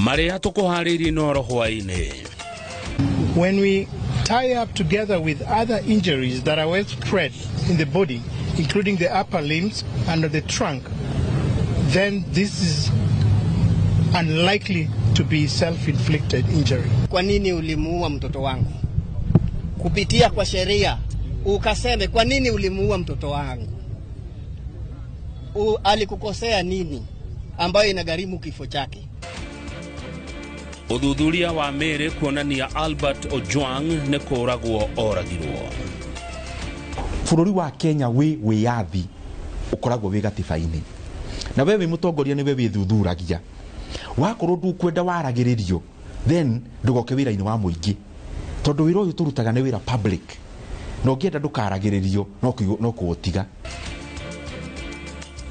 Maria tukuhariri noro hwaine. When we tie up together with other injuries that are well spread in the body, including the upper limbs and the trunk, then this is unlikely to be self-inflicted injury. Kwa nini ulimuua mtoto wangu? Kupitia kwa sheria ukaseme kwa nini ulimuua mtoto wangu? Alikukosea nini ambayo inagharimu kifo chake? Uthuthuria wa mere kuonania Albert Ojwang ne koragwo oragirwo. Bururi wa Kenya we yathi ukoragwo wi gatiba-ini. Na wewe mutongoria ni wewe thuthuragia. Wakorwo ndukwenda waragiririo, then ndugoke wira-ini wa muingi. Tondu wira uyu turutaga ni wira public. No ngienda ndukaragiririo no kuotiga.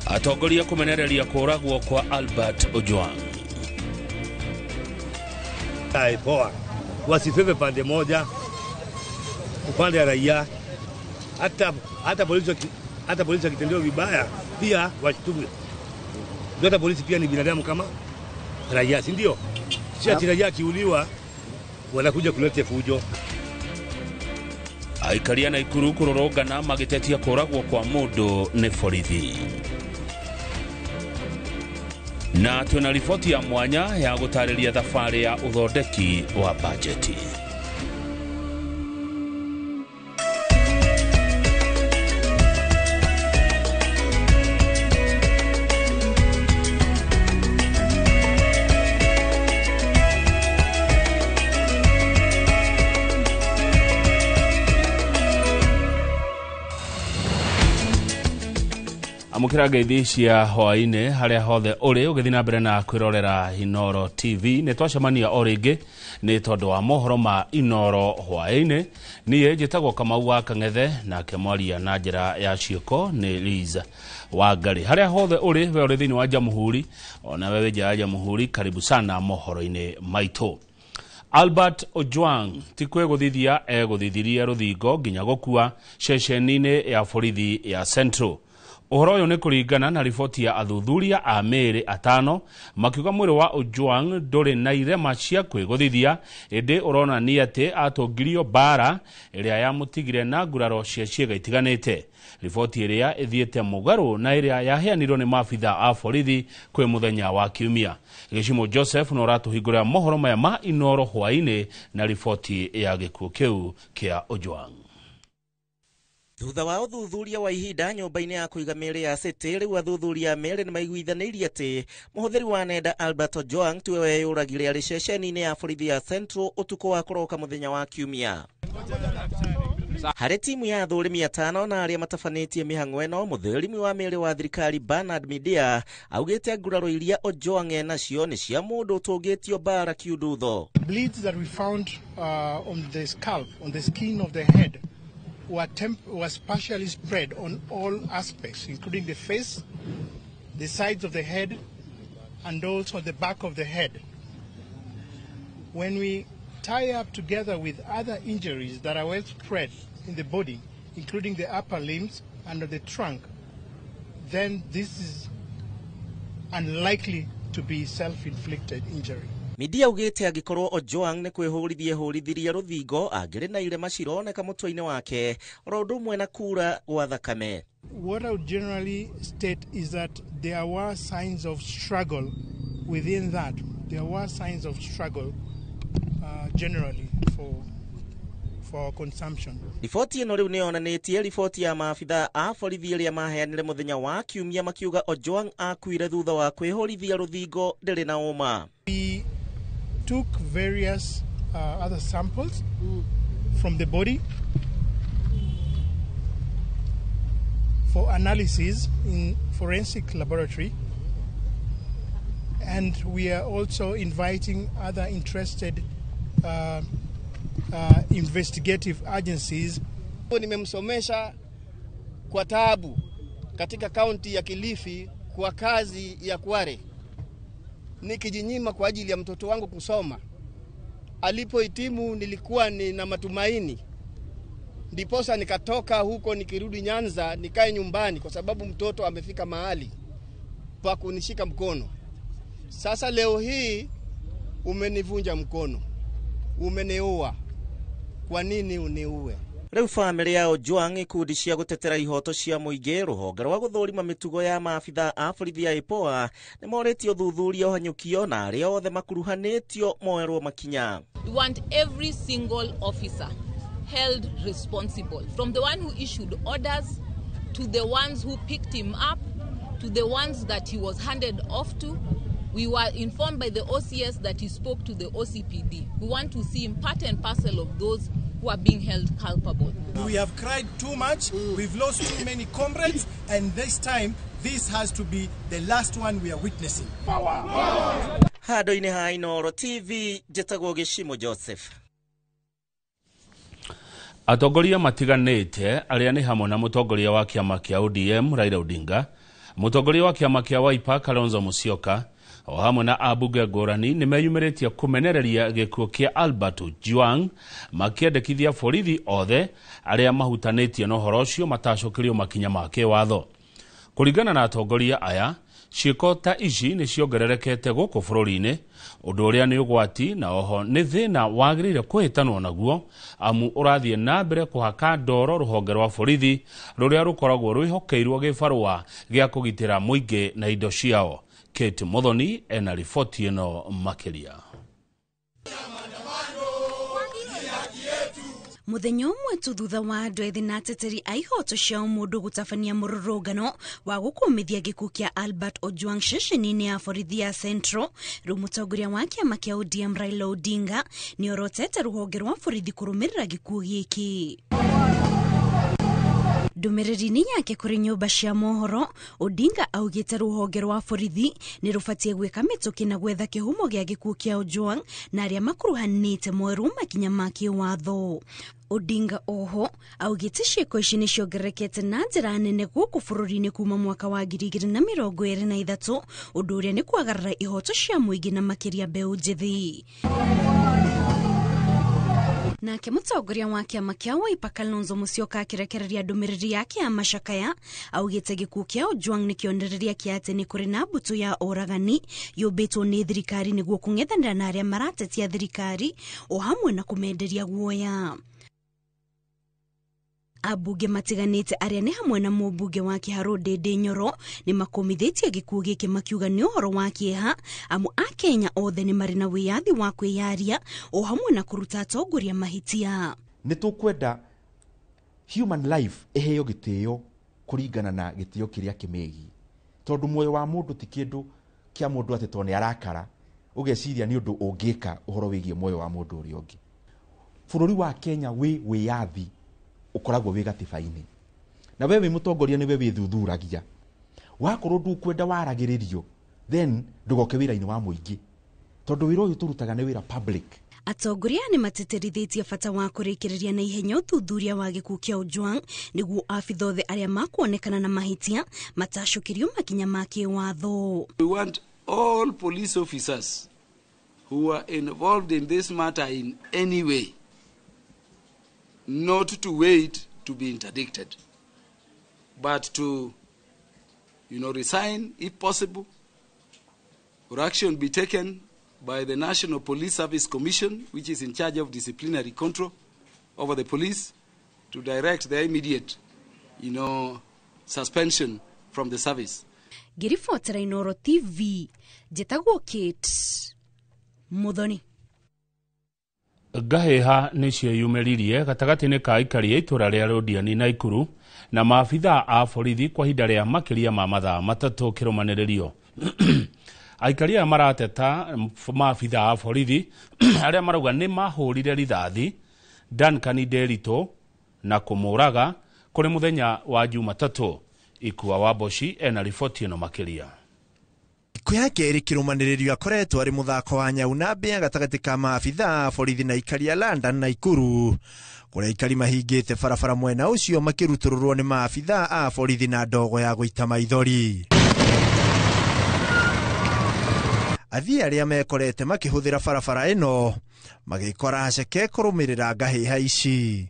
Atongoria kumenereria koragwo kwa Albert Ojwang. Poa. Wasifeve pande moja. Upande ya raia. Hata polisi akitendewa vibaya pia washtume. Hata polisi pia ni binadamu kama raia, si ndio? Si ati raia kiuliwa wanakuja kuleta fujo. Aikaria na Ikuru kurorogana magitetia koragwo kwa mundu ne borithi. Na tuna ripoti ya mwanya ya gutariria thabari ya uthondeki wa bajeti. Amukira ngeithi cia hwaine haria hothe uri ugithina mbere na kwirorera Inoro TV ne twacemania o ringi ni tondu wa mohoro ma Inoro hwaine niye njitagwo Kamau wa Kang'ethe na kemwaria na njira ya cioko ni Liza Wangari. Haria hothe uri we uri thini wa Jamhuri ona wewe nja ya Jamhuri, karibu sana mohoro-ini maitu. Albert Ojwang tikwe guthithia guthithiria ruthingo nginya gukua ceceni-ini ya borithi ya Central. Uhoro uyu ni kuringana na ripoti ya athuthuria a mere atano makiuga mwiri wa Ojwang nduri na irema cia kwiguthithia indi urona ni ati atongirio bara iria yamutigire na nguraro cia ciega itiganite. Ripoti iria ithiete mugaru na iria yaheanirwo ni maabitha a borithi kwi muthenya wa Kiumia. Gicimo Joseph no ratuhingurira mohoro maya ma Inoro hwaine na ripoti ya gikuo kiu kia Ojwang. Thutha wa uthuthuria wa ihinda nyumba-ini ya kuiga mĩĩrĩ ya City, riu athuthuria mĩĩrĩ ni maiguithanirie ati muhuthiri wa nenda Albert Ojwang tiwe weyuragire ari ceceni-ini ya borithi ya Central utuko wa kuroka muthenya wa Kiumia. Hari timu ya athurimi 5 na aria matafanĩtie mĩhang'o ĩno, muthurimi wa mĩĩrĩ wa thirikari Bernard Media augĩte nguraro iria Ojwang nacio ni cia mũndũ ũtũngĩtio bara kiundutho. Bleeds that we found on the scalp, on the skin of the head, was partially spread on all aspects, including the face, the sides of the head, and also the back of the head. When we tie up together with other injuries that are well spread in the body, including the upper limbs and the trunk, then this is unlikely to be self-inflicted injury. Media ugite agikorwo Ojwang ne kwihurithia ruthingo angiri na irema cironeka mutwe-ini wake rondu umwe na kura gwa thakame. What I would generally state is that there were signs of struggle within that. There were signs of struggle generally for consumption. Ripoti ino riu nionanitie ripoti ya maabitha a borithi iria maheanire muthenya wa Kiumia makiuga Ojwang akuire thutha wa kwihurithia ruthingo ndiri na uma. We took various other samples from the body for analysis in forensic laboratory, and we are also inviting other interested investigative agencies. Nimemsomesha kwa taabu katika kaunti ya Kilifi kwa kazi ya Kware, nikijinyima kwa ajili ya mtoto wangu kusoma. Alipohitimu nilikuwa nina matumaini, ndiposa nikatoka huko nikirudi Nyanza nikae nyumbani kwa sababu mtoto amefika mahali pa kunishika mkono. Sasa leo hii umenivunja mkono, umeniua, kwa nini uniue? Riu family ya Ojwang ikundi cia gutetera ihoto cia muingi ruhonge rwa guthurima mitugo ya maabitha a borithi ya IPOA ni moretio thuthuria uhanyukio na aria othe makuruhanitio moerwo makinya. We want every single officer held responsible, from the one who issued orders to the ones who picked him up to the ones that he was handed off to. We were informed by the OCS that he spoke to the OCPD. We want to see him part and parcel of those who are being held culpable. We have cried too much, we've lost too many comrades, and this time, this has to be the last one we are witnessing. Hado-ini ha Inooro TV, Jetagwo Gishimo Joseph. Atongoria matiganite aria ni hamwe na mutongoria wa kiama kia ODM Raila Odinga, mutongoria wa kiama kia Wiper Kalonzo Musyoka, o hamwe na abunge ngũrani ni meyumĩrĩtie kumenereria gĩkuũ kia Albert Ojwang, makiendekithia borithi othe aria mahutanĩtie na ũhoro ũcio matacokerio makinya ma kĩwatho. Kũringana na atongoria aya, ciĩko ta ici nĩ ciongererekete gũkũ bũrũri-inĩ, ũndũ ũrĩa nĩ ũgwati na oho nĩ thĩna wagĩrĩire kũhĩtanwo naguo, amu ũrathiĩ na mbere kũhaka ndoro rũhonge rwa borithi rũrĩa rũkoragwo rwĩhokeirwo gĩbarũa gĩa kũgitĩra mũingĩ na indo ciao. Kate Muthoni ena riboti ĩno makĩria. Muthenya umwe tu thutha wa andu ethi na ateteri a ihoto cia mũndũ gũtabania mũrũrũngano wa gũkũmithia gĩkuũ kĩa Albert Ojwang ceceni-inĩ ya borithi ya Central, rĩu mũtongoria wa kĩama kĩa ODM Raila Odinga nĩ orotete rũhonge rwa borithi kũrũmĩrĩra gĩkuũ gĩkĩ. Ndũmĩrĩri-inĩ yake kũrĩ nyũmba cia mohoro, Odinga augĩte rũhonge rwa borithi nĩ rũbatiĩ gwĩka mĩtũkĩ na gwetha kĩhumo gĩa gĩkuũ kĩa Ojwang na arĩa makuruhanĩte moerwo makinya ma kĩwatho. Odinga oho augĩte ciĩko ici nĩ ciongererekete na njĩra nene gũkũ bũrũri-inĩ kuma mwaka wa 2023, ũndũ ũrĩa nĩ kwagarara ihoto cia mũingĩ na makĩria mbeũ njĩthĩ. Nake mũtongoria wa kĩama kĩa Wiper Kalonzo Musyoka akĩrekereria ndũmĩrĩri yake ya macakaya, augĩte gĩkuũ kĩa Ojwang nĩ kĩonereria kĩa atĩ nĩ kũrĩ na mbũtũ ya oragani yũmbĩtwo nĩ thirikari nĩguo kũng'ethanĩra na arĩa maratetia thirikari o hamwe na kũmenderia guoya. Abunge matiganĩte arĩa nĩ hamwe na mũmbunge wa Kĩharũ Ndĩndĩ Nyoro nĩ makomithĩtie gĩkuũ gĩkĩ makiuga nĩ ũhoro wa kĩeha, amu a Kenya othe nĩ marĩ na wĩyathi wa kwĩyaria o hamwe na kũruta atongoria mahĩtia. Nĩ tũkwenda human life ĩheo gĩtĩo kũringana na gĩtĩo kĩrĩa kĩmĩgiĩ, tondũ muoyo wa mũndũ ti kĩndũ kĩa mũndũ atĩ tondũ nĩ arakara ũgeciria nĩ ũndũ ũngĩka ũhoro wĩgiĩ muoyo wa mũndũ ũrĩa ũngĩ. Bũrũri wa Kenya wĩ wĩyathi ukoragwo wĩ gatiba-inĩ, na we wĩ mũtongoria nĩ we wĩthuthuragia. Wakorwo ndũkwenda waragĩrĩrio, then ndũgoke wĩra-inĩ wa mũingĩ, tondũ wĩra ũyũ tũrutaga nĩ wĩra public. Atongoria nĩ mateterithĩtie bata wa kũrĩkĩrĩria na ihenya ũthuthuria wa gĩkuũ kĩa Ojwang nĩguo abitha othe arĩa makuonekana na mahĩtia matacokerio makinya ma kĩwatho. We want all police officers who are involved in this matter in any way not to wait to be interdicted, but to, resign if possible, or action be taken by the National Police Service Commission, which is in charge of disciplinary control over the police, to direct their immediate, suspension from the service. Ngĩribotera Inooro TV, njĩtagwo Kate Muthoni. Ngahĩha nĩ ciĩyumĩririe gatagatĩ-inĩ ka aikari a itũra rĩa Londiani na Ikuru na maabitha a borithi kwa ihinda rĩa makĩria ma mathaa matatũ kĩrũmanĩrĩrio. Aikari aya marateta maabitha a borithi arĩa marauga nĩ mahũrire rithathi Duncan Nderitu na kũmũraga kũrĩ mũthenya wa Jumatatũ. Ikua wa Boshi ena riboti ĩno makĩria. Thikũ ya kerĩ kĩrũmanĩrĩrio akoretwo arĩ mũthako wa nyau na mbĩa gatagatĩ ka maabitha a borithi na aikari a London na Ikuru, kũrĩa aikari mahingĩte barabara mwena ũcio makĩrutũrũrwo nĩ maabitha a borithi na ndogo ya gũita maithori. Athii arĩa mekorete makĩhũthĩra barabara ĩno magĩkora haceke kũrũmĩrĩra ngahĩha ici.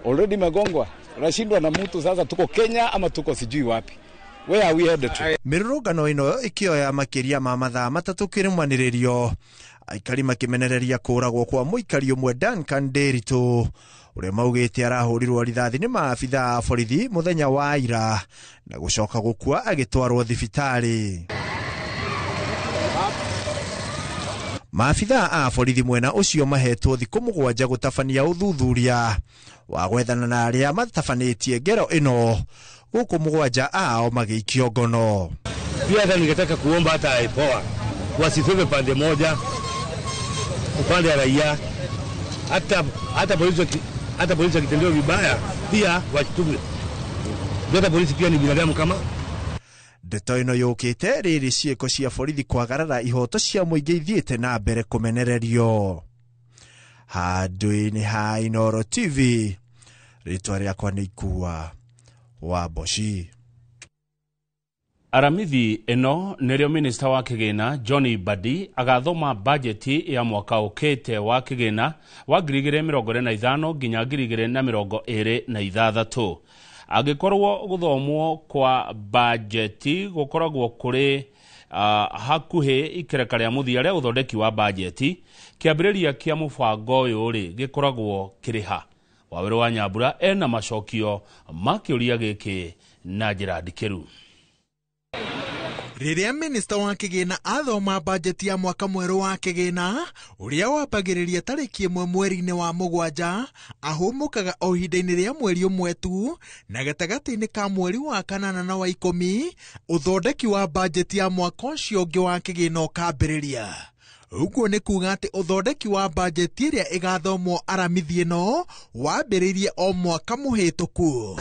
Already megongwa, unashindwa na mtu sasa, tuko Kenya ama tuko sijui wapi. Where are we headed to? Mirurungano ino ikioya makiria ma mathaa matatu kirimwaniririo aikari makimenereria kuragwo kwa muikari umwe Duncan Nderitu uria maugite arahurirwo rithathi ni maabitha a borithi muthenya wa ira na gucoka gukua agitwarwo thibitari. Maabitha a borithi mwena ucio mahetwo thiku 7 gutabania uthuthuria wa gwethana na aria matafanĩtie ngero ino huku 7 ao magiikio ngono. Pia hata ningetaka kuomba hata IPOA wasifeve pande moja, upande ya raia, hata polisi wakitendewa vibaya pia washtume. Hata polisi pia ni binadamu kama. Ndeto ino yukite riri ciiko cia borithi kwagarara ihoto cia muingi ithiite na mbere kumenererio. Handũ-inĩ ha Inooro TV, ritwa rĩakwa nĩ Ikua wa Boshi. Aramithi ino nĩrĩo minista wa kĩgĩna Johnny Mbadi agathoma bajeti ya mwaka ũkĩte wa kĩgĩna wa 2025 nginya 2026. Agĩkorwo gũthomwo kwa bajeti gũkoragwo kũrĩ hakuhĩ ikereka rĩa mũthia rĩa ũthondeki wa bajeti. Kĩambĩrĩria kĩa mũbango ũyũ rĩ gĩkoragwo kĩrĩha. Waweru wa Nyambura ena macokio makĩũria gĩkĩ na njĩra ndikĩru. Rĩrĩa minista wa kĩgĩna athoma bajeti ya mwaka mwerũ wa kĩgĩna ũrĩa wambagĩrĩria tarĩki 1 mweri-inĩ wa 7 ahũmũkaga o ihinda-inĩ rĩa mweri ũmwe tu na gatagatĩ-inĩ ka mweri wa 8 na wa 10 ũthondeki wa bajeti ya mwaka ũcio ũngĩ wa kĩgĩna ũkambĩrĩria. Ũguo nĩ kuuga atĩ ũthondeki wa bajeti ĩrĩa ĩgathomwo aramithi ĩno wambĩrĩirie o mwaka mũhĩtũku.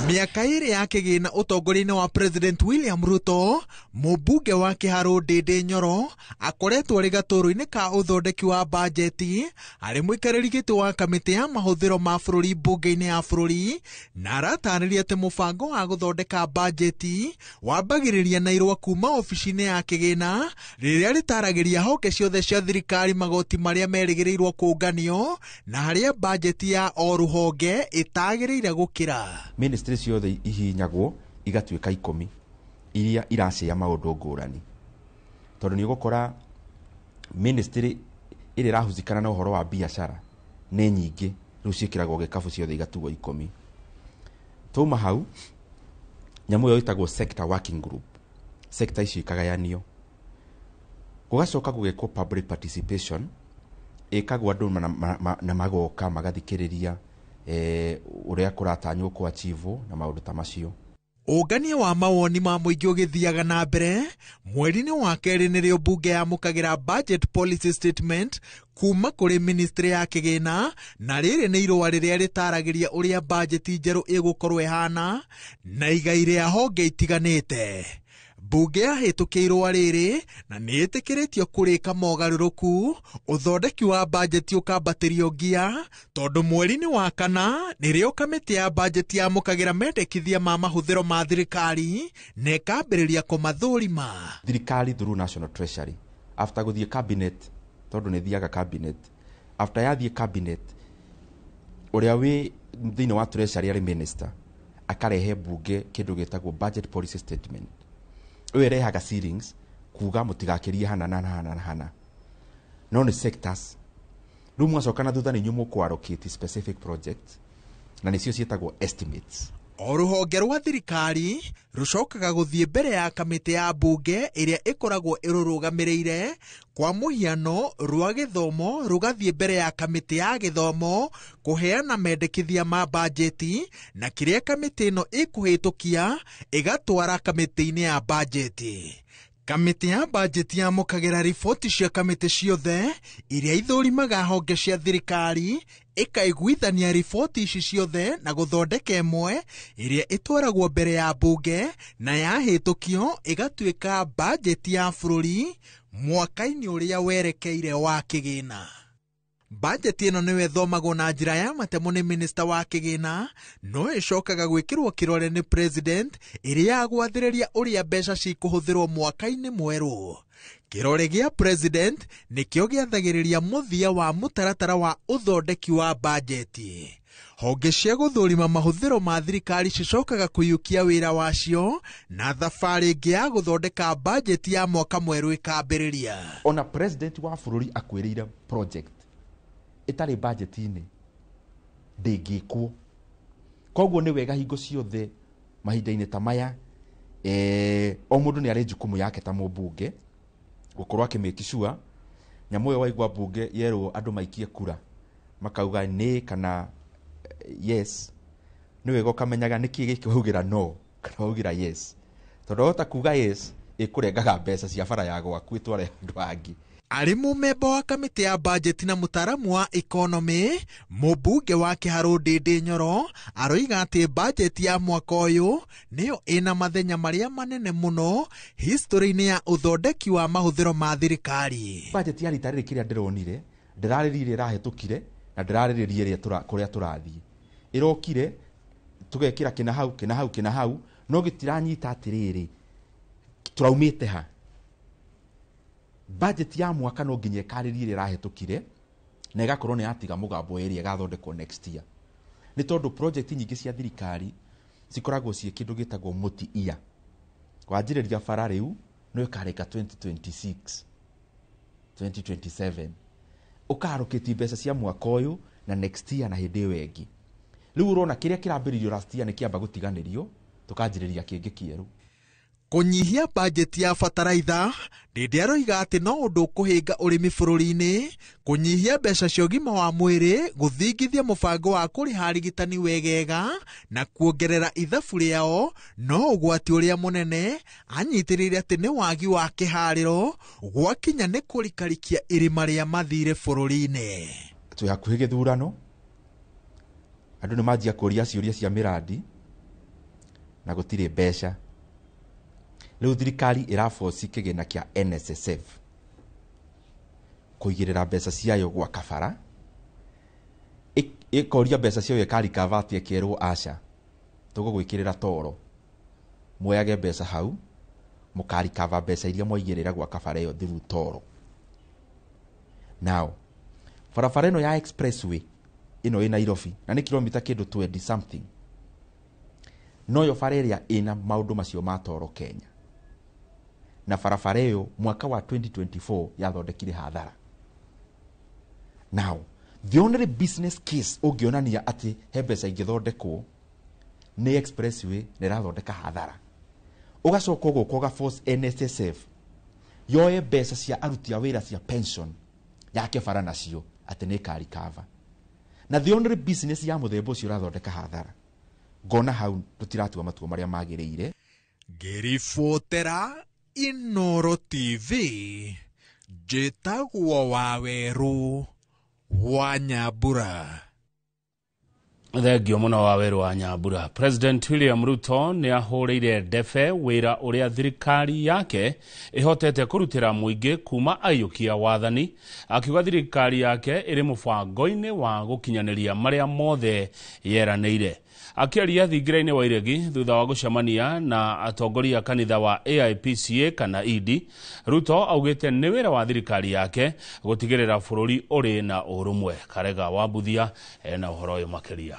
Miaka ĩrĩ ya kĩgĩna ũtongoria-inĩ wa President William Ruto, mũmbunge wa Kĩharũ Ndĩndĩ Nyoro akoretwo arĩ gatũrũ-inĩ ka ũthondeki wa bajeti arĩ mũikarĩri gĩtĩ wa kamĩtĩ ya mahũthĩro ma bũrũri mbunge-inĩ ya bũrũri na aratarĩria atĩ mũbango wa gũthondeka bajeti wambagĩrĩria na irũa kuma ofici-inĩ ya kĩgĩna rĩrĩa rĩtaragĩria honge ciothe cia thirikari magoti marĩa merĩgĩrĩirwo kũnganio na harĩa bajeti ya o rũhonge ĩtagĩrĩire gũkĩra. Ministry ciothe ihinyagwo igatuĩka 10 iria iracĩa maũndũ ngũrani. Tondũ nĩ ũgũkora ministry ĩrĩa ĩrahũthĩkana na ũhoro wa biacara nĩ nyingĩ, rĩu ciĩkĩragwo gĩkabu ciothe igatugwo 10. Tuma hau nyamũ ĩyo ĩtagwo sector working group. Sector icio ikagayanio. Gũgacoka gũgekwo public participation, ĩkagwo andũ na magoka magathikĩrĩria uria kuratanywo kwa chivo na maundu ta macio. Ũngania wa mawoni ma mũingĩ ũgĩthiaga na mbere mweri-inĩ wa kerĩ nĩrĩo mbunge yamũkagĩra budget policy statement kuma kũrĩ ministry ya kĩgĩna na rĩrĩ nĩ irũa rĩrĩa rĩtaragĩria ũrĩa bajeti njerũ ĩgũkorwo ĩhana na igai rĩa honge itiganĩte. Mbunge yahĩtũkia irũa rĩrĩ na nĩ ĩtĩkĩrĩtio kũrĩka mogarũrũku ũthondeki wa bajeti ũkambatĩrio ngia tondũ mweri-inĩ wa kana nĩrĩo kamĩtĩ ya bajeti yamũkagĩra mendekithia ma mahũthĩro ma thirikari na ĩkambĩrĩria kũmathũrima. Thirikari through National Treasury after gũthiĩ cabinet, tondũ nĩ thiaga cabinet, after yathiĩ cabinet ũrĩa wĩ thĩinĩ wa treasury arĩ minister akarehe mbunge kĩndũ gĩtagwo budget policy statement. Uwe rehaga ceilings kuga mũtigakĩrie hana na hana na hana. No nĩ sectors. Rĩu mwacokana thutha nĩ inyuĩ mũkũallocate specific projects na nĩcio ciĩtagwo estimates. O rũhonge rwa thirikari rũcokaga gũthiĩ mbere ya kamĩtĩ ya mbunge ĩrĩa ĩkoragwo ĩrũrũgamĩrĩire. Kwa mũhiano rwa gĩthomo rũgathiĩ mbere ya kamĩtĩ ya gĩthomo kũheana mendekithia ma bajeti na kĩrĩa kamĩtĩ ĩno ĩkũhĩtũkia ĩgatwara kamĩtĩ-inĩ ya bajeti. Kamĩtĩ ya bajeti yamũkagĩra riboti cia kamĩtĩ ciothe iria ithũrimaga honge cia thirikari, ĩkaiguithania riboti ici ciothe na gũthondeka ĩmwe ĩrĩa ĩtwaragwo mbere ya mbunge na yahĩtũkio ĩgatuĩka bajeti ya bũrũri mwaka-inĩ ũrĩa werekeire wa kĩgĩna. Bajeti ĩno nĩwe thomagwo na njĩra ya matemo nĩ minista wa kĩgĩna, no ĩcokaga gwĩkĩrwo kĩrore nĩ president ĩrĩa yagwathĩrĩria ũrĩa mbeca cikũhũthĩrwo mwaka-inĩ mwerũ. Kĩrore gĩa president nĩkĩo gĩathagĩrĩria mũthia wa mũtaratara wa ũthondeki wa bajeti. honge cia guthurima mahuthiro ma thirikari cicokaga kuyukia wira wacio na thabarĩ ĩngĩ ya guthondeka bajeti ya mwaka mwerũ ĩkambĩrĩria. Ona president wa bũrũri akwĩrĩire project itarĩ budget-inĩ ndĩngĩkwo. Koguo nĩ wega hingo ciothe mahinda-inĩ ta maya o mũndũ nĩ arĩ jukumu yake ta mũmbunge gũkorwo akĩmake sure nyamũ ĩyo waigua mbunge yerwo andũ maikie kura makauga nĩ kana yes, nĩ wega ũkamenyaga nĩkĩ gĩkĩhugĩra no kana waugira yes, tondũ hota kuga yes ĩkũrengaga mbeca cia bara ya gwaku ĩtware andũ angĩ. Arĩ mũmemba wa kamĩtĩ ya bajeti na mũtaaramu wa economy, mũmbunge wa Kĩharũ Ndĩndĩ Nyoro aroiga atĩ bajeti ya mwaka ũyũ nĩyo ĩna mathenya marĩa manene mũno history-inĩ ya ũthondeki wa mahũthĩro ma thirikari. Bajeti ya rita rĩrĩ kĩrĩa ndĩronire ndĩrarĩrĩire ĩrahĩtũkire na ndĩrarĩrĩrie kũrĩa tũrathiĩ. Ĩrokire tũgekĩra kĩna hau no gĩtiranyita atĩrĩrĩ tũraumĩte ha. Budget ya mwaka no nginya ĩkarĩrĩrie ĩrahĩtũkire na ĩgakorwo nĩ yatiga mũgambo ĩrĩa ĩgathondekwo next year. Nĩ tondũ project nyingĩ cia thirikari cikoragwo ciĩ kĩndũ gĩtagwo multi-year. Wanjĩrĩria bara rĩu no ĩkarĩka 2026 2027 ũkaharũkĩti mbeca cia mwaka ũyũ na next year na hĩndĩ ĩyo ĩngĩ. Rĩu ũrona kĩrĩa kĩrambĩrĩirio last year nĩ kĩamba gũtiganĩrio tũkanjĩrĩria kĩngĩ kĩerũ. Kũnyihia bajeti ya bataraitha, Ndĩndĩ aroiga atĩ no ũndũ ũkũhĩnga ũrĩmi bũrũri-inĩ, kũnyihia mbeca cia ũgima wa mwĩrĩ, gũthingithia mũbango wa kũrĩha arigitani wegega na kuongerera ithabu rĩao, no ũgwati ũrĩa mũnene anyitĩrĩire atĩ nĩ wagi wa kĩharĩro gwakinya nĩ kũrikarikia irima rĩa mathirĩ bũrũri-inĩ. Twĩ hakuhĩ gĩthurano, andũ nĩ manjia kũria ciũria cia mĩradi na gũtirĩ mbeca. Rĩu thirikari ĩraboci kĩgĩna kĩa NSSF kũigĩrĩra mbeca ciayo gwa kabara, ĩkoria mbeca ciayo ĩkarikava atĩ ĩkerwo aca tũgũgwĩkĩrĩra toro, muoyage mbeca hau mũkarikava mbeca iria mwaigĩrĩra gwa kabara ĩyo through toro. Now barabara ĩno ya expressway ĩno ĩ Nairobi na nĩ kilomita kĩndũ 20 something, no yo bara ĩrĩa ĩna maũndũ macio ma toro Kenya. Na barabara ĩyo mwaka wa 2024 yathondekire hathara. Now the only business case ũngĩonania atĩ he mbeca ingĩthondekwo nĩ expressway nĩ ĩrathondeka hathara, ũgacoka ũgũkwo ga force NSSF yoe mbeca cia aruti a wĩra cia pension yake bara nacio atĩ nĩ ĩkarikava. Na the only business ya mũthemba ũcio ũrathondeka hathara, ngona hau tũtiratua matua marĩa magĩrĩire. Ngĩribotera Inooro TV, njĩtagwo Wawerũ wa Nyambura. Thengio mũno Wawerũ wa Nyambura. President William Ruto nĩ ahũrĩire ndebe wĩra ũrĩa thirikari yake ĩhotete kũrutĩra mũingĩ kuma aiyũkia wathani, akiuga thirikari yake ĩrĩ mũbango-inĩ wa gũkinyanĩria marĩa mothe yeranĩire. Akiaria thingira-inĩ wa Iregi thutha wa gũcemania na atongoria kanitha wa AIPCA kana ED, Ruto augĩte nĩ wĩra wa thirikari yake gũtigĩrĩra bũrũri ũrĩ na ũrũmwe. Karega Wambuthia ena ũhoro ũyũ makĩria.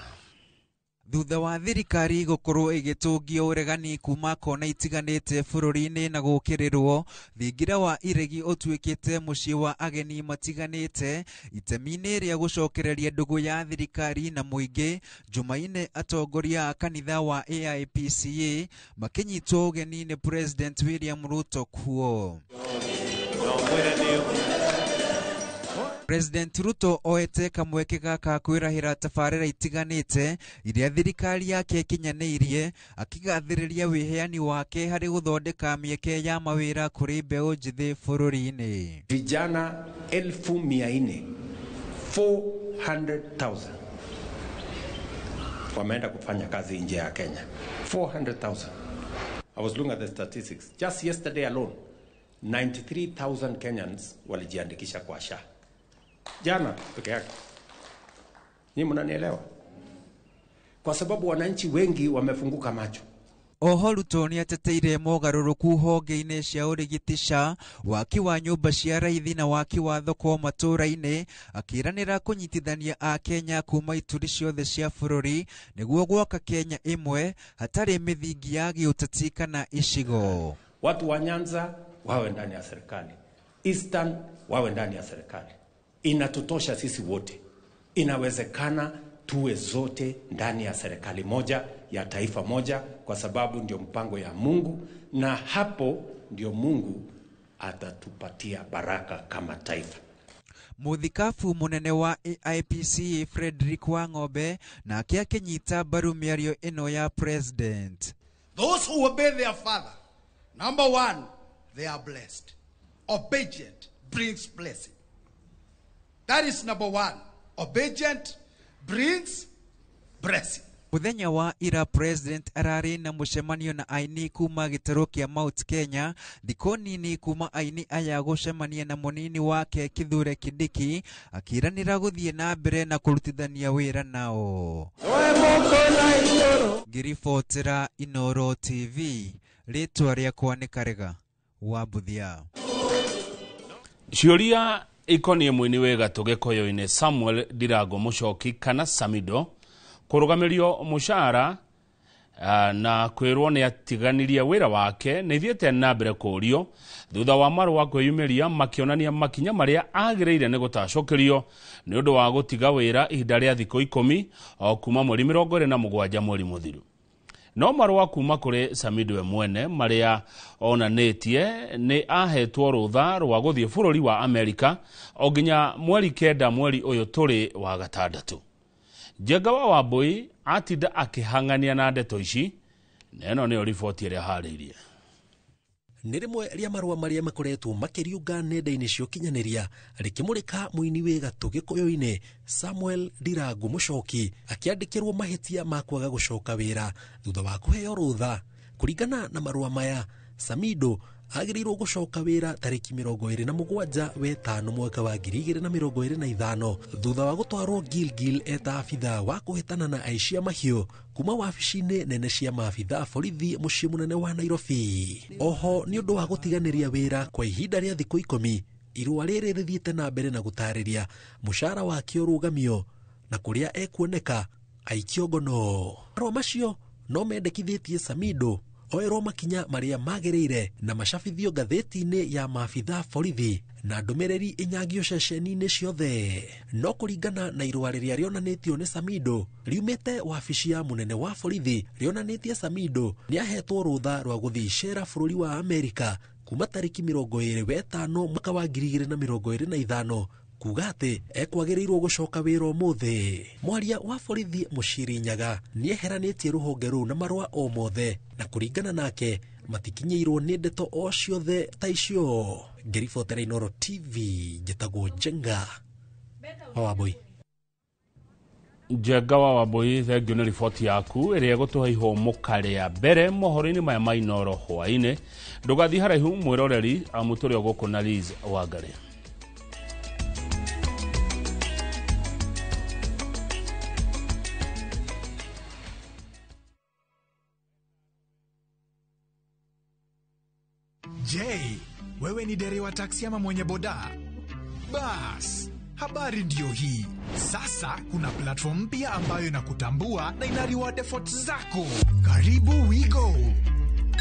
Thutha wa thirikari gũkorwo ĩgĩtũngia ũregani kuma kona itiganĩte bũrũri-inĩ na gũkĩrĩrwo, thingira wa Iregi ũtuĩkĩte mũciĩ wa ageni matiganĩte itemi-inĩ rĩa gũcokereria ndũgũ ya thirikari na mũingĩ. Jumaine atongoria kanitha wa AIPCA makĩnyitwo ũgeni nĩ President William Ruto kuo. President Ruto oete kamweke gaka kwĩrahĩra tabarĩra itiganĩte iria thirikari yake kinyanĩirie, akigathĩrĩria wĩheani wake harĩ gũthondeka mĩeke ya mawĩra kũrĩ mbeũ njĩthĩ bũrũri-inĩ. Vijana 400,000 400,000 wameenda kufanya kazi nje ya Kenya. 400,000. I was looking at the statistics. Just yesterday alone, 93,000 Kenyans walijiandikisha kwa SHA. Jana peke yake. Nyinyi mnanielewa? Kwa sababu wananchi wengi wamefunguka macho. Oho Ruto nĩ ateteire mogarũrũku honge-inĩ cia ũrigiti waki wa nyũmba cia raithi na waki wa thoko matũũra-inĩ, akĩranĩra kũnyitithania a Kenya kuma ituri ciothe cia bũrũri nĩguo gwaka Kenya ĩmwe hatarĩ mĩthingi ya gĩũteti kana icigo. Watu wa Nyanza wawe ndani ya serikali, Eastern wawe ndani ya serikali. Inatutosha sisi wote. Inawezekana tuwe zote ndani ya serikali moja ya taifa moja, kwa sababu ndio mpango ya Mungu, na hapo ndio Mungu atatupatia baraka kama taifa. Muthikafu munene wa IPC Frederick Wang'ombe na akiakenyita mbaru mĩario ĩno ya president. Those who obey their father, number one, they are blessed. Obedient brings blessing. That is number one. Obedient brings blessing. Muthenya wa ira president arari na mucemanio na aini kuma gitaro kia Mount Kenya, thiko nini kuma aini aya gucemania na munini wake Kithure Kindiki, akiranira guthie na mbere na kurutithania wira nao. Ngiribotera Inoro TV, ritwa riakwa ni Karega wa Buthia. Ciuria ikonie mwini wega tugekoyo-ine Samuel Ndirago Muchoki kana Samido kurugamirio mushara na kwirwo ni atiganiria wira wake ni thiete na mbere kurio thutha wa marwa kwiyumiria makionania makinya maria agireire ni gutacokerio ni undu wa gutiga wira ihinda ria thiko 10 kuma mweri 27 mweri muthiru. No marwa kuma kuri Samido we mwene maria onanetie ni ahetwo rutha rwa guthie bururi wa Amerika oginya mweri 9 mweri uyu turi wa gatandatu. Njenga wa Wambui atinda akihangania na ndeto ici, neno ni riboti iria hariirie. Nĩ rĩmwe rĩa marũa marĩa makoretwo makĩriũnga nenda-inĩ cia ũkinyanĩria rĩkĩmũrĩka mũini wĩ gatũ gĩkũyũ-inĩ Samuel Ndirago Muchoki akĩandĩkĩrwo mahĩtia ma kwaga gũcoka wĩra thutha wa kũheo rũtha. Kũringana na marũa maya, Samido agĩrĩirwo gũcoka wĩra tarĩki 27 wetano mwaka wa 2025 thutha wa gũtwarwo Gilgil eta abitha wa kũhĩtana na aici a mahiũ kuma wabici-inĩ nene cia maabitha borithi mũciĩ mũnene wa Nairobi. Oho nĩ ũndũ wa gũtiganĩria wĩra kwa ihinda rĩa thikũ 10, irũa rĩrĩ rĩthiĩte na mbere na gũtarĩria mũcara wake ũrũgamio na kũrĩa ekuoneka aikio ngono. Marũa macio no mendekithĩtie Samido oerwo makinya maria magĩrĩire na macabithio ngathĩti-inĩ ya maabitha borithi na ndũmĩrĩri inyagio ceceni-inĩ ciothe. No kũringana na irũa rĩrĩa rĩonanĩtio nĩ Samido riumĩte wabici ya mũnene wa borithi, rĩonanĩtie Samido nĩ ahetwo rũtha rwa gũthiĩ icera bũrũri wa Amerika kuma tarĩki 25 mwaka wa 2025 kuga atĩ ekwagĩrĩirwo gũcoka wĩra ũmũthĩ. Mwaria wa borithi Mũciri Nyaga nĩeheranĩtie rũhonge rũu na marũa o mothe, na kũringana nake matikinyĩirwo nĩ ndeto o ciothe ta icio. Ngĩribotera Inoro TV, njĩtagwo Njenga wa Wambui. Njenga wa Wambui, thengio nĩ riboti yaku ĩrĩa ĩgũtũhe ihũmũka rĩa mbere mohoro-inĩ maya ma Inoro hwaĩ-inĩ. Ndũgathiĩ haraihu mwĩroreri, amũtũre o gũkũ na Liz Wangari. Je, wewe ni dereva wa taksi ama mwenye boda? Bas, habari ndio hii. Sasa kuna platform mpya ambayo inakutambua na ina reward efforts zako. Karibu WeGo.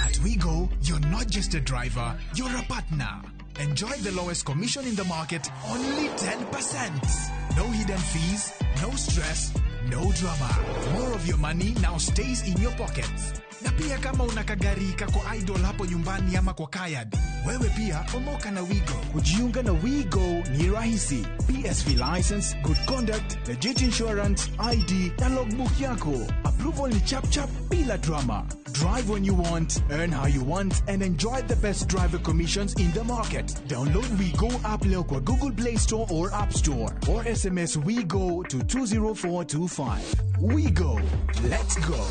At WeGo, you're not just a driver, you're a partner. Enjoy the lowest commission in the market, only 10%. No hidden fees, no stress, no drama. More of your money now stays in your pockets. Na pia kama una kagari kako idle hapo nyumbani ama kwa kayad, wewe pia omoka na WeGo. Kujiunga na WeGo ni rahisi. PSV license, good conduct, legit insurance, ID na logbook yako. Approval ni chap chap bila drama. Drive when you want, earn how you want, and enjoy the best driver commissions in the market. Download WeGo app leo kwa Google Play Store or App Store, or SMS WeGo to 20425. WeGo, let's go.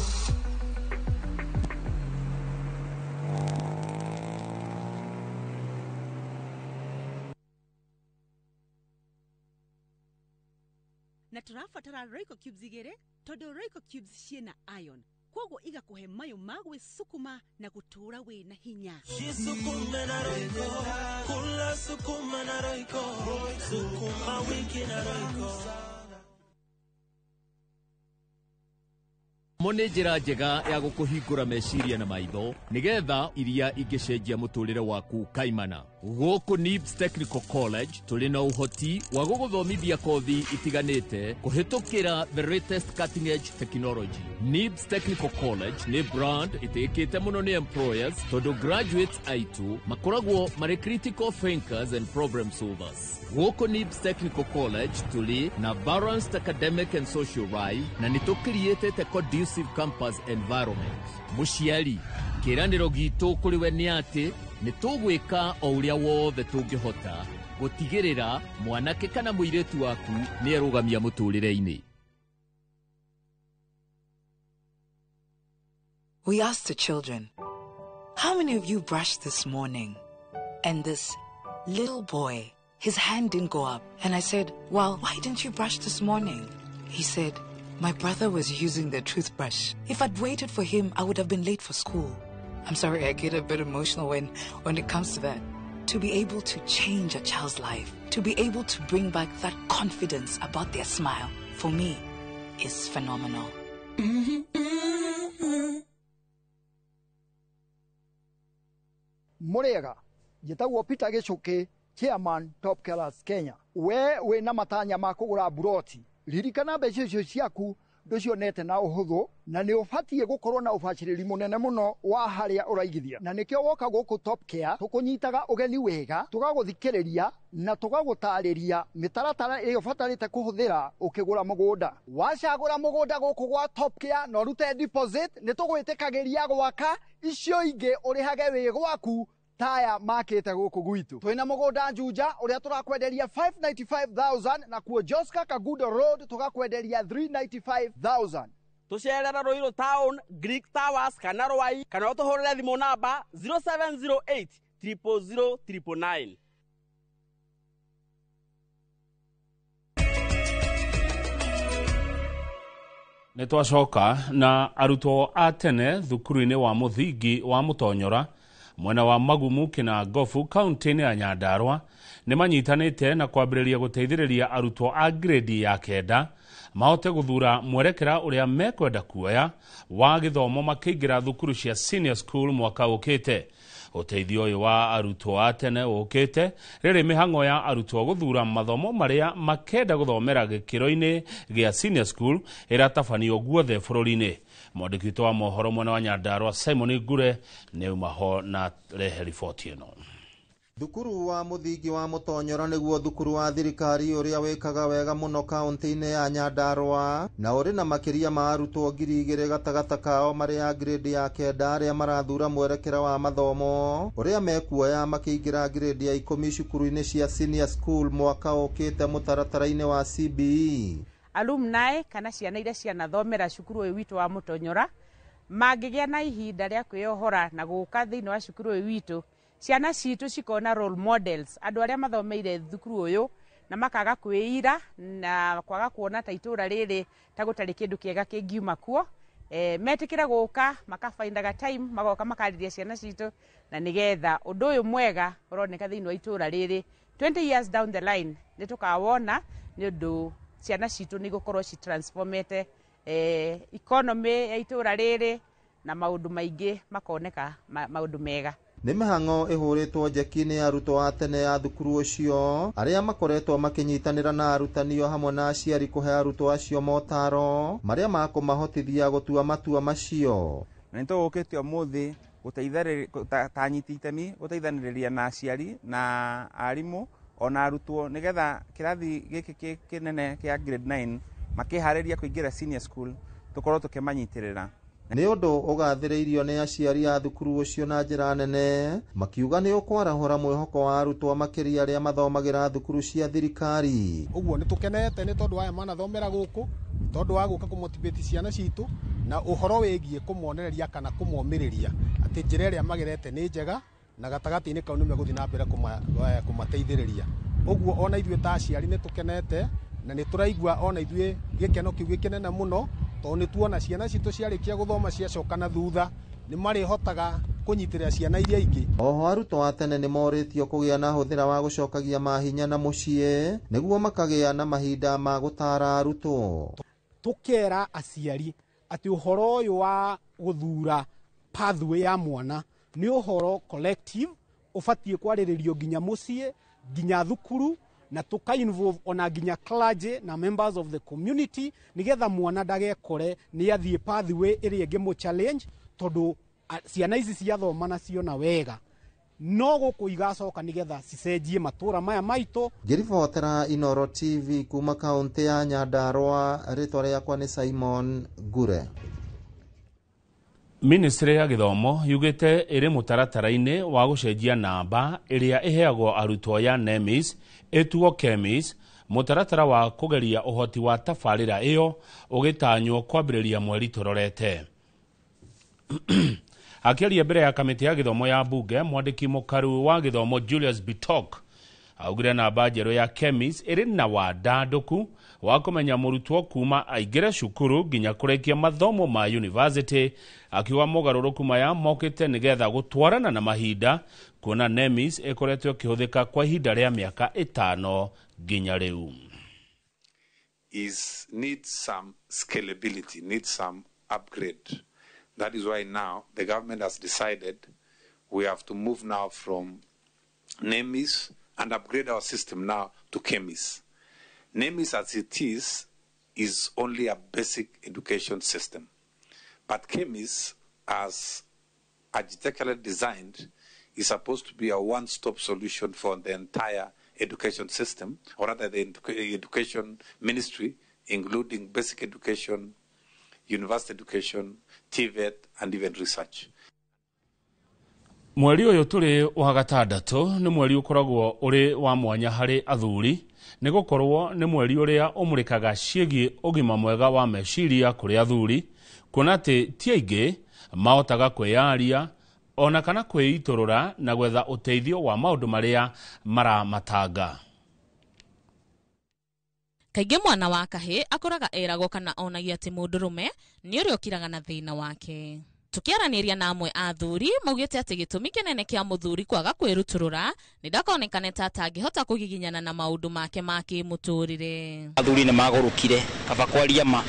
Na turafatara Royco Cubes igere todo Royco Cubes ciena iron kwoguo igakuhe mayo magwe sukuma na gutura wina hinya. Sukuma na Royco, kula sukuma na Royco, sukuma wiki na Royco. Mone njĩra njega ya gũkũhingũra meciria na maitho nigetha iria ingĩcenjia mũtũrĩre waku kaimana. Gũkũ NIBS Technical College tũrĩ na ũhoti wa gũgũthomithia kothi itiganĩte kũhĩtũkĩra the latest cutting edge technology. NIBS Technical College nĩ brand ĩtĩkĩte mũno nĩ employers tondũ graduates aitũ makoragwo marĩ critical thinkers and problem solvers. Gũkũ NIBS Technical College tũrĩ na balanced academic and social life na nĩtũkĩriĩtĩte conducive campus environment. Mũciari, kĩĩranĩro gitũ kũrĩ we nĩ atĩ nĩtũgwĩka o ũrĩa wothe tũngĩhota gũtigĩrĩra mwanake kana mũirĩtu waku nĩarũgamia mũtũrĩre-inĩ. We asked the children, how many of you brushed this morning? And this little boy, his hand didn't go up. And I said, well, why didn't you brush this morning? He said, my brother was using the toothbrush. If I'd waited for him, I would have been late for school. I'm sorry, I get a bit emotional when it comes to that. To be able to change a child's life, to be able to bring back that confidence about their smile, for me, is phenomenal. Murega, njĩtagwo Peter Gichuki, Chairman Top Killers Kenya. We wĩna matanya ma kũgũra buroti. Ririkana mbeca icio ciaku nducionete na ũhũthũ na nĩ ũbatiĩ gũkorwo na ũbacĩrĩri mũnene mũno wa harĩa ũraigithia. Na nĩkĩo woka gũkũ Top Care tũkũnyitaga ũgeni wega, tũgagũthikĩrĩria na tũgagũtarĩria mĩtaratara ĩyo ũbatarĩte kũhũthĩra ũkĩgũra mũgũnda. Wacagũra mũgũnda gũkũ gwa Top Care na ũrute deposit, nĩtũgwĩtĩkagĩria gwaka icio ingĩ ũrĩhage wĩ gwaku taya makĩte gũkũ gwitũ. Twĩna mũgũnda Juja ũrĩa tũrakwenderia 595,000 na kuo Joska Kagudo Road tũgakwenderia 395,000. Tucerera Ruiru Town, Greek Towers kana Rwai kana ũtũhũrĩre thimũ namba 0708 000 999. Nĩtwacoka na arutwo a tene thukuru-inĩ wa mũthingi wa Mũtonyora mwena wa Magumu kina Gofu kaunti-inĩ ya Nyandarua nĩmanyitanĩte na kwambĩrĩria gũteithĩrĩria arutwo a grade ya kenda mahote gũthura mwerekera ũrĩa mekwenda kuoya wa gĩthomo makĩingĩra thukuru cia senior school mwaka ũkĩte. Ũteithio ũyũ wa arutwo a tene ũkĩte rĩrĩ mĩhang'o ya arutwo gũthura mathomo marĩa makenda gũthomera gĩkĩro-inĩ gĩa senior school ĩratabanio guothe bũrũri-inĩ. Mwandĩki witũ wa mohoro mwena wa Nyandarua Simon Ngure nĩauma ho na rehe riboti ĩno. Thukuru wa mũthingi wa Mũtonyora nĩguo thukuru wa thirikari ũrĩa wĩkaga wega mũno kaunti-inĩ ya Nyandarua na ũrĩ na makĩria ma arutwo 2,000 gatagatĩ kao marĩ a grade ya kenda arĩa marathura mwerekera wa mathomo ũrĩa mekuoya makĩingĩra grade ya 10 cukuru-inĩ cia senior school mwaka ũkĩte mũtaratara-inĩ wa CBE. Alumni kana ciana iria cianathomera cukuru ũyũ witũ wa Mũtonyora mangĩgĩa na ihinda rĩa kwĩyohora na gũka thĩinĩ wa cukuru ũyũ witũ, ciana citũ cikona role models, andũ arĩa mathomeire thukuru ũyũ na makaga kwĩira na kwaga kuona ta itũra rĩrĩ ta gũtarĩ kĩndũ kĩega kĩngiuma kuo, metĩkĩra gũka makafindaga time magoka makarĩria ciana citũ na nĩgetha ũndũ ũyũ mwega ũroneka thĩinĩ wa itũra rĩrĩ 20 years down the line nĩtũkawona nĩ ũndũ ciana citũ nĩ gũkorwo ci transformete economy ya itũra rĩrĩ na maũndũ maingĩ makoneka maũndũ mega. Nĩ mĩhang'o ĩhũrĩtwo njeki-inĩ arutwo a tene ya thukuru ũcio arĩa makoretwo makĩnyitanĩra na arutanio hamwe na aciari kũhe arutwo acio motaro marĩa makũmahotithia gũtua matua macio. Na nĩtũgũkĩte ũmũthĩ gũteithĩrĩria ta nyiti itemi gũteithanĩrĩria na aciari na arimũ ona arutwo nĩgetha kĩrathi gĩkĩ kĩnene kĩa grade 9 makĩharĩria kũingĩra senior school tũkorwo tũkĩmanyitĩrĩra. Nĩ ũndũ ũgathĩrĩirio nĩ aciari a thukuru ũcio na njĩra nene makiuga nĩ ũkwarahũra mwĩhoko wa arutwo makĩria arĩa mathomagĩra thukuru cia thirikari. Ũguo nĩ tũkenete nĩ tondũ aya manathomera gũkũ, tondũ wa gũka kũmotivate ciana citũ na ũhoro wĩgiĩ kũmonereria kana kũmomĩrĩria atĩ njĩra ĩrĩa magerete nĩ njega na gatagatĩ-inĩ kau nĩ megũthiĩ na mbere kũmateithĩrĩria. Ũguo ona ithuĩ ta aciari nĩ tũkenete na nĩ tũraigua ona ithuĩ gĩkeno kĩu gĩkenene mũno tondũ nĩ tuona ciana citũ ciarĩkia gũthoma ciacoka na thutha nĩ marĩhotaga kũnyitĩrĩra ciana iria ingĩ. Oho arutwo a tene nĩ morĩtio kũgĩa na hũthĩra wa gũcokagia mahinya na mũciĩ nĩguo makagĩa na mahinda ma gũtara arutwo. Tũkera aciari atĩ ũhoro ũyũ wa gũthura pathway ya mwana nĩ ũhoro collective ũbatiĩ kwarĩrĩrio nginya mũciĩ nginya thukuru na tuka-involve ona nginya clergy na members of the community nigetha mwana ndagekore nĩ athiĩ pathway ĩrĩa ĩngĩmũ-challenge tondũ ciana ici ciathoma na ciona wega no gũkũ igacoka nigetha cicenjie matũra maya maitũ. Ngĩribotera Inooro TV kuma kaũntĩ ya Nyandarua, rĩtwa rĩakwa nĩ Simon Ngure. Ministry ya Gĩthomo yugĩte ĩrĩ mũtaratara-inĩ wa gũcenjia namba ĩrĩa ĩheagwo arutwo ya NEMIS ĩtuo KEMIS, mũtaratara wa kũgeria ũhoti wa tabarĩra ĩyo ũgĩtanywo kwambĩrĩria mweri tũrorete. Akĩaria mbere ya kamĩtĩ ya gĩthomo ya bunge, mwandĩki mũkaru wa gĩthomo Julius Bitok augire namba njerũ ya KEMIS ĩrĩ na wandandũku wa kũmenya mũrutwo kuma aingĩre cukuru nginya kũrĩkia mathomo ma university, akiuga mogarũrũku maya mokĩte nĩgetha gũtwarana na mahinda kuona NEMIS ĩkoretwo ĩkĩhũthĩka kwa ihinda rĩa mĩaka 5 nginya rĩu. Needs some scalability, needs some upgrade. That is why now the government has decided we have to move now from NEMIS and upgrade our system now to KEMIS. NEMIS as it is only a basic education system. But KEMIS, as architecturally designed, is supposed to be a one-stop solution for the entire education system, or rather the education ministry, including basic education, university education, TVET, and even research. Mweri ũyũ tũrĩ wa gatandatũ nĩ mweri ũkoragwo ũrĩ wa mwanya harĩ athuri, nĩ gũkorwo nĩ mweri ũrĩa ũmũrĩkaga ciĩgiĩ ũgima mwega wa meciria kũrĩ athuri, kuona atĩ ti aingĩ mahotaga kwĩyaria ona kana kwĩitũrũra na gwetha ũteithio wa maũndũ marĩa maramatanga. Kaingĩ mwana wa kahĩ akoraga eragwo kana onagia atĩ mũndũrũme nĩ ũrĩa ũkiraga na thĩna wake. Tukiaranĩria na amwe a athuri maugĩte atĩ gĩtũmi kĩnene kĩa mũthuri kwaga kwĩrutũrũra nĩ ndakonekane ta atangĩhota kũgiginyana na maũndũ make ma kĩmũtũrĩre. Athuri nĩ magũrũkire kaba kwaria ma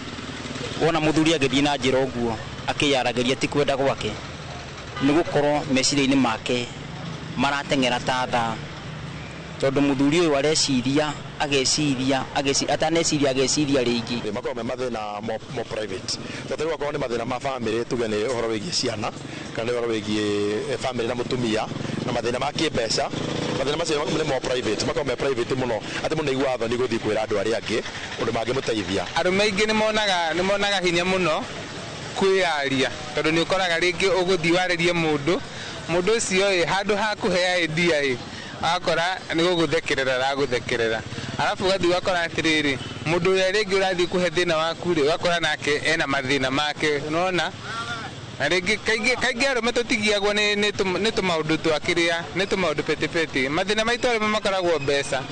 wona mũthuri agĩthiĩ na njĩra ũguo akĩyaragĩria ti kwenda gwake nĩ gũkorwo meciria-inĩ make marateng'era ta thaa, tondũ mũthuri ũyũ areciria ataneciria ageciria rĩngĩ. Makorwo me mathĩna mo private, tondũ gwakorwo nĩ mathĩna ma family, tuge nĩ ũhoro wĩgiĩ ciana kana nĩ ũhoro wĩgiĩ family na mũtumia na mathĩna ma kĩmbeca. Mathĩna macio nĩ mo private, makorwo me private mũno atĩ mũndũ nĩ aigua thoni gũthiĩ kwĩra andũ arĩa angĩ ũndũ mangĩmũteithia. Arũme aingĩ nĩ monaga hinya mũno kwĩyaria, tondũ nĩ ũkoraga rĩngĩ ũgũthiĩ warĩrie mũndũ ũcio handũ ha kũhea idea akora nĩ gũgũthekerera alafu ũgathiĩ ũgakora atĩrĩrĩ mũndũ ũrĩa rĩngĩ ũrathiĩ kũhe thĩna waku rĩ ũgakora nake ena mathĩna make, unaona. Na rĩngĩ kaingĩ arũme tũtigiagwo nĩ tũmaũndũ twakĩrĩa, nĩ tũmaũndũ petipeti, mathĩna maitũ arũme makoragwo mbeca.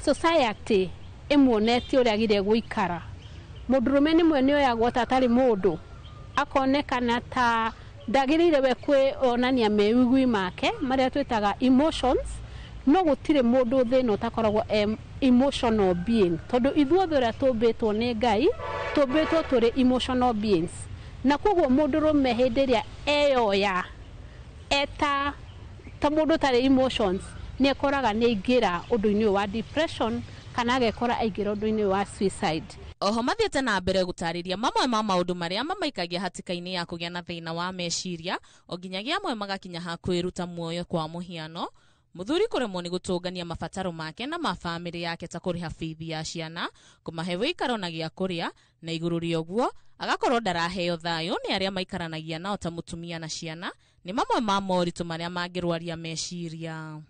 Society ĩmuonetie ũrĩa agĩrĩire gũikara. Mũndũrũme nĩmwe nĩoyagwo ta atarĩ mũndũ, akonekana ta ndagĩrĩire we kwĩonania mewigwi make marĩa twĩtaga emotions, no gũtirĩ mũndũ thĩna ũtakoragwo emotional being, tondũ ithuothe ũrĩa tũmbĩtwo nĩ Ngai tũmbĩtwo tũrĩ emotional beings. Na koguo mũndũrũme hĩndĩ ĩrĩa eyoya ta mũndũ tarĩ emotions nĩ ekoraga nĩ aingĩra ũndũ-inĩ wa depression kana agekora aingĩra ũndũ-inĩ wa suicide. Oho mathiĩte na mbere gũtarĩria mamwe ma maũndũ marĩa mamaikagia hatĩka-inĩ ya kũgĩa na thĩna wa meciria, o nginyagia amwe magakinya ha kwĩruta muoyo kwa mũhiano. Mũthuri kũremwo nĩ gũtũngania mabataro make na ma famĩlĩ yake ta kũrĩha bithi ya ciana, kũmahe wĩikaro na gĩa kũrĩa, na igũrũ rĩa ũguo agakorwo ndaraheo thayũ nĩ arĩa maikaranagia nao ta mũtumia na ciana. Nĩ mamwe ma moritũ marĩa mangĩrwaria meciria.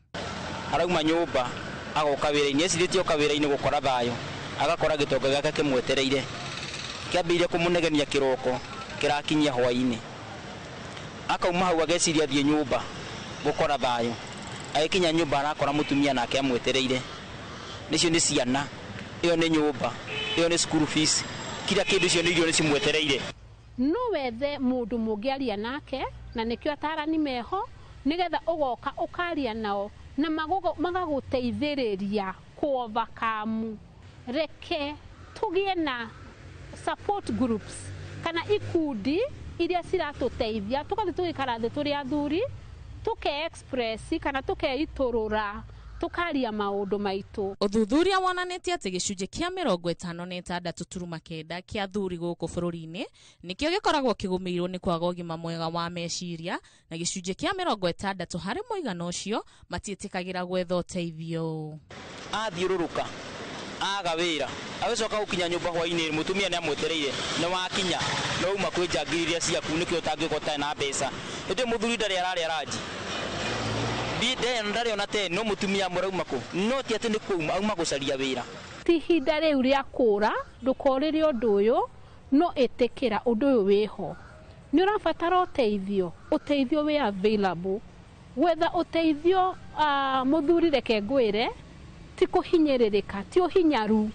Arauma nyũmba agoka wĩra-inĩ, ecirĩtie oka wĩra-inĩ gũkora thayũ, agakora gĩtonga gĩake kĩmwetereire kĩambĩrĩria kũmũnegenia kĩroko kĩrakinyia hwaĩ-inĩ, akauma hau ageciria athiĩ nyũmba gũkora thayũ, agĩkinya nyũmba arakora mũtumia nake amwetereire. Nĩcio nĩ ciana, ĩyo nĩ nyũmba, ĩyo nĩ school fees, kira kindu icio nĩ irio nĩ cimwetereire. No wethe mundu mungiaria nake na nikio atarani meho nigetha ugoka ukaria nao na magaguteithĩrĩria kuovakamu. Reke tugie na support groups kana ikundi iria ciratuteithia tukathi tugikara thi turi athuri tuke express kana tukeiturura tukaria maundu maitu. Uthuthuria wonanĩtie atĩ gĩcunjĩ kĩa 56.9 kĩa athuri gũkũ bũrũri-inĩ nĩkĩo gĩkoragwo kĩgũmĩirwo nĩ kwaga ũgima mwega wa meciria, na gĩcunjĩ kĩa 60 harĩ mũigana ũcio matiĩtĩkagĩra gwetha ũteithio. Athiũrũrũka aga wĩra agĩcoka gũkinya nyũmba hwainĩ mũtumia nĩ amwetereire nĩ wakinya no uma kwĩnja ngiri iria ciaku nĩkĩo ũtangĩkota na mbeca. Ĩndĩ mũthuri ndarĩ ararĩa ranji ndari ona te no mutumia murauma ku no ti ati ni kuuma auma gucaria wira. Ti ihinda riu ria kura ndukorire undu uyu no etekera undu uyu wiho ni urabatara uteithio wi available whether uteithio muthuri reke ngwire ti kuhinyiririka ti uhinyaru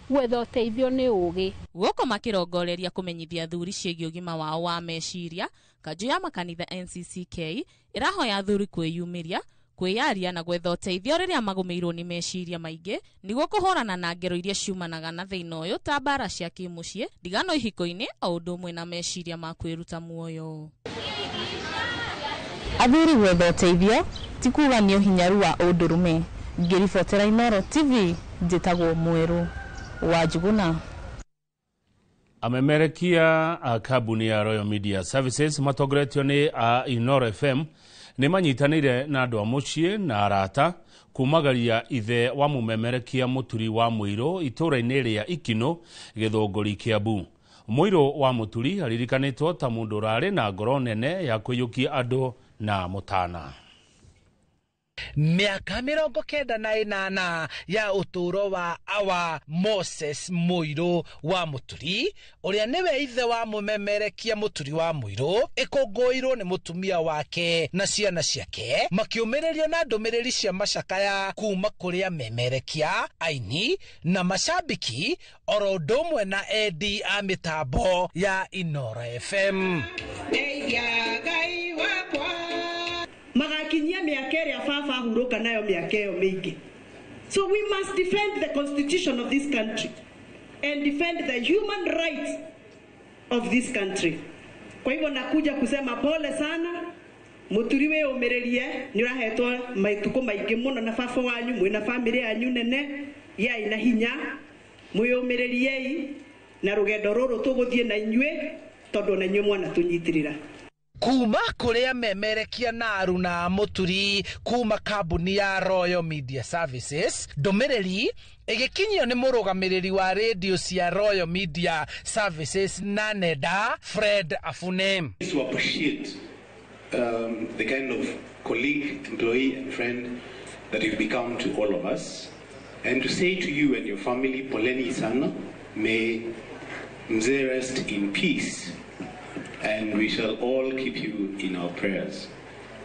whether uteithio ni ugi guko makirongoreria kumenyithia athuri ciĩgiĩ ũgima wao wa meciria. Kanjũ ya makanitha NCCK irahoya athuri kwĩyumĩria kwĩyaria na gwetha ũteithio rĩrĩa magũmĩirwo nĩ meciria maingĩ nĩguo kũhũrana na ngero iria ciumanaga na thĩna ũyũ ta mbara cia kĩmũciĩ, ndigano ihiko-inĩ o ũndũ ũmwe na meciria ma kwĩruta muoyo. Athuri gwetha ũteithio ti kuuga nĩ ũhinyaru wa ũndũrũme. Ngĩribotera Inooro TV njĩtagwo Mweru wa Njuguna. Amemerekia a kambuni ya Royal Media Services matongoretio ni a Inooro FM ni manyitanire na andu a mucii na arata kumagaria ithe wa mumemerekia muturi wa Muiro itura-ini ria Ikino Githunguri Kiambu. Muiro wa muturi aririkanitwo ta mundu rari na ngoro nene ya kwiyukia andu na mutana. Miaka 98 ya uturo wa awa Moses Muiro wa Muturi uria niwe ithe wa mumemerekia muturi wa Muiro ikongoirwo ni mutumia wake na ciana ciake makiumirerio na ndumiriri cia macakaya kuma kuria memerekia aini na mashabiki oro ũndũ ũmwe na endi a mitambo ya Inooro FM. Magakinyia miaka ĩrĩa baba huruka nayo miaka ĩyo mĩingĩ. So we must defend the constitution of this country and defend the human rights of this country. Kwa hivyo nakuja kusema pole sana, muturi we umererie ni urahetwo maituko maingĩ mũno na baba wanyu mwina family yanyu nene ya ina hinya mwĩyũmĩrĩriei na rũgendo rũrũ tũgũthiĩ na inyuĩ tondũ na inyuĩ mwana tũnyitirĩra. Kuma kuria memerekia na aruna muturi kuma kambuni ya Royal Media Services ndumiriri igikinyio ni murugamiriri wa radio cia Royal Media Services na nenda Fred Afune. To appreciate the kind of colleague, employee and friend that you've become to all of us, and to say to you and your family, poleni sana, may mzee rest in peace. And we shall all keep you in our prayers.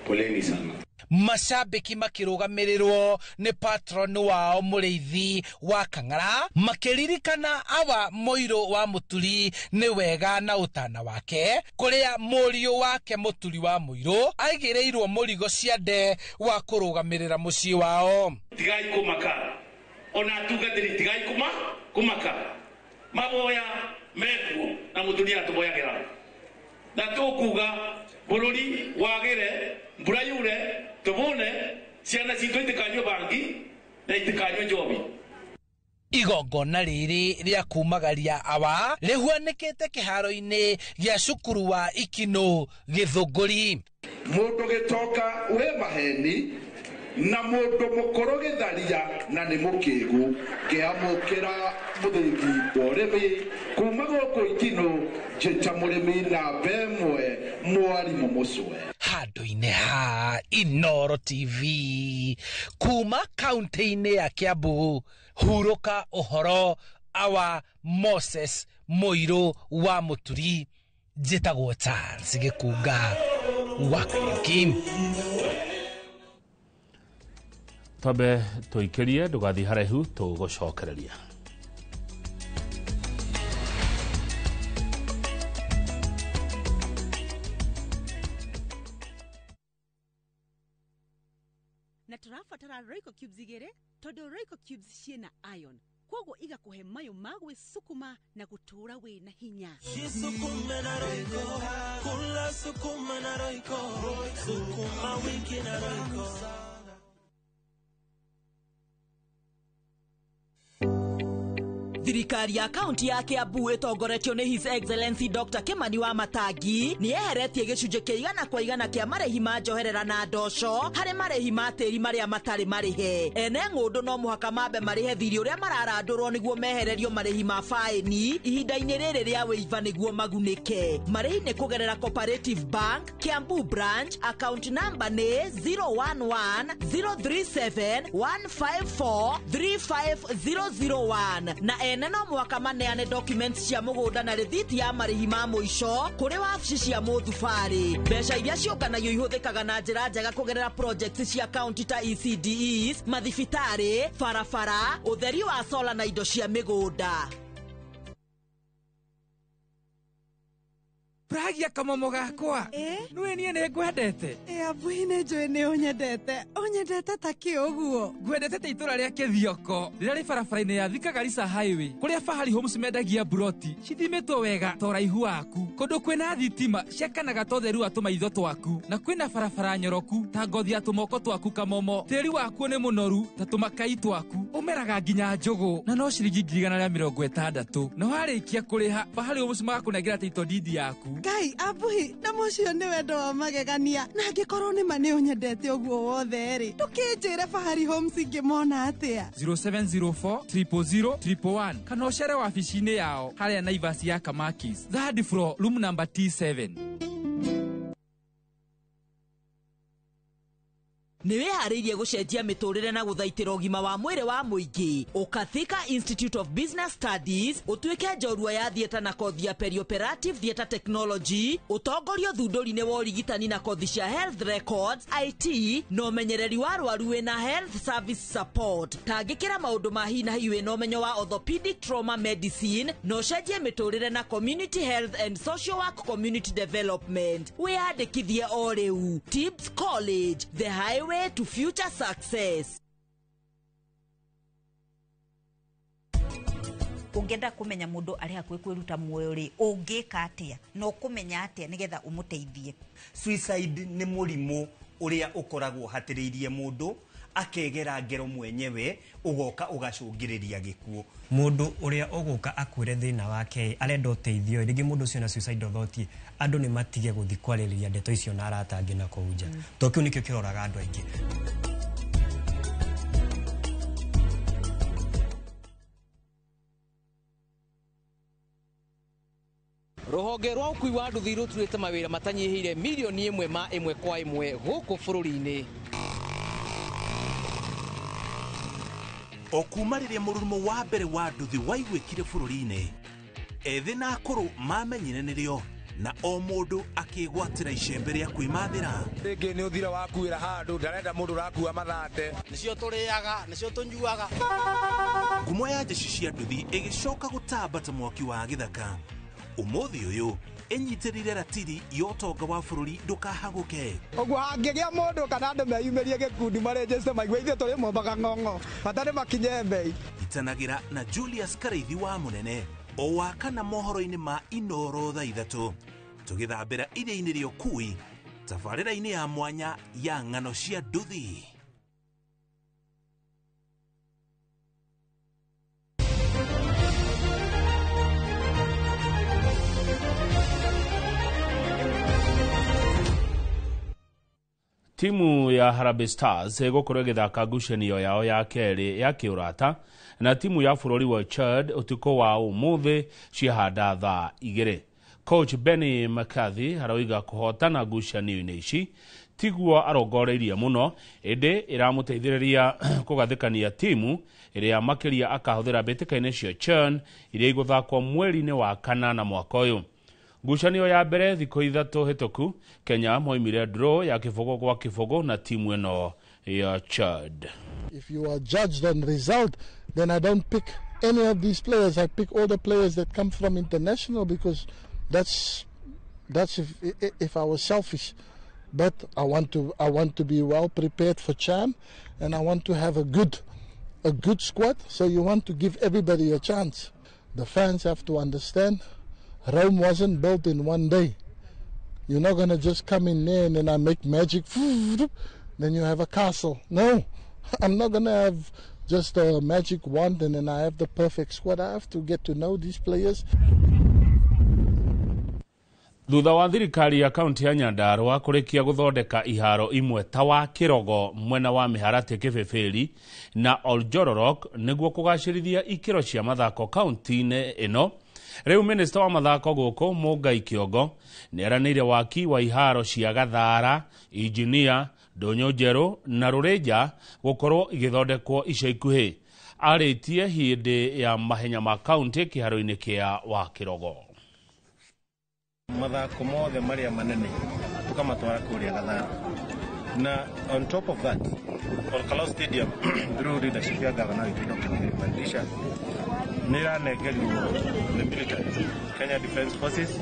Poleni sana. Mashabiki makirugamirirwo ni patron wao Mureithi wa Kang'ara makiririkana awa Muiro wa Muturi ni wega na utana wake kuria muriu wake Muturi wa Muiro aigireirwo murigo ciande wa kurugamirira mucii wao. Tigai kumaka ona tugatiri tigai kumaka maboya mekuo na Muturi atuboyagira na tukuga bururi wagire mbura yure tubone ciana citu itikanywe bangi na itikanywe njobi. Igongona riri ria kumagaria awa rihuanikite kiharo-ini gia cukuru wa Ikino Githunguri. Mundu gitoka we maheni na mundu mukoro githaria na ni mukigu kiamukira muthingi worimi kuma guku Ikino njita murimi na bemwe mwarimu mucwe handu-ini ha Inooro TV kuma kaunti-ini ya Kiambu. Huruka uhoro awa Moses Muiro wa Muturi njitagwo Charles Gikunga wa Kariuki. Tabe tuikirie ndugathi haraihu tugucokereria. ũgũbatara Royco Cubes 2 tondũ Royco Cubes ciĩna iron koguo igakuhe mayo ma gwĩsukuma na gũtũra wĩna hinya. Sukuma na Royco, kula sukuma na Royco, sukuma wiki na Royco. Thirikari ya kaunti ya Kiambu itongoretio ni His Excellency Dr. Kimani wa Matangi ni eheretie gicunjĩ kĩa 100% kĩa marĩhi ma njoherera na ndoco harĩ marĩhi ma tĩri marĩa matarĩ marĩhe. Ene ng'ũndũ no mũhaka mambe marĩhe thirĩ ũrĩa mararandũrwo nĩguo mehererio marĩhi ma faĩni ihinda-inĩ rĩrĩ rĩa wĩiva nĩguo magunĩke. Marĩhi nĩ kũgerera Cooperative Bank Kiambu branch, account number nĩ 011-037-154-35001 na ene no mwaka maneane documents cia mũgũnda na rĩthiti ya marĩhi ma mũico kũrĩ wabici cia mũthubarĩ. Mbeca iria ciũnganagio ihũthĩkaga na njĩra njega kũgerera projects cia county ta ECDEs, mathibitarĩ, barabara, ũtheri wa solar na indo cia mĩgũnda. Pragia kamomo gakwa. Nwe nie ne ngwendete. Abuhi ne njũĩ nĩ ũnyendete. Ũnyendete ta kĩũguo. Ngwendete ta itũra rĩa Kĩthioko. Rĩrĩa rĩ barabara-inĩ ya Thika Garissa Highway. Kũrĩa Fahari Homes mendagia buroti. Cithimĩtwo wega ta ũraihu waku. Kũndũ kwĩna thitima ciakanaga ta ũtheru wa tũmaitho twaku. Na kwĩna barabara nyoroku ta ngothi ya tũmoko twaku kamomo. Tĩri waku nĩ mũnoru ta tũmakai twaku. Ũmeraga nginya njũgũ. Na no ciringi 160. Na warĩkia kũrĩha Fahari Homes magakũnengera title deed yaku. Ngai abuhi na mũcio nĩ wendo wa magegania na angĩkorwo nĩ ma nĩ ũnyendete ũguo wothe rĩ ndũkĩnjĩre Fahari Homes ingĩmona atĩa 0704 kana ũcere wabici-inĩ yao harĩa Naivas ya Kamakis, third floor, room number T7. Nĩ wĩharĩirie gũcenjia mĩtũrĩre na gũthaitĩra ũgima wa mwĩrĩ wa mũingĩ. Ukathika Institute of Business Studies ũtuĩke njorua ya thieta na kothi ya perioperative theatre technology, ũtongorio thundũri-inĩ wa ũrigitani na kothi cia health records, IT na ũmenyereri wa arwaru wĩna health service support. Tangĩkĩra maũndũ ma hi na hi wĩna ũmenyo wa orthopedic trauma medicine na ũcenjie mĩtũrĩre na community health and social work community development. Wĩyandĩkithie o rĩu. Tibbs College, the highway to future success. Ũngĩenda kũmenya mũndũ arĩ hakuhĩ kwĩruta muoyo rĩ ũngĩka atĩa no kũmenya atĩa nĩgetha ũmũteithie. Suicide nĩ mũrimũ ũrĩa ũkoragwo hatĩrĩirie mũndũ akegera ngero mwenyewe ugoka ugacungiriria gikuo. Mundu uria uguka akwire thina wake arenda uteithio rigi mundu ucio na suicide thought andu ni matige guthi kwaririria ndeto icio na aratangi na kuuja tokio nikio kiroraga andu aingi. Ruhonge rwa ukui wa nduthi ruturite mawira matanyihire milioni 1 ma 1 kwa 1 guku bururi-ini. Okuma rĩrĩa mũrurumo wa mbere wa nduthi waigwĩkire bũrũri-inĩ, ethĩ na akũrũ mamenyire nĩrĩo na o mũndũ akĩgwatĩra icembe rĩa kwĩmathĩra. Rĩngĩ nĩ ũthira wakuĩra handũ ndarenda mũndũ ũrakua mathate. Nĩcio tũrĩaga, nĩcio tũnyuaga. Ngumo ya njeci cia nduthi ĩgĩcoka gũtamba ta mwaki wa gĩthaka. Ũmũthĩ ũyũ enyitĩrĩire ratiri ya ũtonga wa bũrũri ndũkahagũke. Ũguo hangĩgĩa mũndũ kana andũ meyumĩrie gĩkundi marĩnjĩcite maigua ithuĩ tũrĩ mombaga ng'ong'o bata nĩ makinye mbei. Itanagĩra na Julius Kareithi wa Mũnene o wakana mohoro-inĩ ma Inooro thaa 3 tũgĩthambĩra iria-inĩ rĩa ũkui tabarĩra-inĩ ya mwanya ya ng'ano cia nduthi. Timu ya Harambee Stars ĩgũkorwo ĩgĩthaka ngucanio yao ya kerĩ ya kĩũrata na timu ya bũrũri wa Chad ũtukũ wa ũmũthĩ ciahanda thaa 2. Coach Benny McCarthy aroiga kũhotana ngucanio-inĩ ici tiguo arongoreirie mũno ĩndĩ ĩramũteithĩrĩria kũgathĩkania timu ĩrĩa makĩria akahũthĩra mbĩtĩka-inĩ cia CHAN iria igũthakwo mweri-inĩ wa kana na mwaka ũyũ. Ngucanio ya mbere thikũ 3 hĩtũku Kenya moimire draw ya kĩbũgũ gwa kĩbũgũ na timu ĩno ya Chad. If you are judged on result, then I don't pick any of these players. I pick all the players that come from international because that's if I was selfish. but I want to be well prepared for CHAN, and I want to have a good squad. So you want to give everybody a chance. The fans have to understand, Rome wasn't built in one day. You're not going to just come in there and then I make magic, then you have a castle. No, I'm not going to have just a magic wand and then I have the perfect squad. I have to get to know these players. Thutha wa thirikari ya kaunti ya Nyandarua kurikia guthondeka iharo imwe ta wa Kirogo mwena wa Miharati Kibeberi na Oljororok niguo kugacirithia ikiro cia mathako kaunti-ini ino. Riu minister wa mathako guku Mugai Kiongo ni aranire waki wa iharo cia Gathara, Engineer, Ndonyo Njeru na Rureja gukorwo igithondekwo ica ikuhi. Aritie hindi ya mahenya ma kaunti kiharo-ini kia wa Kirogo. Mathako mothe maria manene tukamatwara kuria Gathara, na on top of that Olkalau Stadium through leadership ya Governor Dr. Mandisha niranengerirwo the military Kenya Defence Forces,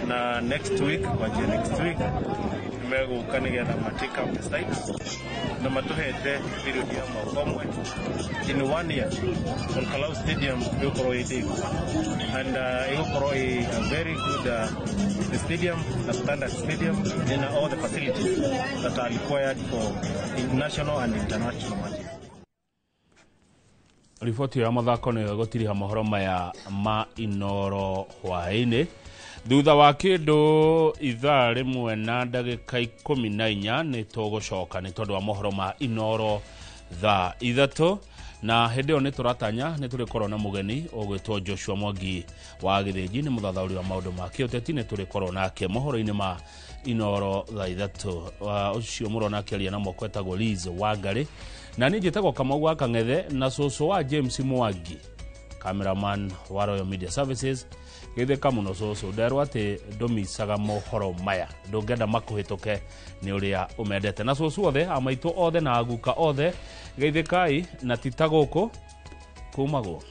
na next week meguka nigetha matika the sites na matuhete period ya mwaka umwe. In 1 year Olkalau Stadium yukorwo indi and yukorwo a very good stadium, a standard stadium, and all the facilities that are required for national and international matches. Ripoti ya mathako ni gutiriha mohoro maya ma Inoro hwaini. Thutha wa kindu ithaa rimwe na ndagika 14 ni tugucoka ni tondu wa mohoro ma Inoro thaa ithatu, na hindi yo ni turatanya ni turikorwo na mugeni ogwitwo Joshua Mwangi wa Githinji, ni muthathauri wa maundu ma kiuteti, ni turikorwo nake mohoro-ini ma Inoro thaa ithatu. Ucio murona akiaria na moko etagwo Liz Wangari, na ni njitagwo Kamau wa Kang'ethe, na soso wa James Mwangi, cameraman wa Royal Media Services. Githeka muno soso nderwo ati ndumicaga mohoro maya ndungenda makuhituke ni uria umendete, na soso othe amaitu othe na aguka othe geithikai na titaguku kumago.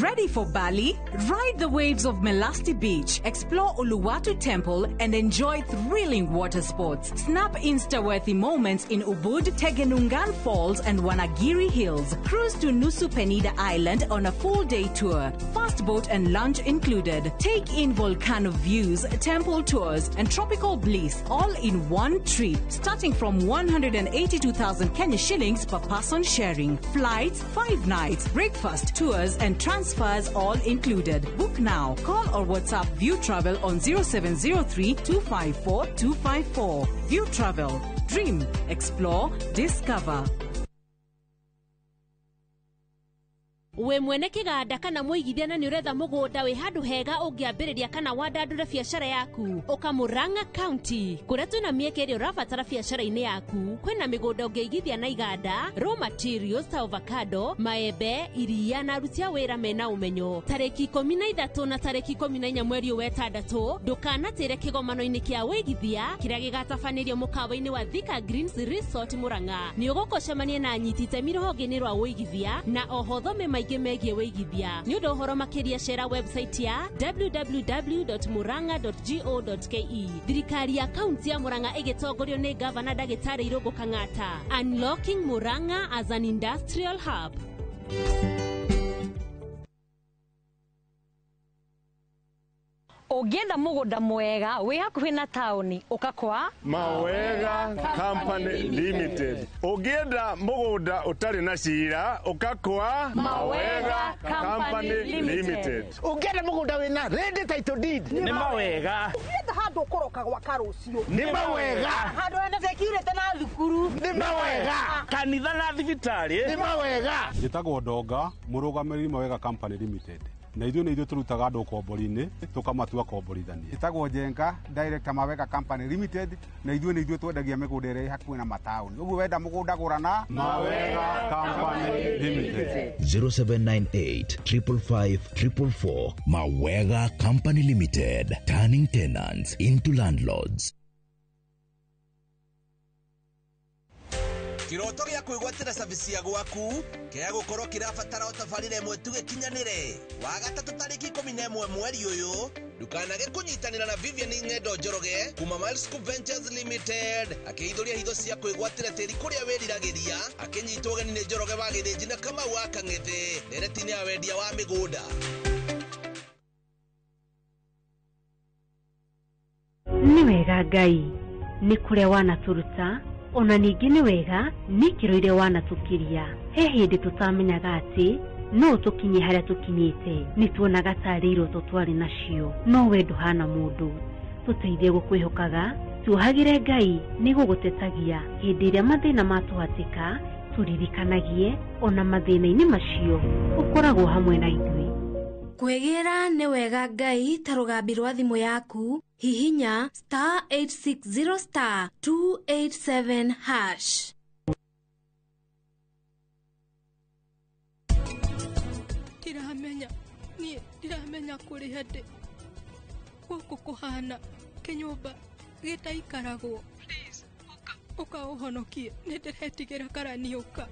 Ready for Bali? Ride the waves of Melasti Beach, explore Uluwatu Temple, and enjoy thrilling water sports. Snap Insta-worthy moments in Ubud, Tegenungan Falls, and Wanagiri Hills. Cruise to Nusu Penida Island on a full-day tour. Fast boat and lunch included. Take in volcano views, temple tours, and tropical bliss, all in one trip. Starting from 182,000 Kenya shillings per person sharing. Flights, 5 nights, breakfast, tours, and transfers all included. Book now. Call or WhatsApp View Travel on 0703 254 254. View Travel. Dream, explore, discover. We mwene kiganda kana muigithia na ni uretha mugunda wi handu hega ungiambiriria kana wandandure biashara yaku uka Murang'a County kuria twina mieke iri urabatara biashara-ini yaku. Kwina migunda ungiigithia na iganda, raw materials ta avocado, maembe, iria na aruti a wira mena umenyo. Tariki 13 na tariki 14 mweri wa gatandatu ndukanatire kigomano-ini kia wigithia kiria gigatabanirio mukawa-ini wa Thika Greens Resort Murang'a. Ni ugukoshemania na anyiti itemi ruhonge-ini rwa wigithia na oho thome megie wigithia. Ni undu horo makiria share website ya www.muranga.go.ke. Thirikari ya kaunti ya Murang'a igitongorio ni Governor Ndagitari Irungu Kang'ata. Unlocking Murang'a as an industrial hub. Ugienda mugunda mwega wi hakuhi na tauni ukakwa Mawega Company Limited. Ugienda mugunda utari na cira ukakwa Mawega Company Limited. Ugienda mugunda wina ready title deed ni Mawega. Ugienda handu ukoroka gwa karucio ni Mawega. Handu ene security na thukuru ni Mawega. Kanitha na thibitari ni Mawega. Njitagwo Ndonga, murugamiri Mawega Company Limited. na ithuĩ tũrutaga andũ kombori-inĩ tũkamatua komborithania. Itagwo Njenga, Director Mawega Company Limited, na ithuĩ twendagia mĩgũnda ĩrĩa hakuhĩ na mataũni. Ũguo wenda mũgũnda gũrana Mawega Company Limited. 0798 555 444. Mawega Company Limited, turning tenants into landlords. Kiroto gĩa kwĩgwatĩra service ya gwaku kĩa gũkorwo kĩrabatara ũtabarĩre ĩmwe tu gĩkinyanĩre. Wagatatũ tarĩki 11 mweri ũyũ ndukanage kũnyitanĩra na Vivian Ng'endo Njoroge kuma Milescope Ventures Limited akĩhithũria hitho cia kwĩgwatĩra tĩri kũrĩa wĩriragĩria akĩnyitwo ũgeni nĩ Njoroge wa Gĩthĩnji na Kamau wa Kang'ethe nderetinĩ ya wendia wa mĩgũnda. Nĩ wega Ngai nĩ kũrĩa wanatũruta ona ningĩ nĩ wega nĩ kĩro-irĩ wanatũkĩria. He hĩndĩ tũtamenyaga atĩ no tũkinye harĩa tũkinyĩte, nĩ tuonaga tarĩ iroto twarĩ nacio, no we ndũhana mũndũ. Tũteithie gũkwĩhokaga, tuohagĩre Ngai nĩ gũgũtetagia hĩndĩ ĩrĩa mathĩna matũhatĩka, tũririkanagie ona mathĩna-inĩ macio ũkoragwo hamwe na ithuĩ. Kwegera nĩ wega Ngai ta rũgambi rwa thimũ yaku hihinya *860*287#. Ndiramenya kũrĩ hĩndĩ gũkũ kũhana kĩnyũmba gĩtaikaragwo. Please ũka ũhonokie, nĩ ndĩretigĩra karani ũka.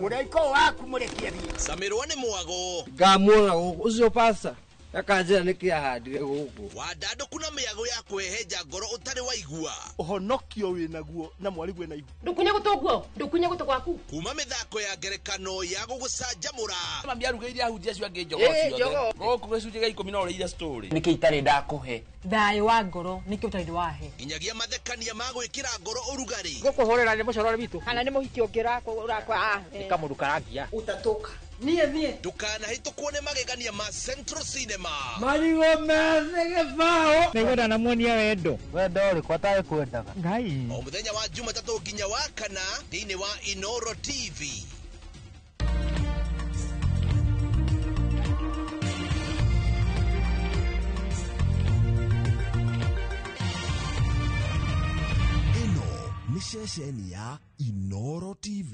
Mũraiko waku mũrekia thiĩ. Samirwa nĩ mwago. Ngamuona ũcio pasa. Akanjira nikiahandire guku. Wadandũku na mĩago ya kweheja ngoro ũtarĩ waigua. Ũhonokio wĩnaguo na mwarigwe na igua. Ndukunye gũtũguo, ndukunye gũtũ gwaku. Kuma mĩthako ya ngerekano ya gũgũcanjamũra. Mami arugĩire ahunjia cio angĩ njogo ciothe. Gũkũ gĩcunjĩ gĩa 10 no ũrĩire story. Nĩkĩ itarĩ ndakũhe. Thayũ wa ngoro nĩkĩ ũtarĩ wahe. Nginyagia mathekania ma gwĩkĩra ngoro ũrugarĩ. Gũkũhũrĩra nĩ mũcorore witũ. Kana nĩ mũhiki ũngĩrakwa ũrakwa. Nikamũrukarangia. Utatoka. Niĩ. Ndũkanahĩtũkwo nĩ magegania ma Central Cinema. Marigo meze gĩbaũ. Nĩgwenda na muonia wendo. Wendo ũrĩkũ atarĩ kwendaga. Ngai. O mũthenya wa Jumatatũ nginya wa Kana thĩinĩ wa Inoro TV. Ĩno nĩ ceceni ya Inoro TV.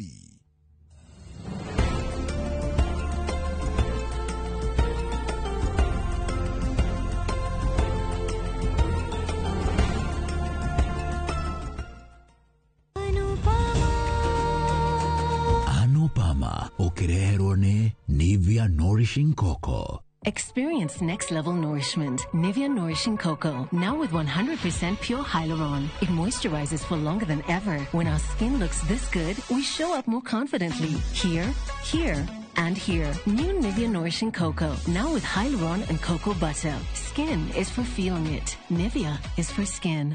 Anupama ukireherwo ni Nivea Nourishing Cocoa. Experience next level nourishment. Nivea Nourishing Cocoa, now with 100% pure hyaluron. It moisturizes for longer than ever. When our skin looks this good, we show up more confidently. Here, here, and here. New Nivea Nourishing Cocoa, now with hyaluron and cocoa butter. Skin is for feeling it. Nivea is for skin.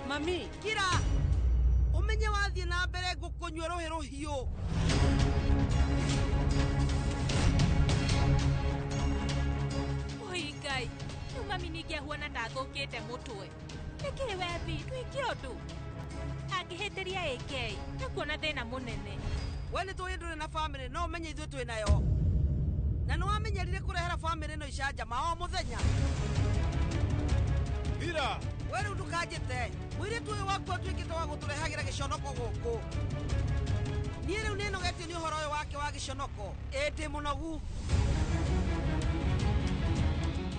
Mami, Kira, umenye wathie na mbere gukunywa rohe rohio. Oi Ngai, mami ningĩahuana ndathũkĩte mũtwe. Nĩkĩĩ wethi, twĩke ũndũ. Angĩhĩtĩria AK, nĩkuona thĩna mũnene. We nĩ tũĩ ndũrĩ na family, no ũmenye ithuĩ twĩ nayo. Na nĩ wamenyerire kũrehera family ĩno icanjama o mũthenya. Ira! We rĩu ndũkanjĩte. Mũirĩtu ũyũ waku atuĩkĩte wa gũtũrehagĩra gĩconoko gũkũ. Niĩ rĩu nĩnogetio nĩ ũhoro ũyũ wake wa gĩconoko. Ĩtĩ mũnogu.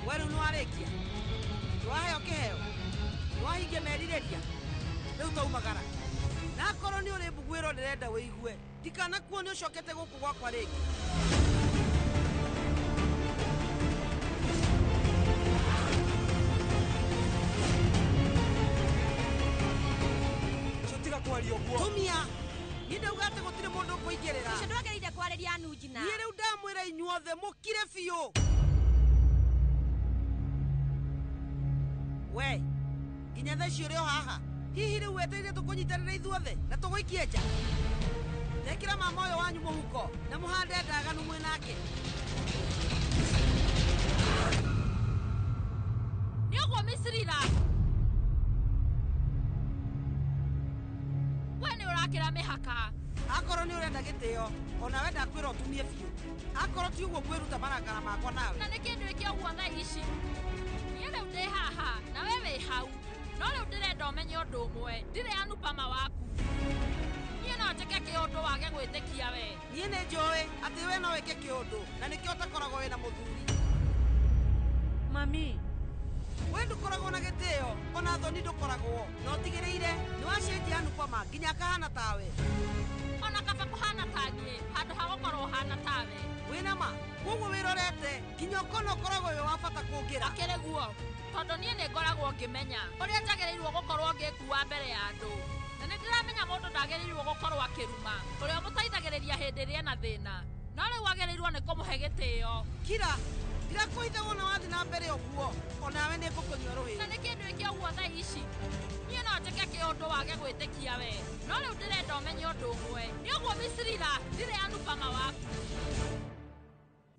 We rĩu nĩwarĩkia. Nĩwaheo kĩheo. Nĩwahingia merirĩria. Rĩu taumagara. Na akorwo nĩ ũrĩ mbugu ĩro ndĩrenda wĩigue. Ndikanakuo nĩ ũcokete gũkũ gwakwa rĩngĩ. Tumia, nĩ ndauga atĩ gũtirĩ mũndũ ũkũingĩrĩra. Ũcio ndwagĩrĩire kwarĩria nunji na. Niĩ rĩu ndamwĩra inyuothe mũkire biũ. we nginya thaa icio rĩo haha hihi rĩu weteire tũkũnyitanĩra ithuothe na tũgũikie nja nekĩra mama ũyũ wanyu mũhuko na mũhande ndaganu mwĩ nake nĩ ũguo Misirira we nĩ ũrakĩra mĩhaka akorwo nĩ ũrenda gĩtĩo ona we ndakwĩra ũtumie biũ akorwo ti ũguo kwĩruta marakara makwa nawe na nĩ kĩndũ ĩkĩ ũguo thaa ici niĩ rĩu ndĩ haha na we wĩ hau no rĩu ndĩrenda ũmenye ũndũ ũmwe ndirĩ anupama waku niĩ no njĩke kĩũndũ wage gwĩtĩkia we niĩ nĩ njũĩ atĩ we no wĩke kĩũndũ na nĩkĩo ũtakoragwo wĩ na mũthuri mami we ndũkoragwo na gĩtĩo ona thoni ndũkoragwo no tigĩrĩire nĩ wacenjia anupama nginya akahana tawe ona kaba kũhana ta niĩ handũ ha gũkorwo hana tawe wĩna ma koguo wĩrorete nginya ũkona ũkoragwo wĩ wa bata kũngĩra akĩrĩ guo tondũ niĩ nĩ ngoragwo ngĩmenya ũrĩa njagĩrĩirwo gũkorwo ngĩkuua mbere ya andũ na nĩ ndĩramenya mũndũ ndagĩrĩirwo gũkorwo akĩruma ũrĩa ũmũteithagĩrĩria hĩndĩ ĩrĩa ena thĩna no rĩu wagĩrĩirwo nĩ kũmũhe gĩtĩo kira ndirakũitha wona wathi na mbere ũguo onawe nĩ ngũkũnyua rũhĩ na nĩ kĩndũ ĩkĩ ũguo thaa ici niĩ no njĩke kĩũndũ wage gwĩtĩkia we no rĩu ndĩrenda ũmenye ũndũ ũmwe nĩ ũguo Misirira ndirĩ anupama waku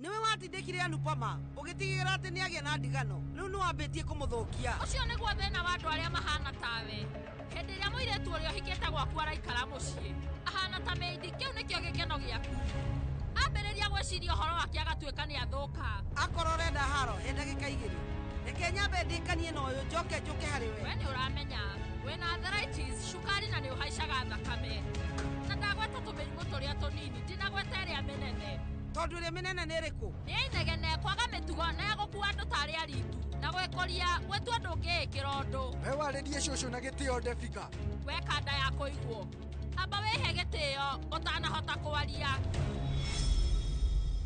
nĩwe watindĩkire anupama ũgĩtigĩrĩra atĩ nĩ agĩa na ndigano rĩu nĩ wambĩtie kũmũthũkia ũcio nĩguo thĩna wa andũ arĩa mahana tawe hĩndĩ ĩrĩa mũirĩtu ũrĩa ũhikĩte gwaku araikara mũciĩ ahana ta meidi kĩu nĩkĩo gĩkeno gĩaku ambĩrĩria gwĩciria ũhoro wake agatuĩka nĩ athũka akorwo ũrenda haro he ndagĩka igĩrĩ reke nyambe ndĩkanie na ũyũ njoke njũke harĩ we we nĩ ũramenya wĩna arthritis cukari na nĩ ũhaicaga thakame na ndagweta tũmĩrimũ tũrĩa tũnini ndinagweta ĩrĩa mĩnene tondũ ĩrĩa mĩnene nĩ ĩrĩkũ nĩ inegene kwaga mĩtugo na ya gũkua andũ tarĩ aritu na gwĩkũria gwĩtua ndũngĩĩkĩra ũndũ we warĩrie cũcũ na gĩtĩo ndebika weka nda ya kũiguo amba wĩhe gĩtĩo ũtanahota kwaria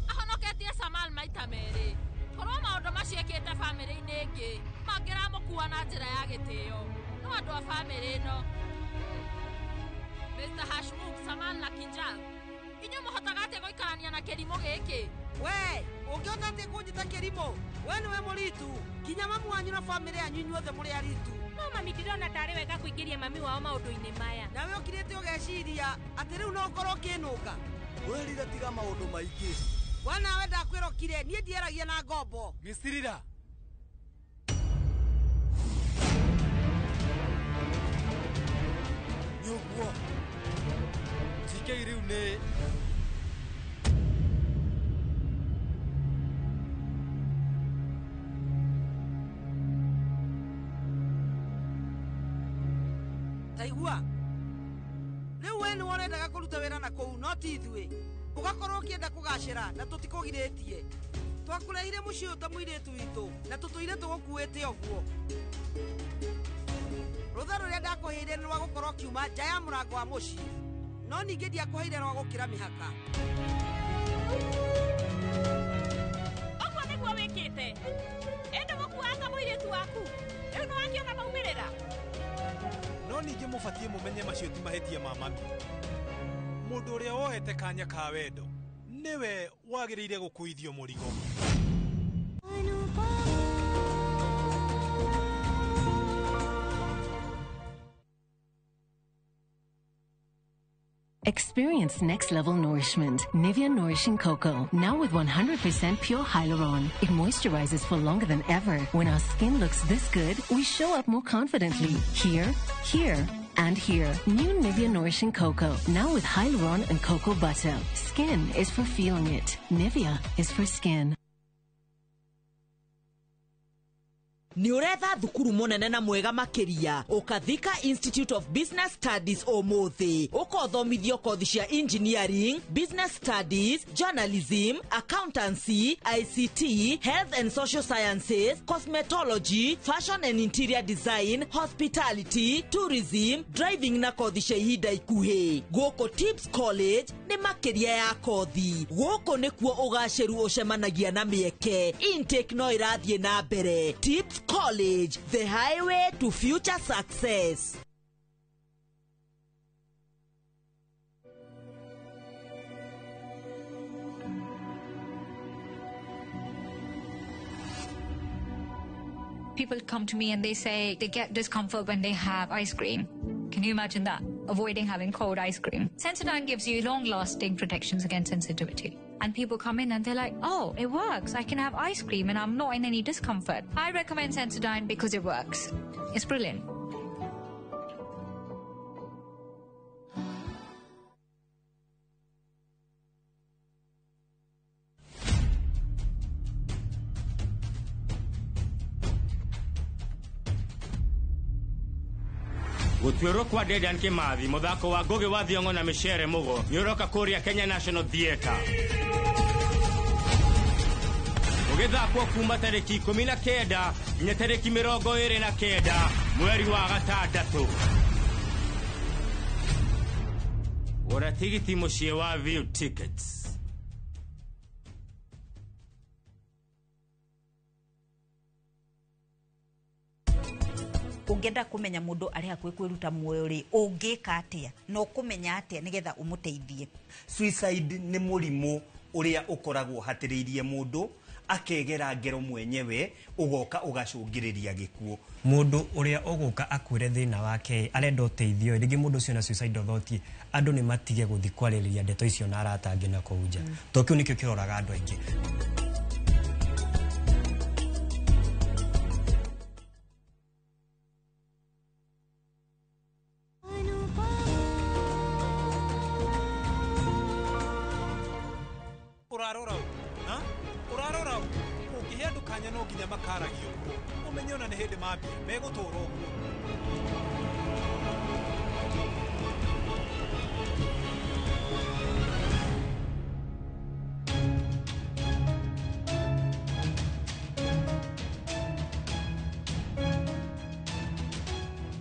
ahonoketie Samal maita merĩ korwo maũndũ maciĩkĩte bamĩrĩ-inĩ ĩngĩ mangĩramũkua na njĩra ya gĩtĩo no andũ a bamĩrĩ ĩno Mr. Hashmukh, Samal na Kinjal inyuĩ mũhotaga atĩ gũikarania na kĩrimũ gĩkĩ we ũngĩhota atĩ kũnjĩta kĩrimũ we nĩwe mũritu nginya mamu wanyu na bamĩrĩ yanyu inyuothe mũrĩ aritu no mami ndirona tarĩ wega kũingĩria mami wao maũndũ-inĩ maya nawe ũkirĩte ũgeciria atĩ rĩu no ũkorwo ũkĩnũnga wĩrire tiga maũndũ maingĩ we nawe ndakwĩrokire niĩ ndieragia na ngombo Misirira nyũguo TK rĩu nĩ taigua rĩu we nĩ worendaga kũruta wĩra na kũu no ti ithuĩ ũgakorwo ũkĩenda kũgacĩra na tũtikũgirĩtie twakũrehire mũciĩ ũyũ ta mũirĩtu witũ na tũtũire tũgũkuĩte ũguo rũtha rũrĩa ndakũheire nĩ rwa gũkorwo kiuma nja ya mũrango wa mũciĩ no ningĩ ndiakũheire rwa gũkĩra mĩhaka ũguo nĩguo wĩkĩte ĩndĩ gũkua ta mũirĩtu waku rĩu nĩ wakĩona maumĩrĩra no ningĩ mũbatiĩ mũmenye macio ti mahĩtia ma mami mũndũ ũrĩa woete kanya ka wendo nĩwe wagĩrĩire gũkuithio mũrigo Experience next level nourishment. Nivea Nourishing Cocoa. Now with 100% pure hyaluron. It moisturizes for longer than ever. When our skin looks this good, we show up more confidently. Here, here, and here. New Nivea Nourishing Cocoa. Now with hyaluron and cocoa butter. Skin is for feeling it. Nivea is for skin. Nĩ ũretha thukuru mũnene na mwega makĩria Ukathika Institute of Business Studies ũmũthĩ ũkothomithio kothi cia engineering, business studies, journalism, accountancy, ICT, health and social sciences, cosmetology, fashion and interior design, hospitality, tourism, driving na kothi cia ihinda ikuhĩ gũkũ Tips College nĩ makĩria ya kothi gũkũ nĩkuo ũgacĩru ũcemanagia na mĩeke intake no irathiĩ na mbere Tips College, the highway to future success. People come to me and they say they get discomfort when they have ice cream. Can you imagine that? Avoiding having cold ice cream. Sensodyne gives you long-lasting protections against sensitivity. And people come in and they're like, oh, it works. I can have ice cream and I'm not in any discomfort. I recommend Sensodyne because it works. It's brilliant. Gutwiro kwa Dedan Kimathi muthako wa Ngugi wa Thiong'o na Michere Mugo nyoroka kuria Kenya National Theatre ugithakwo kuma tariki 19 nginya tariki 29 mweri wa gatandatu ora tigiti mucie wa View Tickets. Ungenda kumenya mundu ari hakwe kwiruta muoyo ri ungika atia no kumenya atia nigetha umuteithie. Suicide ni murimu uria ukoragwo hatiriirie mundu akegera ngero mwenyewe ugoka ugacungiriria gikuo. Mundu uria uguka akwire thina wake arenda uteithio rigi mundu cio na suicide thought andu ni matige guthi kwaririria ndeto icio na aratangi na kuuja tokio nikio kiroraga andu aingi. Urarora ukihendukanya no nginya makaragio umenye ona ni hindi mambia megutura uguo.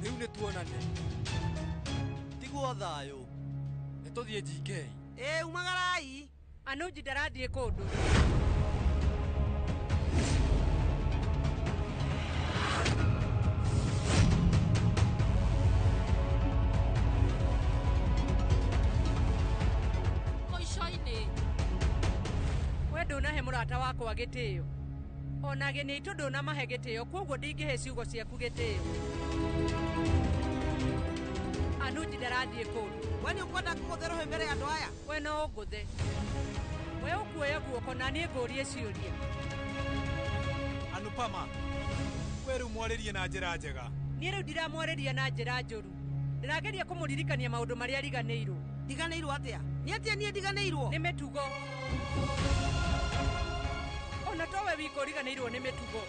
Riu ni tuonane tigwo thayo nituthie GK umagarai Anuji ndarathiĩ kũndũ. Koico-inĩ we ndũnahe mũrata wakwa gĩtĩo ona ageni aitũ ndũnamahe gĩtĩo kwoguo ndingĩhe ciugo ciaku gĩtĩo. Anuji ndarathiĩ kũndũ. We nĩ ũkwenda kũgũtherwo mbere ya andũ aya? We no ũngũthe. We ukuoya guoko na niĩ ngũrie ciũria. Anupama we rĩu mwarĩrie na njĩra njega. Niĩ rĩu ndiramwarĩria na njĩra njũru. Ndĩrageria kũmũririkania maũndũ marĩa riganĩirwo. Ndiganĩirwo atĩa? Nĩ atĩa niĩ ndiganĩirwo? Nĩ mĩtugo. Ona to we wiko riganĩirwo nĩ mĩtugo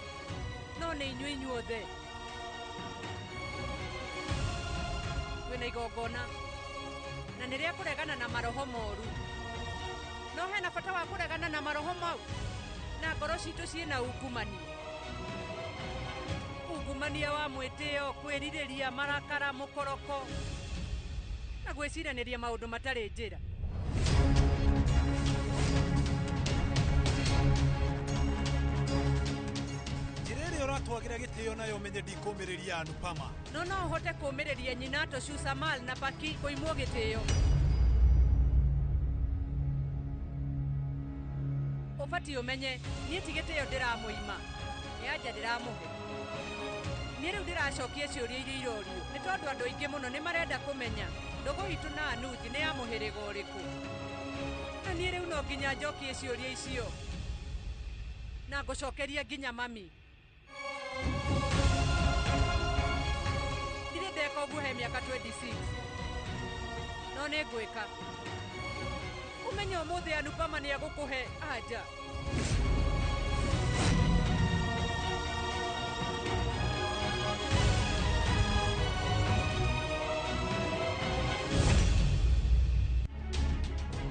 no nĩ inyuĩ inyuothe. Wĩna igongona na nĩrĩa kũregana na maroho moru. No hena bata wa kũregana na maroho mau na ngoro citũ ciĩna ungumania. Ungumania wa mwĩtĩo, kwĩrirĩria, marakara, mũkoroko na gwĩciranĩria maũndũ matarĩ njĩra. Njĩra ũratwagira gĩtĩo nayo menye ndikũmĩrĩria Anupama. No hote kũmĩrĩria Nyinato, Shusamal na Paki kũimwo gĩtĩo. Ũbatiĩ ũmenye niĩ ti gĩtĩo ndĩramũima nĩ anja ndĩramũhe. Niĩ rĩu ndĩracokia ciũria iria irorio nĩ tondũ andũ aingĩ mũno nĩ marenda kũmenya ndũgũ itũ na Anuji nĩ ya mũhĩrĩga ũrĩkũ. Na niĩ rĩu no nginya njokie ciũria icio na ngũcokeria nginya mami. Ndirĩ ndeka ũguo he mĩaka 26 no nĩ ngwĩka. Ũmenye ũmũthĩ Anupama nĩ agũkũhe anja.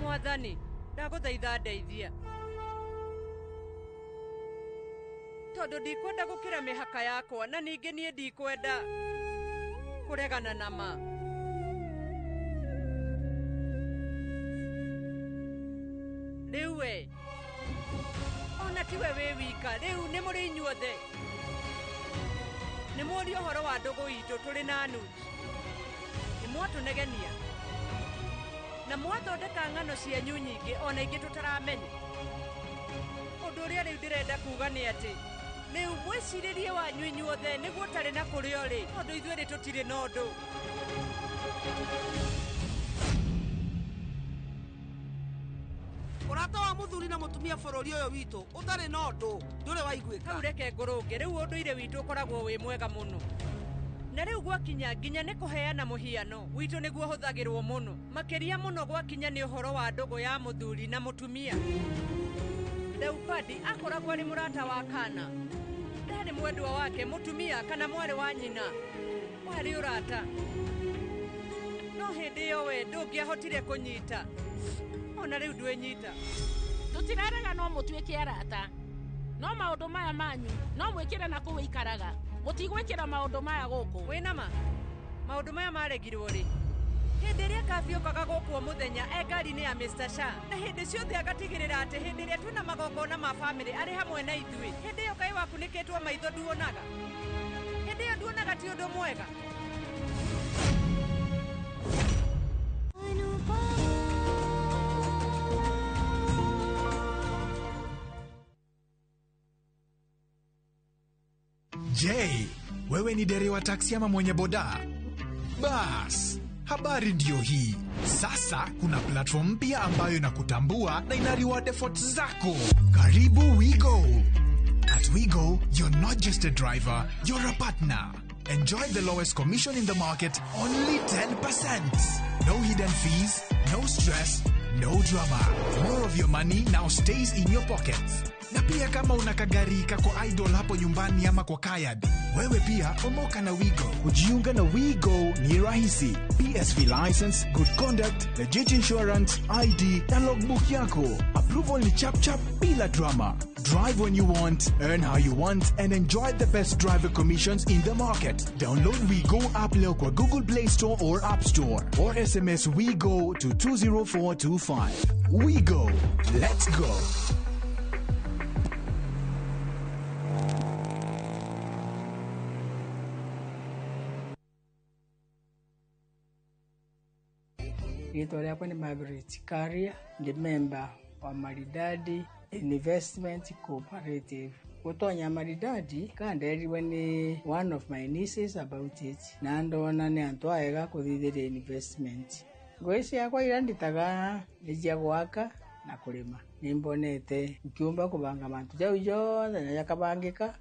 Mwathani ndagũthaitha ndeithia tondũ ndikwenda gũkĩra mĩhaka yakwa na ningĩ niĩ ndikwenda kũregana na ma. Rĩu we ona tiwe wĩ wika, rĩu nĩ mũrĩ inyuothe nĩ mũũria ũhoro wa ndũgũ itũ tũrĩ na Anuji. Nĩ mwatũnegenia na mwathondeka ng'ano cianyu nyingĩ ona ingĩ tũtaramenya. Ũndũ ũrĩa rĩu ndĩrenda kuuga nĩ atĩ Rĩu mwĩcirĩrie wanyu inyuothe nĩguo tarĩ na kũrĩa ũrĩ tondũ ithuĩ nĩ tũtirĩ na ũndũ. Ũrata wa mũthuri na mũtumia bũrũri ũyũ witũ ũtarĩ na ũndũ ndũrĩ waiguĩka. Hau reke ngũrũnge, rĩu ũndũire witũ ũkoragwo wĩ mwega mũno. Na rĩu gwakinya nginya nĩ kũheana mũhiano witũ nĩguo hũthagĩrwo mũno. Makĩria mũno gwakinya nĩ ũhoro wa ndũgũ ya mũthuri na mũtumia. Leopadi akoragwo arĩ mũrata wa Kana. Ndarĩ mwendwa wake mũtumia kana mwarĩ wa nyina. Warĩ ũrata. No hĩndĩ ĩyo we ndũngĩahotire kũnyita. Ona rĩu ndwĩnyita. Tũtirarega no mũtuĩke arata. No maũndũ maya manyu no mwĩkĩre na kũu ikaraga. Mũtigwĩkĩra maũndũ maya gũkũ. Wĩna ma. Maũndũ maya maregirwo rĩ. Hĩndĩ ĩrĩa kabiokaga gũkũ mũthenya ngari-inĩ ya Mr. Shah. Na hĩndĩ ciothe agatigĩrĩra atĩ hĩndĩ ĩrĩa twĩna magongona ma bamĩrĩ arĩ hamwe na ithuĩ. Hĩndĩ ĩyo Ngai wakunĩkĩtwo maitho nduonaga. Hĩndĩ ĩyo nduonaga ti ũndũ mwega. Je, wewe ni dereva wa taksi ama mwenye boda? Bas, habari ndio hii. Sasa kuna platform mpya ambayo inakutambua na ina reward efforts zako. Karibu WeGo. At WeGo, you're not just a driver, you're a partner. Enjoy the lowest commission in the market, only 10%. No hidden fees, no stress, no drama. More of your money now stays in your pockets. Na pia kama una kagari kako idle hapo nyumbani ama kwa kayad, wewe pia omoka na WeGo. Kujiunga na WeGo ni rahisi. PSV license, good conduct, legit insurance, ID na logbook yako. Approval ni chap chap bila drama. Drive when you want, earn how you want, and enjoy the best driver commissions in the market. Download WeGo app leo kwa Google Play Store or App Store, or SMS WeGo to 20425. WeGo, let's go. Rĩtwa rĩakwa nĩ Margaret Karia, ndĩ member wa Maridadi Investment Cooperative. Gũtonya Maridadi kanderirwe nĩ one of my nieces about it, na ndona nĩ antũ aega kũthithĩria investment. Ngũĩ ciakwa iria nditaga nĩ cia gwaka na kũrĩma. Nĩmbonete ukiumba kũbanga mantu jau yothe na yakabangĩka.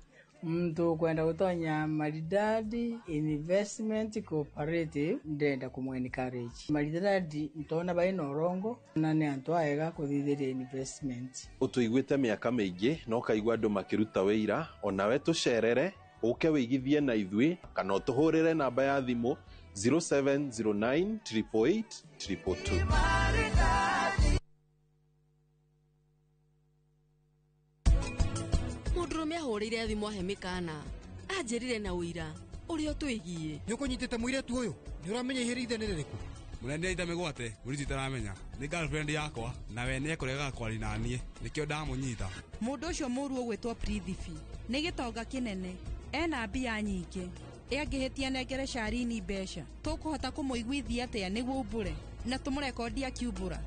Mtu kwenda gutonya Maridadi Investment Cooperative ndenda kumwencourage. Maridadi ntona baina orongo na nĩ antũ aega kũthithĩria investment. Ũtũiguĩte mĩaka mĩingĩ no kaigua andũ makĩruta wĩira, onawe tũcerere ũke wĩigithie na ithuĩ kana ũtũhũrĩre namba ya thimũ 0709 888 222. Mũndũrũme ahũrĩire thimũ ahe mĩkana anjĩrire na ũira ũrĩa ũtũigie. Nĩ ũkũnyitĩte mũirĩtu ũyũ? Nĩ ũramenya iherithia nĩ rĩrĩkũ? Mũrenda ita mĩgwate mũriti taramenya nĩ girlfriend yakwa na we nĩ ekũrega kwari na niĩ nĩkĩo ndamũnyita. Mũndũ ũcio mũru ũgwĩtwo Prithifi nĩ gĩtonga kĩnene, ena mbia nyingĩ, angĩhĩtia nengere Sharini mbeca tũkũhota kũmũiguithia atĩa nĩguo umbũre na tũmũrekondi akiumbũra.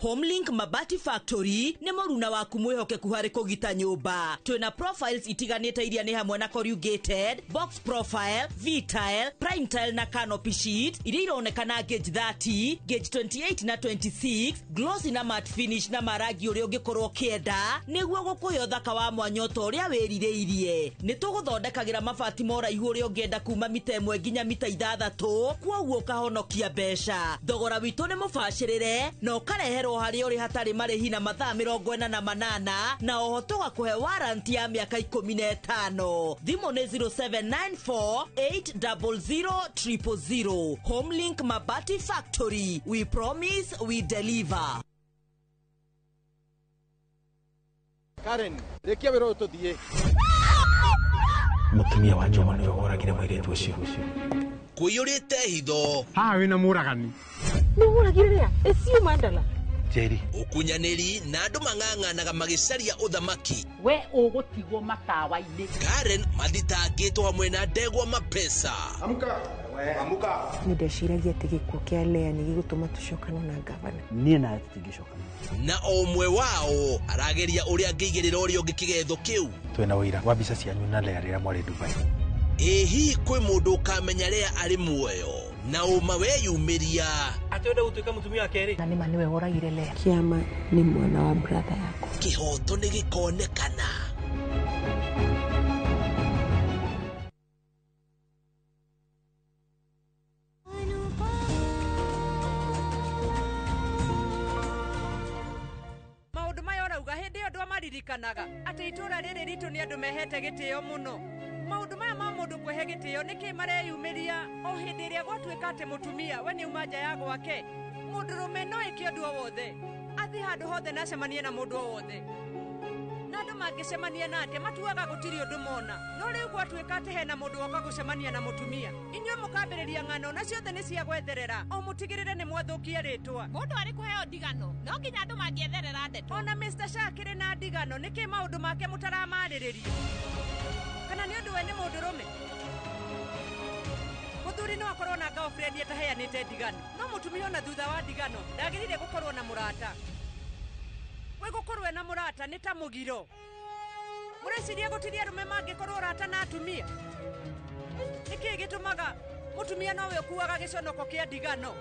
Homelink Mabati Factory nĩ mũruna waku mwĩhokeku harĩ kũgita nyũmba. Twĩna profiles itiganĩte iria nĩ hamwe na corrugated, box profile, V-tile, prime tile na canopy sheet iria ironekana gauge 30, gauge 28 na 26, glossy na matte finish na marangi ũrĩa ũngĩkorwo kĩenda nĩguo gũkũhe ũthaka wa mwanya ũrĩa wĩrirĩirie. Nĩ tũgũthondekagĩra mabati moraihu ũrĩa ũngĩenda kuma mita 1 nginya mita 6, kwoguo ũkahonokia mbeca. Thogora witũ nĩ mũbacĩrĩre na ũkareherwo harĩ ũrĩ hatarĩ marĩhi na mathaa 48 na oho tũgakũhe warranty ya mĩaka 15. Thimũ nĩ 0794800000. Homelink Mabati Factory, we promise we deliver. Karen, rekia wĩra ũyũ tũthiĩ. Mũtumia wa Joma nĩwe woragire mũirĩtu ũcio. Kũiyũrĩte hitho. Haha wĩna mũragani. Nĩ mũragire rĩa? Eciu Mandala. Jerry. Ukunyanĩri na andũ mang'ang'anaga magĩcaria ũthamaki. We ũgũtigwo matawa-inĩ. Karen mathitangĩtwo hamwe na Ndegwa Mapesa. Amuka. Nĩndeciragia atĩ gĩkuũ kĩa Lea nĩ gĩgũtũma tũcokane na ngavana. Niĩ nawe tũtingĩcokana. Na o ũmwe wao arageria ũrĩa angĩigĩrĩra ũrĩa ũngĩ kĩgetho kĩu. Twĩna ũira wa mbica cianyu na Lea rĩrĩa mwarĩ Dubai. Ĩhi kwĩ mũndũ ũkamenya Lea arĩ muoyo na ũma weyumĩria. Atĩenda gũtuĩka mũtumia wa kerĩ. Na nĩma nĩwe woragire Lea. Kĩama nĩ mwana wa brother yako. Kĩhoto nĩ gĩkonekana. Maũndũ maya ũrauga hĩndĩ ĩyo andũ amaririkanaga atĩ itũũra rĩrĩ ritũ nĩ andũ mehete gĩtĩo mũno. Maũndũ maya ma mũndũ kwĩhe gĩtĩo nĩkĩ mareyumĩria o hĩndĩ ĩrĩa gwatuĩka atĩ mũtumia we nĩ uma nja ya gwake. Mũndũrũme no ĩke ũndũ o wothe, athiĩ handũ hothe na acemanie na mũndũ o wothe. Na andũ mangĩcemania nake matuaga gũtirĩ ũndũ mona. No rĩu gwatuĩka atĩ hena mũndũ woka gũcemania na mũtumia, inyuĩ mũkambĩrĩria ng'ano na ciothe nĩ cia gwetherera. O mũtigĩrĩre nĩ mwathũkia rĩtwa. Mũndũ arĩ kũheo ndigano, no nginya andũ mangĩetherera ndeto. Ona Mr. Shah akĩrĩ na ndigano, nĩkĩ maũndũ make mũtaramarĩrĩria? Kana nĩ ũndũ we nĩ mũndũrũme? Mũthuri no akorwo na girlfriend ataheanĩte ndigano, no mũtumia ona thutha wa ndigano ndagĩrĩire gũkorwo na mũrata. We gũkorwo na mũrata nĩ ta mũgiro. Mũreciria gũtirĩ arũme mangĩkorwo ũrata na atumia? Nĩkĩ gĩtũmaga mũtumia nowe ũkuaga gĩconoko kĩa ndigano?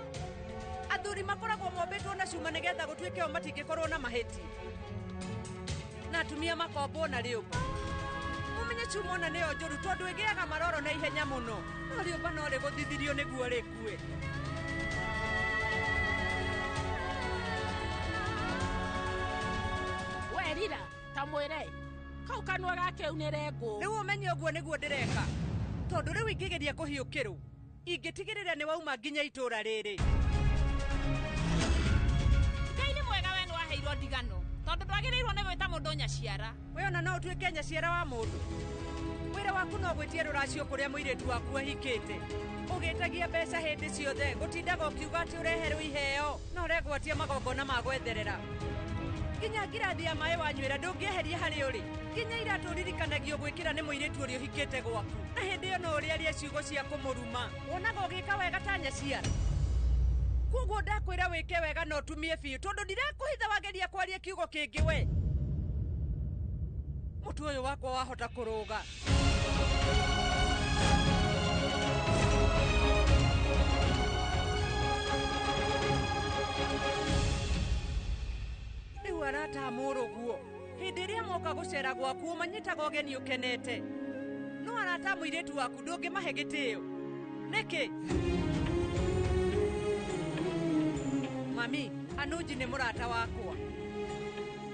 Athuri makoragwo mombĩtwo na cuma nĩgetha gũtuĩke o matingĩkorwo na mahĩtia, na atumia makombwo na rĩũmba. Mũmenye cuma ona nĩyo njũru tondũ ĩgĩaga maroro na ihenya mũno, no rĩũmba no rĩgũthithirio nĩguo rĩkue. Werira ta mwĩre kau kanua gake nĩ rengũ. Rĩu ũmenye ũguo nĩguo ndĩreka, tondũ rĩu ingĩgeria kũhiũkĩrwo ingĩtigĩrĩra nĩ wauma nginya itũũra rĩrĩ. Ngai nĩ mwega, we nĩ waheirwo ndigano tondũ ndwagĩrĩirwo nĩ gwĩta mũndũ nyaciara. We ona no ũtuĩke nyaciara wa mũndũ. Wĩra waku no gwĩtia rũracio kũrĩa mũirĩtu waku ahikĩte. Ũgĩtagia mbeca hĩndĩ ciothe, gũtindaga ũkiuga atĩ ũreherwo iheo, no ũregwatia magongona ma gwetherera. Nginya ngirathi ya maĩ wanyuĩra ndũngĩeheria harĩ ũrĩ. Nginya iratũ ririkanagio gwĩkĩra nĩ mũirĩtu ũrĩa ũhikĩte gwaku. Na hĩndĩ ĩyo no ũrĩarie ciugo cia kũmũruma. Wonaga ũgĩka wega ta nyaciara. Koguo ndakwĩra wĩke wega na ũtumie biũ, tondũ ndirakũhitha wageria kwaria kiugo kĩngĩ we. Mũtu ũyũ wakwa wahota kũrũga. Rĩu arata mũrũguo, hĩndĩ ĩrĩa moka gũcera gwaku ũmanyitaga ũgeni ũkenete. No arata mũirĩtu waku ndũngĩmahe gĩtĩo. Nĩkĩ? Mami, Anuji nĩ mũrata wakwa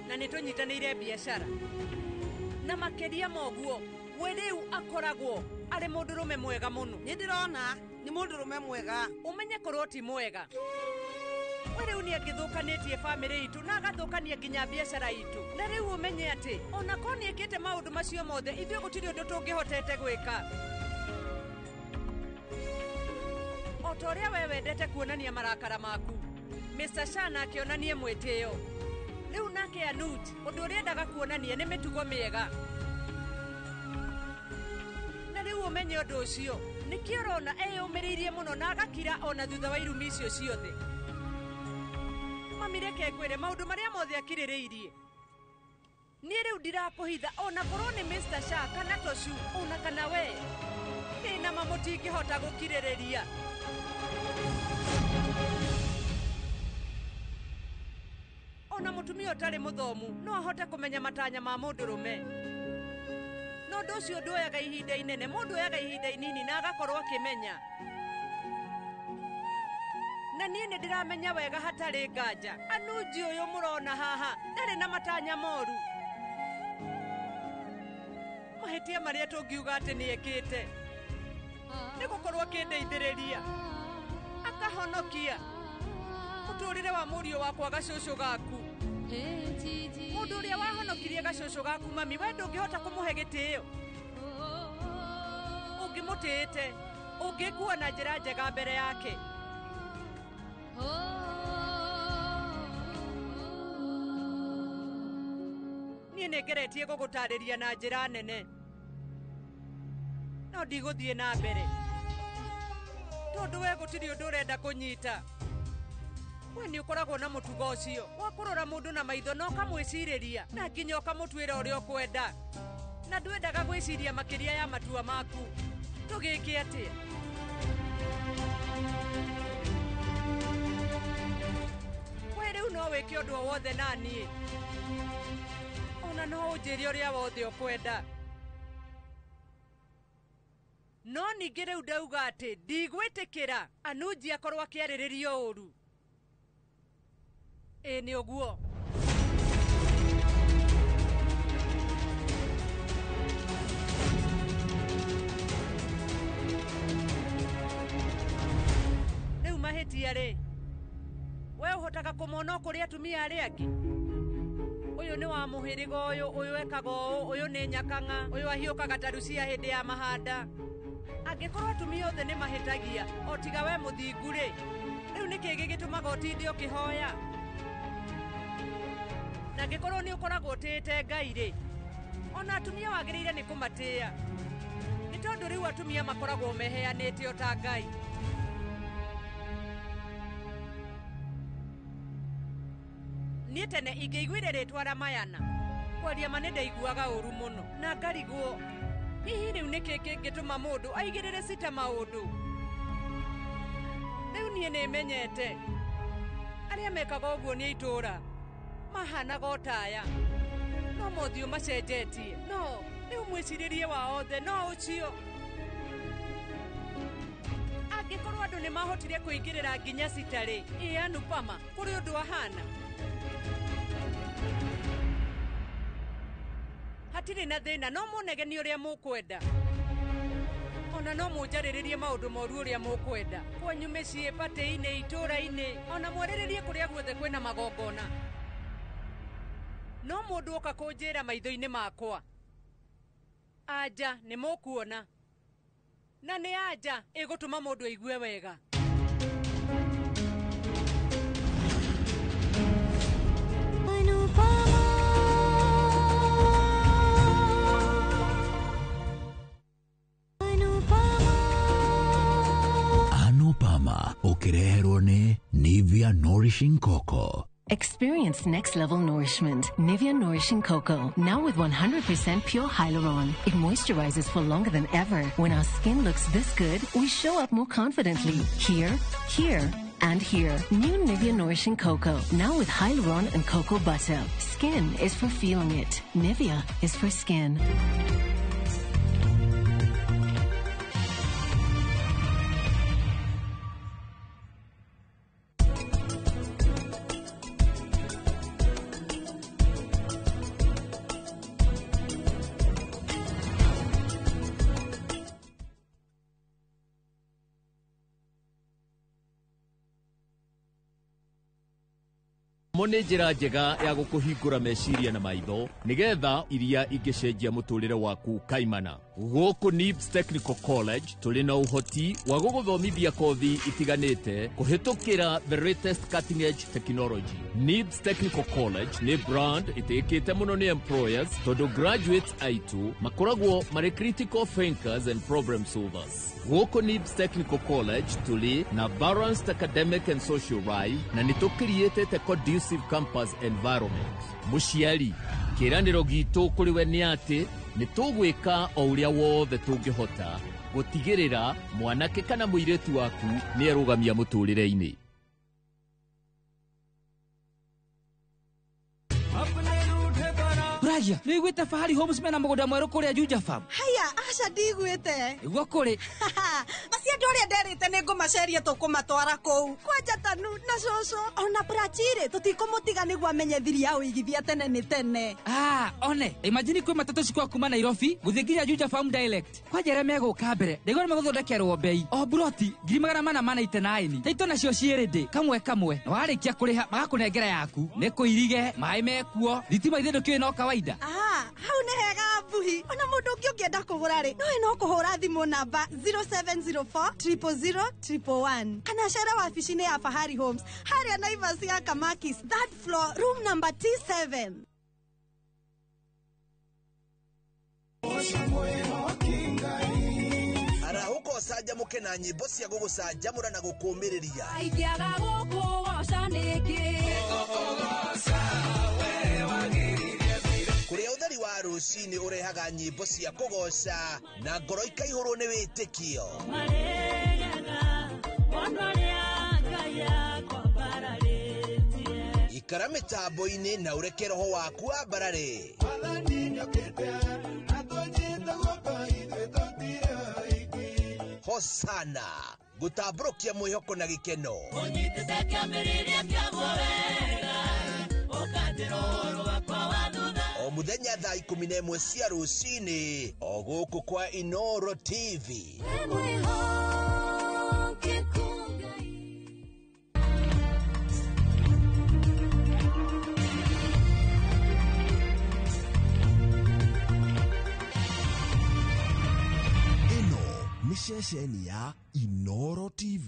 na nĩ tũnyitanĩire biacara. Na makĩria moguo, we rĩu akoragwo arĩ mũndũrũme mwega mũno. Nĩ ndĩrona nĩ mũndũrũme mwega. Ũmenye korwo ti mwega, we rĩu nĩ angĩthũkanĩtie bamĩrĩ itũ na agathũkania nginya biacara itũ. Na rĩu ũmenye atĩ ona korwo nĩ ekĩte maũndũ macio mothe, ithuĩ gũtirĩ ũndũ tũngĩhotete gwĩka. O ta ũrĩa we wendete kuonania marakara maku, Mr. Shah nake onanie mwĩtĩo. Rĩu nake Anuj, ũndũ ũrĩa endaga kuonania nĩ mĩtugo mĩega. Na rĩu ũmenye ũndũ ũcio, nĩkĩo ũrona eyũmĩrĩirie mũno na agakira ona thutha wa irumi icio ciothe. Mami reke ngwĩre maũndũ marĩa mothe akirĩrĩirie. Niĩ rĩu ndirakũhitha ona korwo nĩ Mr. Shah kana Toshu ona kana we. Nĩ nama mũtingĩhota gũkirĩrĩria. Ona mũtumia ũtarĩ mũthomu no ahote kũmenya matanya ma mũndũrũme. No ũndũ ũcio nduoyaga ihinda inene, mũndũ oyaga ihinda inini na agakorwo akĩmenya. Na niĩ nĩ ndĩramenya wega hatarĩ nganja, Anuji ũyũ mũrona haha ndarĩ na matanya moru. Mahĩtia marĩa tũngiuga atĩ nĩ ekĩte nĩ gũkorwo akĩndeithĩrĩria, akahonokia mũtũrĩre wa mũriũ wakwa gacũcũ gaku. Mũndũ ũrĩa wahonokirie gacũcũ gaku mami, we ndũngĩhota kũmũhe gĩtĩo. Ũngĩmũtĩĩte ũngĩkuo na njĩra njega mbere yake. nengeretie gũgũtarĩria na njĩra nene no ndigũthiĩ na mbere tondũ we gũtirĩ ũndũ ũrenda kũnyita. We nĩ ũkoragwo na mũtugo ũcio wa kũrora mũndũ na maitho na ũkamwĩcirĩria na nginya ũkamũtuĩra ũrĩa ũkwenda, na ndwendaga gwĩciria makĩria ya matua maku. Tũgĩke atĩa? We rĩu no wĩke ũndũ o wothe na niĩ, ona no ũnjĩre ũrĩa wothe ũkwenda. No ningĩ rĩu ndauga atĩ ndigwĩtĩkĩra Anuji akorwo akĩarĩrĩrio ũũru. Ĩ nĩ ũguo. Rĩu mahĩtia rĩ, we ũhotaga kũmona kũrĩ atumia arĩa angĩ? Ũyũ nĩ wa mũhĩrĩga ũyũ, ũyũ ekaga ũũ, ũyũ nĩ nyakang'a, ũyũ ahiũkaga tarucia hĩndĩ ya mahanda. Angĩkorwo atumia othe nĩ mahĩtagia o tiga we mũthingu rĩ, rĩu nĩkĩ gĩgĩtũmaga ũtinde ũkĩhoya? Na angĩkorwo nĩ ũkoragwo ũtĩĩte Ngai rĩ, ona atumia wagĩrĩire nĩ kũmatĩĩa, nĩ tondũ rĩu atumia makoragwo meheanĩte o ta Ngai. Niĩ tene ingĩiguire rĩtwa Ramayana, kwaria ma nĩ ndaiguaga ũũru mũno na ngarigwo hihi rĩu nĩkĩ kĩngĩtũma mũndũ aigĩrĩre Sita maũndũ. Rĩu niĩ nĩmenyete arĩa mekaga ũguo nĩ itũũra mahanaga o taya, no mothiũ macenjetie. No rĩu mwĩcirĩrie wa othe no ũcio. Angĩkorwo andũ nĩ mahotire kũingĩrĩra nginya Sita rĩ, Anupama kũrĩ ũndũ ahana? Hatirĩ na thĩna, no mũnegeni ũrĩa mũkwenda, ona no mũnjarĩrĩrie maũndũ moru ũrĩa mũkwenda, kwanyu mĩciĩ, patĩ-inĩ, itũũra-inĩ, ona mwarĩrĩrie kũrĩa guothe kwĩna magongona. No mũndũ oka kũnjĩra maitho-inĩ makwa anja nĩ mũkuona, na nĩ anja ĩgũtũma mũndũ aigue wega. Anupama ukireherwo ni Nivea Nourishing Cocoa. Experience next level nourishment. Nivea Nourishing Cocoa, now with 100% pure hyaluron. It moisturizes for longer than ever. When our skin looks this good, we show up more confidently. Here, here, and here. New Nivea Nourishing Cocoa, now with hyaluron and cocoa butter. Skin is for feeling it. Nivea is for skin. Mone njĩra njega ya gũkũhingũra meciria na maitho nĩgetha iria ingĩcenjia mũtũrĩre waku kaimana. Gũkũ NIBS Technical College tũrĩ na ũhoti wa gũgũthomithia kothi itiganĩte kũhĩtũkĩra the latest cutting edge technology. NIBS Technical College nĩ brand ĩtĩkĩte mũno nĩ employers tondũ graduates aitũ makoragwo marĩ critical thinkers and problem solvers. Gũkũ NIBS Technical College tũrĩ na balanced academic and social life na nĩtũkiriĩtĩte conducive campus environment. Mũciari, kĩĩranĩro gitũ kũrĩ we nĩ atĩ nĩtũgwĩka o ũrĩa wothe tũngĩhota gũtigĩrĩra mwanake kana mũirĩtu waku nĩarũgamia mũtũrĩre-inĩ. Bragia, nĩ gwĩte Fahari Homes mena mũgũnda mwerũ kũrĩa Juja Farm. Haya, aca ndigwĩte. Iguo kũrĩ. Macio andũ arĩa nderĩte nĩ ngũmaceria tũkũmatwara kũu. Kwanja Tanu na Coco, ona Brachire tũtikũmũtiga nĩguo amenye thiri ya ũigithia tene nĩ tene. One, imagine kwĩ matatũ cikwa kuma Nairobi gũthiĩ nginya Juja Farm direct. Kwanja arĩa megũka mbere, ndĩgwa nĩmagũthondekerwo bei. O buroti 489. Taito nacio ciĩrĩ ndĩ, kamwe kamwe. Na warĩkia kũrĩha magakũnengera yaku. Nĩ kũirige, maĩ mekuo, thitima ithĩ ndũkĩũĩ no kawaida. Hau nĩ hega mbuhi. Ona mũndũ ũngĩ ũngĩenda kũgũra rĩ, no kũhũra thimũ namba 0704 000 111 kana cera wabici-inĩ ya Fahari Homes harĩa Naivas ya Kamakis, third floor, room number T7. arahuko saja muke na nyimbo cia gugusajamura na gukumiriria aikiaga gukugoca niki kuria utheri wa rucini urehaga nyimbo cia kugoca na ngoro ikaihurwo ni witikio ikara mitambo-ini na ureke roho waku ambarare hosana gutamburukia mwihoko na gikeno o muthenya thaa 11 cia rucini o guku kwa Inoro TV. Ni ceceni ya Inoro TV.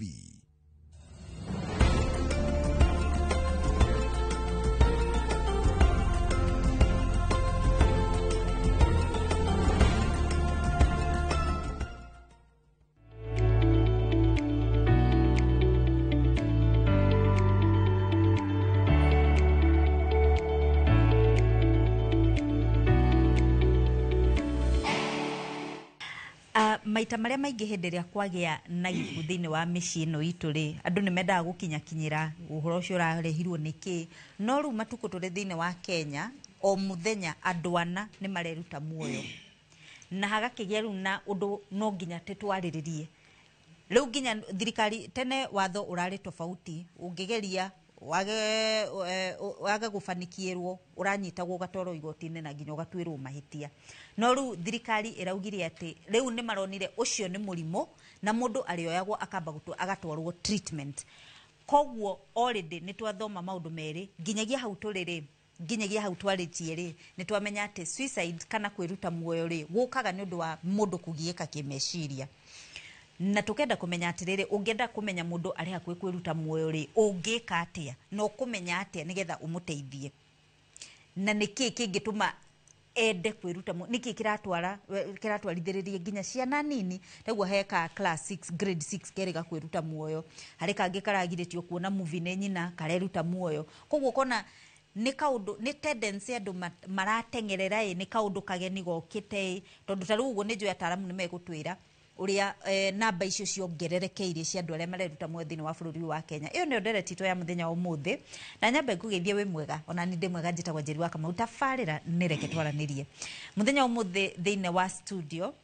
maita maria maingi hindi ria kwagia na gikuo thiini wa micii ino itu ri andu ni mendaga gukinyakinyira uhoro ucio urarehirwo niki no riu matuko turi thiini wa Kenya o muthenya andu ana ni mareruta muoyo na hagakigia riu na undu no nginya titwariririe riu nginya thirikari tene watho urari tofauti ungigeria wage gufanikierwo uranyitagwo ugatwarwo igoti-ini na nginya ugatwirwo mahitia no riu thirikari iraugire ati riu ni maronire ucio ni murimo na mundu arioyagwo akamba agatwarwo treatment koguo already ni twathoma maundu meri nginyagia hau turiri nginyagia hau twaritie ri ni twamenya ati suicide kana kwiruta muoyo ri gukaga ni undu wa mundu kugieka kimeciria na tukenda kumenya atiriri ungenda kumenya mundu ari hakuhi kwiruta muoyo ri ungika atia no kumenya atia nigetha umuteithie na niki kingituma ende kwiruta niki kiratwarithiririe nginya ciana nini taguo heka class 6 grade 6 kerega kwiruta muoyo hari kangi karagiritio kuona movie ne nyina kareruta muoyo koguo kona ni kaundu ni tendency andu maratengerera ni kaundu kageni gokite tondu taru uguo ni njui ataramu ni megutwira uria namba icio ciongererekeire cia andu aria mareruta muoyo thiini wa bururi wa Kenya iyo ni ndereti ya muthenya umuthi na nyambe ngugithie wi mwega ona ni ndi mwega njitagwa Njeri wa Kamau tafarira nireke twaranirie muthenya umuthi thiini wa studio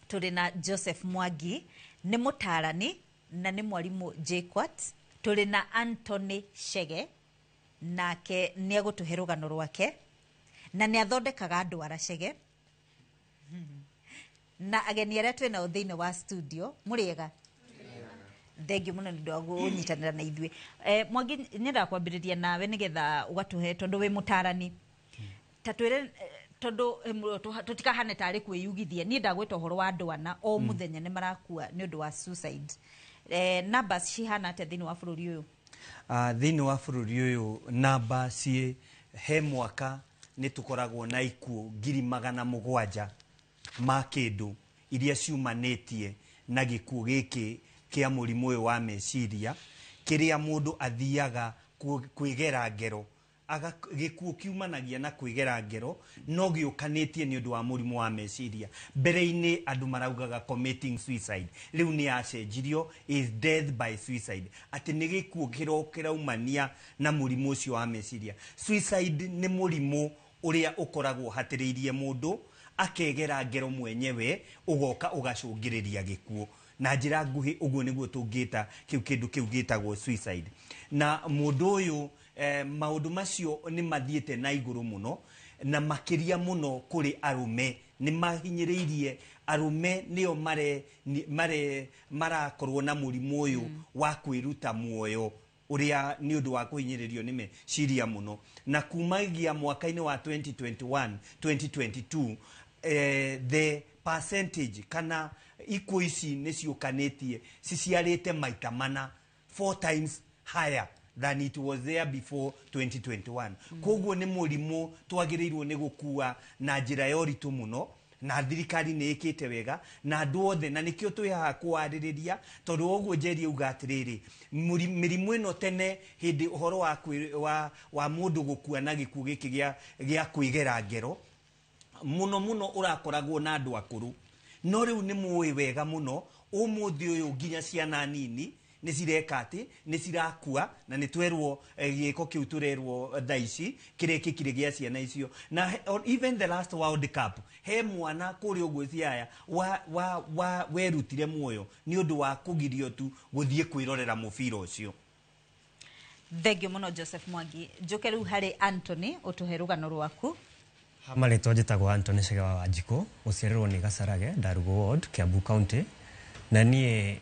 turi na Joseph Mwangi ni mutarani na ni mwarimu JKUAT turi na Anthony Chege nake ni agutuhe rugano rwake na ni athondekaga andu aracege na ageni aria twina uthiini wa studio muriega thengi muno ni ndogo unyitanira na ithue Mwangi nyenda kwambiriria nawe nigetha ugatuhe tondu wi mutarani tatwire tondu tutikahane tari kwiyugithia ni ndagwita horo wa andu ana o muthenya ni marakua ni undu wa suicide numbers cihana atia thiini wa bururi uyu thiini wa bururi uyu namba cie he mwaka ni tukoragwo na ikuo 700,000 ma kindu iria ciumanetie na gikuo giki kia murimu uyu wa meciria kiria mundu athiaga kwigera ngero gikuo kiumanagia na kwigera ngero no giukanetie ni undu wa murimu wa meciria mbere-ini andu maraugaga committing suicide riu ni acenjirio is death by suicide ati ni gikuo kiraumania na murimu ucio wa meciria suicide ni murimu uria ukoragwo hatiriirie mundu akegera ngero mwenyewe ugoka ugacungiriria gikuo na njira nguhi uguo niguo tungita kiu kindu kiu gitagwo suicide na mundu uyu maundu macio ni mathiete na iguru muno na makiria muno kuri arume ni mahinyiriirie arume nio marakorwo na murimu uyu wa kwiruta muoyo uria ni undu wa kuhinyiririo ni meciria muno na kumagia mwaka-ini wa 2021 2022 the percentage kana ikuo ici ni ciukanetie ciciarite maita mana 4 times higher than it was there before 2021 koguo ni murimu twagirirwo ni gukua na njira ya uritu muno na thirikari nä ä kä te wega na andå othe na nä kä o twä haha kwarä rä ria tondå å guo njeri uga atä rä rä mä rimå ä no tene hä ndä å horo wa må ndå gå kua na gä kuo gä kä gä a kwä gera ngero må no å rakoragwo na andå akå rå no rä u nä må ä wega må no å må thä å yå nginya ciana nini nä cireka atä nä cirakua na nä twerwo gä ko kä u tå rerwo thaici kä rä kä kire gä a ciana icio na even the last World Cup he mwana kå rä å guo ciaya werutire muoyo nä å ndå wa kå girio tu gå thiä kwä rorera må bira å cio. Thengio muno Joseph Mwangi. Njoke rĩu harĩ Anthony ũtũhe rũgano rwaku. Marĩtwa njĩtagwo Anthony Cegewa Wanjikũ, gũciarĩrwo nĩ Gacharage, Ndarugu Ward, Kiambu County, na niĩ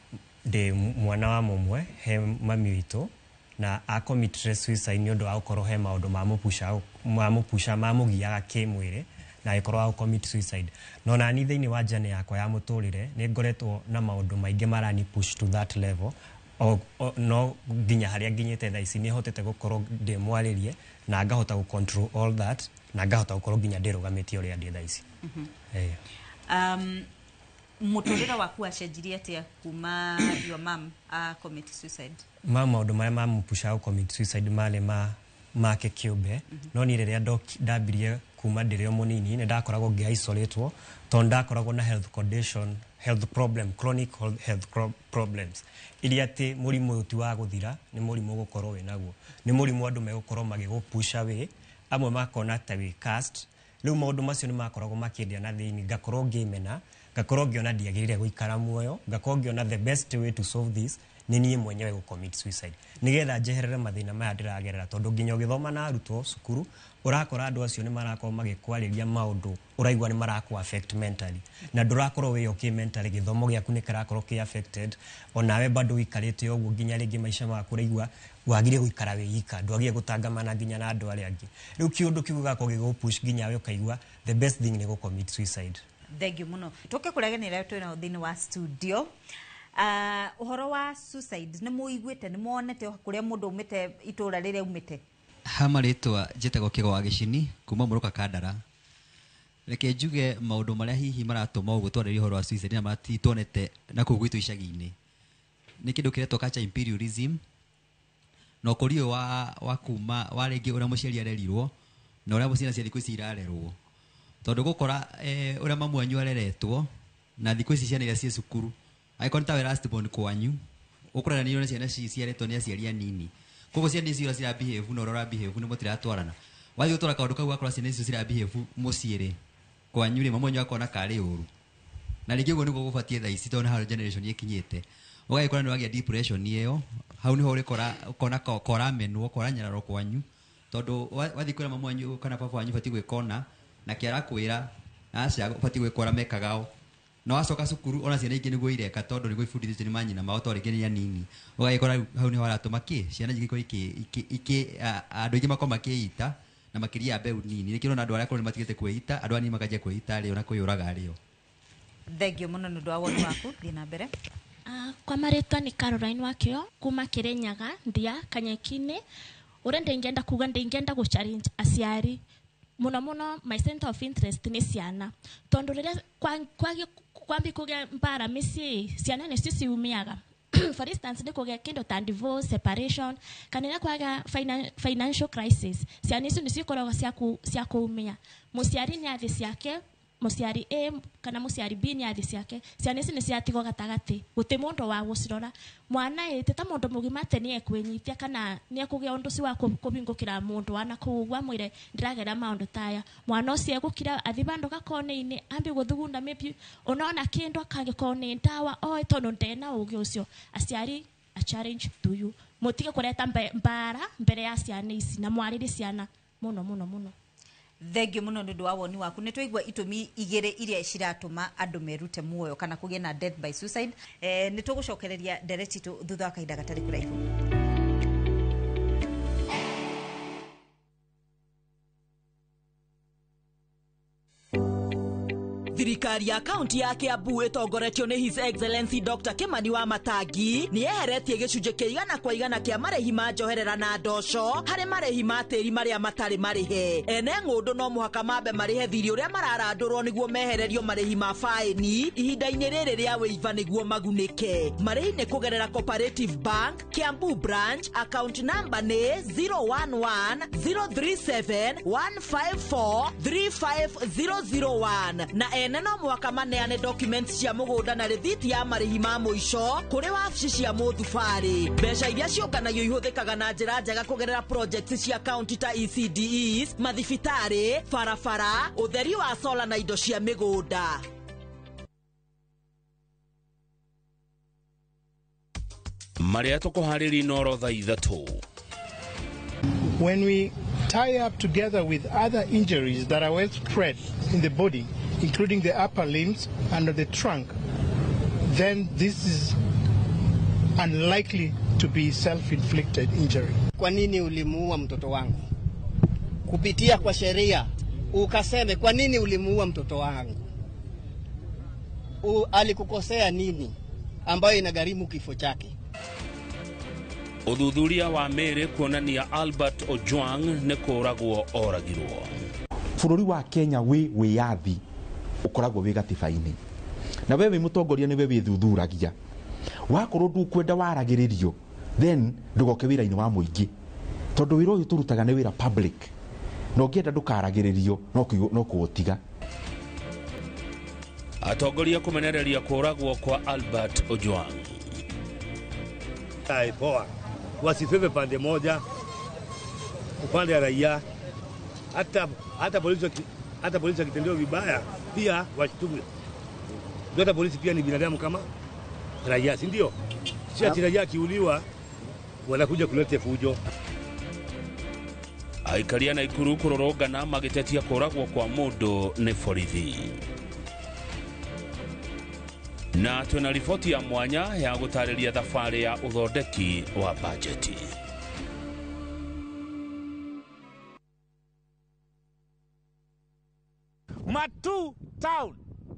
ndĩ mwana wa mũmwe he mami witũ na committed suicide nĩ ũndũ wa gũkorwo he maũndũ mamũpuca mamũgiaga kĩmwĩrĩ na agĩkorwo wa commit suicide. No nani thĩinĩ wa journey yakwa ya mũtũrĩre nĩ ngoretwo na maũndũ maingĩ marani push to that level no nginya harĩa nginyĩte thaa ici nĩ hotete gũkorwo ndĩ mwarĩrie na ngahota gũ control all that na ngahota gũkorwo nginya ndĩrũgamĩtie ũrĩa ndĩ thaa ici. Mũtũrĩre waku acenjirie atĩa kuma your mom commit suicide? Maũndũ marĩa mamũpuca commit suicide marĩ make kĩũmbe no niĩ rĩrĩa ndambirie kuma ndĩrĩ o mũnini nĩ ndakoragwo ngĩ-isolatwo tondũ ndakoragwo na health condition, health problem, chronic health problems iria atĩ mũrimũ ũyũ ti wa gũthira nĩ mũrimũ gũkorwo wĩ naguo nĩ mũrimũ andũ megũkorwo magĩgũpuca wĩ amwe makona ta wĩ cast rĩu maũndũ macio nĩ makoragwo makĩendia na thĩinĩ ngakorwo ngĩmena ngakorwo ngĩona ndiagĩrĩire gũikara muoyo ngakorwo ngĩona the best way to solve this nĩ niĩ mwenyewe commit suicide nigetha njeherere mathĩna maya ndĩragerera tondũ nginya ũgĩthoma na arutwo cukuru ũrakora andũ acio nĩ marakorwo magĩkwarĩria maũndũ ũraigua nĩ marakũ affect mentally na ndũrakorwo wĩ okay mentally gĩthomo gĩaku nĩ kĩrakorwo kĩ affected onawe bado ũikarĩte ũguo nginya rĩngĩ maica maku ũraigua wagire gũikara wĩ ika ndwagire gũtangamana nginya na andũ arĩa angĩ rĩu kĩũndũ kĩu gĩgakorwo gĩgũpush nginya we ũkaigua the best thing nĩ commit suicide. Thengio muno. Tũke kũreganĩra twĩna thĩinĩ wa studio. Ũhoro wa suicide nĩ mũiguĩte nĩ muonete kũrĩa mũndũ umĩte itũra rĩrĩa umĩte? Marĩtwa njĩtagwo Kĩgwa Gĩcini kuma Mũrũka Kandara. Reke njuge maũndũ marĩa hihi maratũma ũguo twarĩrie ũhoro wa suicide na matituonete na kũu gwitũ icagi-inĩ nĩ kĩndũ kĩretwo culture imperialism na ũkũria wa kuma wa rĩngĩ ũrĩa mũciari arerirwo na ũrĩa ciana cia thikũ ici irarerwo tondũ gũkora ũrĩa mamu wanyu areretwo na thikũ ici ciana iria ciĩ cukuru aikoni ta we last born kwanyu ũkũrana nĩ ciana ciaretwo nĩ aciari anini koguo ciana icio cira behave na ũrora behave nĩ mũtiratwarana wathiĩ ũtwara kaũndũ kau gakora ciana icio cira behave mũciĩ-rĩ kwanyu-rĩ mamu wanyu akona karĩ ũru na rĩngĩ ũguo nĩguo gũbatiĩ thaa ici tondũ harĩ generation ĩkinyĩte ũgagĩkora nĩ wagĩa depression ĩyo hau nĩho ũkona koramenwo koranyararwo kwanyu tondũ wathiĩ kwĩra mamu wanyu kana baba wanyu batiĩ gwĩkona na kĩarakwĩra aca batiĩ gwĩkora mekagao na wacoka cukuru ona ciana ingĩ nĩguo ireka tondũ nĩguo ibundithĩtio nĩ manyina mao tondũ rĩngĩ nĩ anini ũgagĩkora hau nĩho haratũma ciana nyingĩ andũ aingĩ makorwo makĩita na makĩria mbeũ nini nĩkĩo na andũ arĩa akũrũ nĩ matigĩte kwĩita andũ anini makanjia kwĩita arĩo na kwĩyũraga arĩo. Thengio mũno nĩ ũndũ wa woni waku thiĩ na mbere. Kwa marĩtwa nĩ Caroline Wakĩo kuma Kĩrĩnyaga Ndia Kanyeki-inĩ ũrĩa ndĩngĩenda kuga ndĩngĩenda gũ challenge aciari muno my center of interest nĩ ciana tondũ rĩrĩa kwambi kũgĩa mbara mĩciĩ ciana nĩcio ciumiaga for instance nĩ kũgĩa kĩndũ ta divorce separation kana rĩrĩa kwaga financial crisis ciana icio nĩcio ikoragwo cia kũumia mũciari nĩ athĩ ciake mũciari A kana mũciari B nĩ athĩ ciake ciana ici nĩ ciatigwo gatagatĩ gũtĩ mũndũ wa gũcirora mwana ĩte ta mũndũ mũgima atĩ nĩ ekwĩnyitia kana nĩ ekũgĩa ũndũ ũcio wa kũbingũkĩra mũndũ wana kũugua mwĩre ndĩragera maũndũ taya mwana ũcio egũkira athi bandũ gakone-inĩ ambi gũthugunda maybe unaona kĩndũ akangĩkorwo nĩ ndawa oĩ tondũ ndena ũgĩ ũcio aciari a challenge to you mũtige kũreta mbara mbere ya ciana ici na mwarĩrie ciana mũno. Thengio mũno nĩ ũndũ wa woni waku nĩ twaigua itũmi igĩrĩ iria ciratũma andũ merute muoyo kana kũgĩa na death by suicide. Nĩ tũgũcokereria ndereti tũ thutha wa kahinda gatarĩ kũraihu. thirikari ya kaunti ya Kiambu itongoretio ni His Excellency Dr. Kimani wa Matangi ni eheretie gicunje kia 100% kia marehi ma njoherera na ndoco hari marehi ma tiri maria matari marihe. Ene ng'undu no muhaka mambe marihe thiri uria mararandurwo niguo mehererio marehi ma faini ihinda-ini riri ria wiva niguo magunike. Marehi ni kugerera Cooperative Bank Kiambu branch, account number ni 011-037-154-35001 na ene no muhaka maneane documents cia mugunda na rithiti ya marehi ma muico kuri wabici cia muthubari. Mbeca iria ciunganagio ihuthikaga na njira njega kugerera projects cia county ta ECDEs, mathibitari, barabara, utheri wa solar na indo cia migunda. Maria tukuhariri noro tha ithatu. When we tie up together with other injuries that are well spread in the body, including the upper limbs and the trunk, then this is unlikely to be self-inflicted injury. Kwa nini ulimuua mtoto wangu? Kupitia kwa sheria ukaseme kwa nini ulimuua mtoto wangu? Alikukosea nini ambayo inagharimu kifo chake? Uthuthuria wa meri kuonania Albert Ojwang ne kuragwo oragirwo. Bururi wa Kenya wi yathi ukoragwo wi gatiba-ini. Na wewe mutongoria ni wewe thuthuragia. Wakorwo ndukwenda waragiririo, then ndugoke wira-ini wa muingi. Tondu wira uyu turutaga ni wira public. No ngienda ndukaragiririo no kuotiga. Atongoria kumenereria kuragwo kwa Albert Ojwang. Poa. Wasifeve pande moja upande ya raia, hata polisi akitendewa vibaya pia washtume. Hata polisi pia ni binadamu kama raia, si ndio? Si ati raia kiuliwa wanakuja kuleta fujo. Aikaria na Ikuru kurorogana magitetia kuragwo kwa mundu ni borithi. Na twina ripoti ya mwanya ya gutariria thabari ya uthondeki wa bajeti. Matu town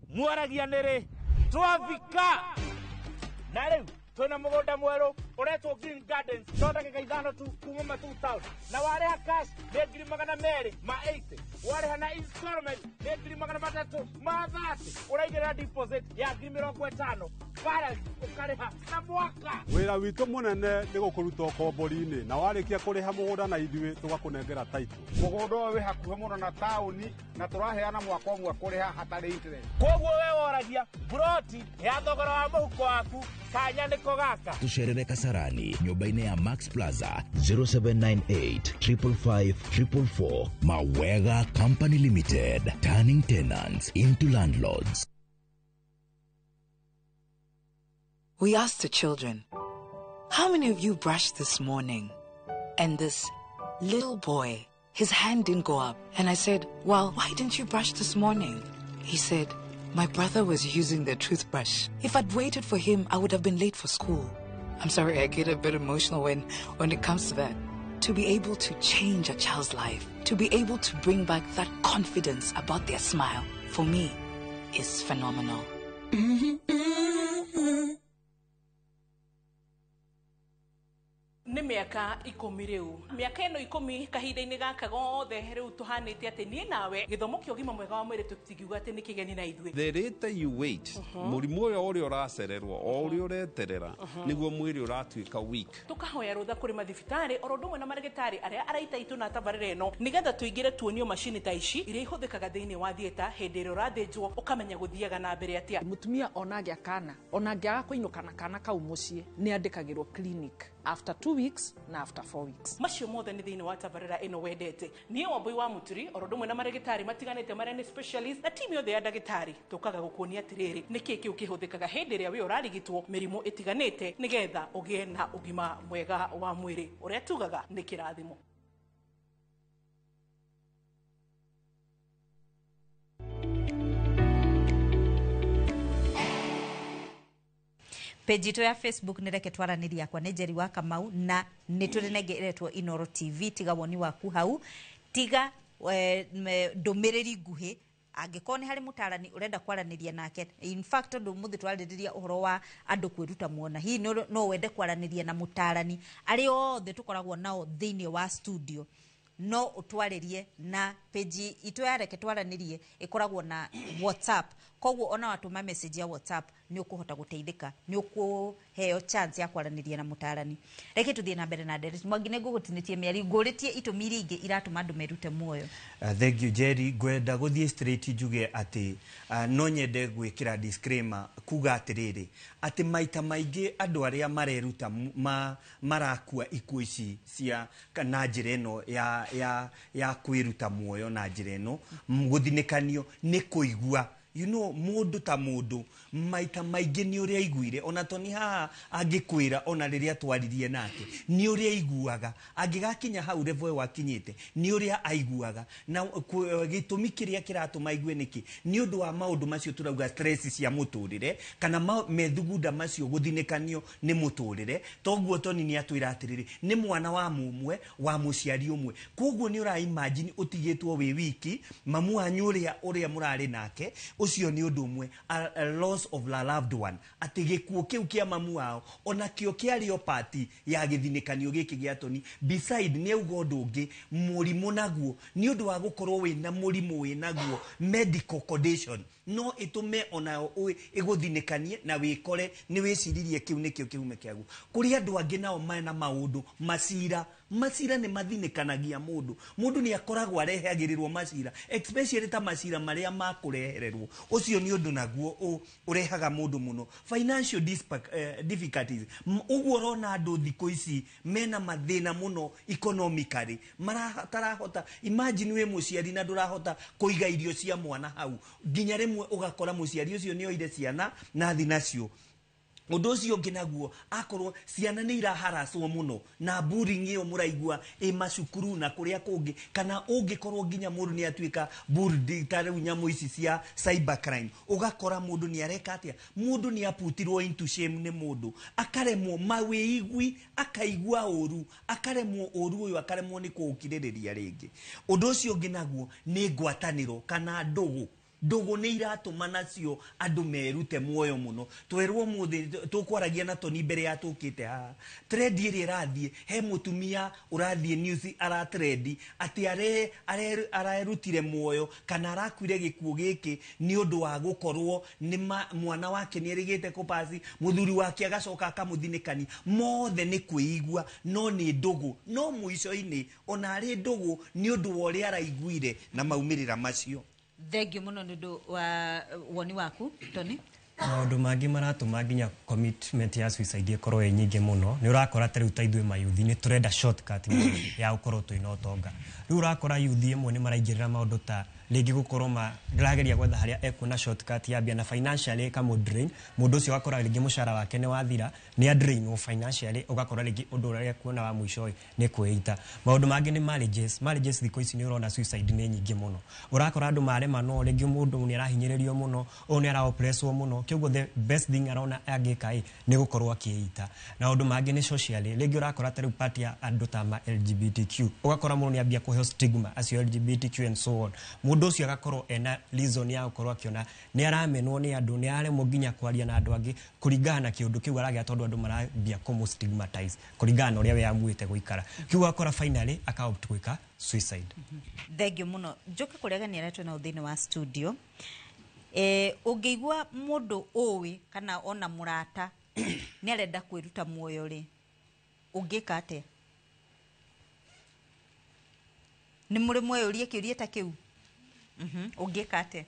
mwaragia nere twafika na riu twina mugunda mweru uretwo Green Gardens thondeka ithano tu kuma Matu town na wareha cash ni 280 ma 80 wareha na installment ni 330 ma 30 uraigira deposit ya 50 para ukareha na mwaka. Wira witu munene ni gukuruta kombori-ini na warikia kuriha mugunda na ithui tugakunengera title. Mugunda we hakuhe muno na tauni na turaheana mwaka umwe kuriha hatari interest. Koguo we woragia broti ya thogora wa muhuko waku kanya niko gaka. Tusherere Kasarani, nyumba-ini ya Max Plaza, 0798 555 444. Mawega Company Limited, turning tenants into landlords. We asked the children, how many of you brushed this morning? And this little boy, his hand didn't go up. And I said, well, why didn't you brush this morning? He said, my brother was using the toothbrush. If I'd waited for him, I would have been late for school. I'm sorry, I get a bit emotional when it comes to that. To be able to change a child's life, to be able to bring back that confidence about their smile, for me, is phenomenal. Ni miaka 10 riu miaka ino 10 kahinda-ini gaka gothe riu tuhanite ati nie nawe githomo kio gima mwega wa mwiri tutigiuga ati ni kigeni na ithwe. The later you wait, murimu uria uracererwo o uria ureterera niguo mwiri uratuika weak. Tukahoya rutha kuri mathibitari orondumwe na marigitari aria araita itu na tabarire ino nigetha tuingire tuonio machine ta ici iria ihuthikaga thiini wa thieta hindi ira urathinjwo ukamenya guthiaga na mbere atia. Mutumia onagya kana onagya kuinuka na kana kau mucii ni andikagirwo clinic after 2 weeks na after 4 weeks. Macio mothe ni thiini wa tabarira ino wendete. Nie Wambui wa Muturi orondumwe na marigitari matiganite maria ni specialist na timu yothe ya ndagitari tukaga gukuonia atiriri niki kiu kihuthikaga hindi ria we urarigitwo mirimu itiganite nigetha ugie na ugima mwega wa mwiri uria tugaga ni kirathimo. Page ya Facebook nireke twaraniria kwa Nejeri wa Kamau na niturenegeretwo Inoro TV tiga woni waku hau tiga ndomereri nguhi angĩkorwo nĩ harĩ mũtarani ũrenda kwaranĩria nake, in fact ũndũ mũthĩ twarĩrĩria ũhoro wa andũ kwĩruta muona, hihi no wende kwaranĩria na mũtarani arĩ othe tũkoragwo nao thĩinĩ wa studio, no ũtwarĩrie na page itũ ya Reke Twaranĩrie ĩkoragwo na WhatsApp, koguo ona watũma message ya WhatsApp nĩ ũkũhota gũteithĩka, nĩ ũkũheo chance ya kwaranĩria na mũtarani. Reke tũthiĩ na mbere na Derek Mwangi, nĩ ngũgũtinĩtie mĩari ngũrĩtie itũmi iria ingĩ iratũma andũ merute muoyo. Thank you Jerry, ngwenda gũthiĩ straight njuge atĩ no nyende gwĩkĩra disclaimer kuga atĩrĩrĩ atĩ maita maingĩ andũ arĩa mareruta marakua ikuũ ici cia na njĩra ĩno ya kwĩruta muoyo na njĩra ĩno gũthinĩkanio nĩ kũigua. You know, mũndũ ta mũndũ maita maingĩ nĩ ũrĩa aiguire, ona to nĩ haha angĩkwĩra ona rĩrĩa twaririe nake nĩ ũrĩa aiguaga, angĩgakinya hau level wakinyĩte nĩ ũrĩa aiguaga, na gĩtũmi kĩrĩa kĩratũma aigue nĩkĩ nĩ ũndũ wa maũndũ macio turauga stress cia mũtũrĩre kana methugunda macio gũthinĩkanio nĩ mũtũrĩre. Toguo Toni nĩ atwĩra atĩrĩrĩ nĩ mwana wa mũmwe wa mũciari ũmwe, koguo nĩ ũra imagine ũtigĩtwo wĩ wiki, mamu wanyu ũrĩa mũrarĩ nake ucio ni undu umwe, a loss of a loved one, ati gikuo kiu kia mamu wao ona kio kiario party ya githinikanio giki gia Toni. Beside ni ugo undu ungi murimu naguo ni undu wa gukorwo wina murimu winaguo medical condition no itume ona iguthinikanie na wikore ni wiciririe kiu nikio kiume kiagu. Kuri andu angi nao mena maundu masira ni mathinikanagia mundu ni akoragwo arehagirirwo masira, especially ta masira maria makurehererwo. Ucio ni undu naguo urehaga mundu muno financial difficulties. Uguo rona andu thiko ici mena mathina muno economically, maratarahota. Imagine we muciari na ndurahota kuiga irio cia mwana hau, nginya rimwe ugakora muciari ucio ni oire ciana na thi nacio. Undu ucio nginaguo akorwo ciana ni iraharaswo muno na bullying iyo muraigua macukuru na kuria kungi, kana ungikorwo nginya mundu ni atuika bullied tariu nyamu ici cia cyber crime, ugakora mundu ni areka atia, mundu ni aputirwo into shame ni mundu, akaremwo mawiigwi, akaigua uru, akaremwo uru uyu akaremwo ni kuukiririria ringi. Undu ucio nginaguo ni ngwataniro kana ndugu ni iratuma nacio andu merute muoyo muno. Twerwo muthi tukwaragia na Toni mbere ya tukite ha trade iri irathie, he mutumia urathie news ara trade ati arerutire muoyo kana arakwire gikuo giki ni undu wa gukorwo ni mwana wake ni erigite kupasi, muthuri wake agacoka akamuthinikani. Mothe ni kuigua no ni ndugu, no muico-ini ona ari ndugu ni undu wa uria araiguire na maumirira macio. Thank you muno ndu wa woni waku Toni. Maundu mangi maratuma nginya commitment ya suicide ikorwo nyingi muno. Ni urakora tari utaithwe mayuthi ni turenda shortcut ya ukorwo twina utonga. Riu urakora yuthi imwe ni maraingirira maundu ta rĩngĩ gũkorwo ndĩrageria gwetha harĩa ekuona shortcut ya mbia na financially drain. Mũndũ ũcio agakora rĩngĩ mũcara wake nĩ wathira, nĩ a drain financially, ũgakora rĩngĩ ũndũ ũrĩa ekuona wa mũico nĩ kwĩita. Maũndũ mangĩ nĩ marriages thikũ ici nĩ ũrona suicide nĩ nyingĩ mũno. Ũrakora andũ marema no rĩngĩ mũndũ nĩ arahinyĩrĩrio mũno, o nĩ araoppresswo mũno, kĩoguo the best thing arona angĩka nĩ gũkorwo akĩita. Na ũndũ mangĩ nĩ socially, rĩngĩ ũrakora ta rĩu party ya andũ ta LGBTQ, ũgakora mũndũ nĩ ambia kũheo stigma acio LGBTQ and so on. Mundu ucio agakorwo ena reason ya gukorwo akiona ni aramenwo ni andu, ni aremwo nginya kwaria na andu angi kuringana na kiundu kiu aragia tondu andu marambia kumu stigmatize kuringana na uria we amuite guikara. Kiu akora finally akaopt gwika suicide. Thank you muno. Njoke kuria ni aretwo na uthini wa studio. Ungeigua mundu uwi kana ona murata ni arenda kwiruta muoyo ri, ungika atia? Ni muri muoyo urie kiurie ta kiu ungika atia?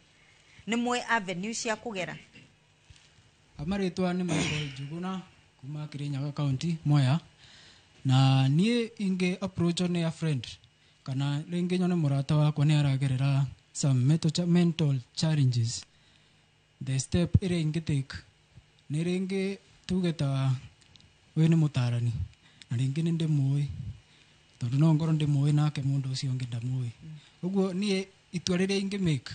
Ni mwe avenue cia kugera? Amaritwa ni Michael Juguna kuma Kirinyaga County Mwea, na nie inge approach on a friend kana ringi nyone murata wakwa ni aragerera some mental challenges. The step ire inge take ni ringi tugeta we ni mutarani na ringi ni ndimui tondu no ngoro ndimui nake mundu ucio ngi ndamui. Uguo nie itua riria inge make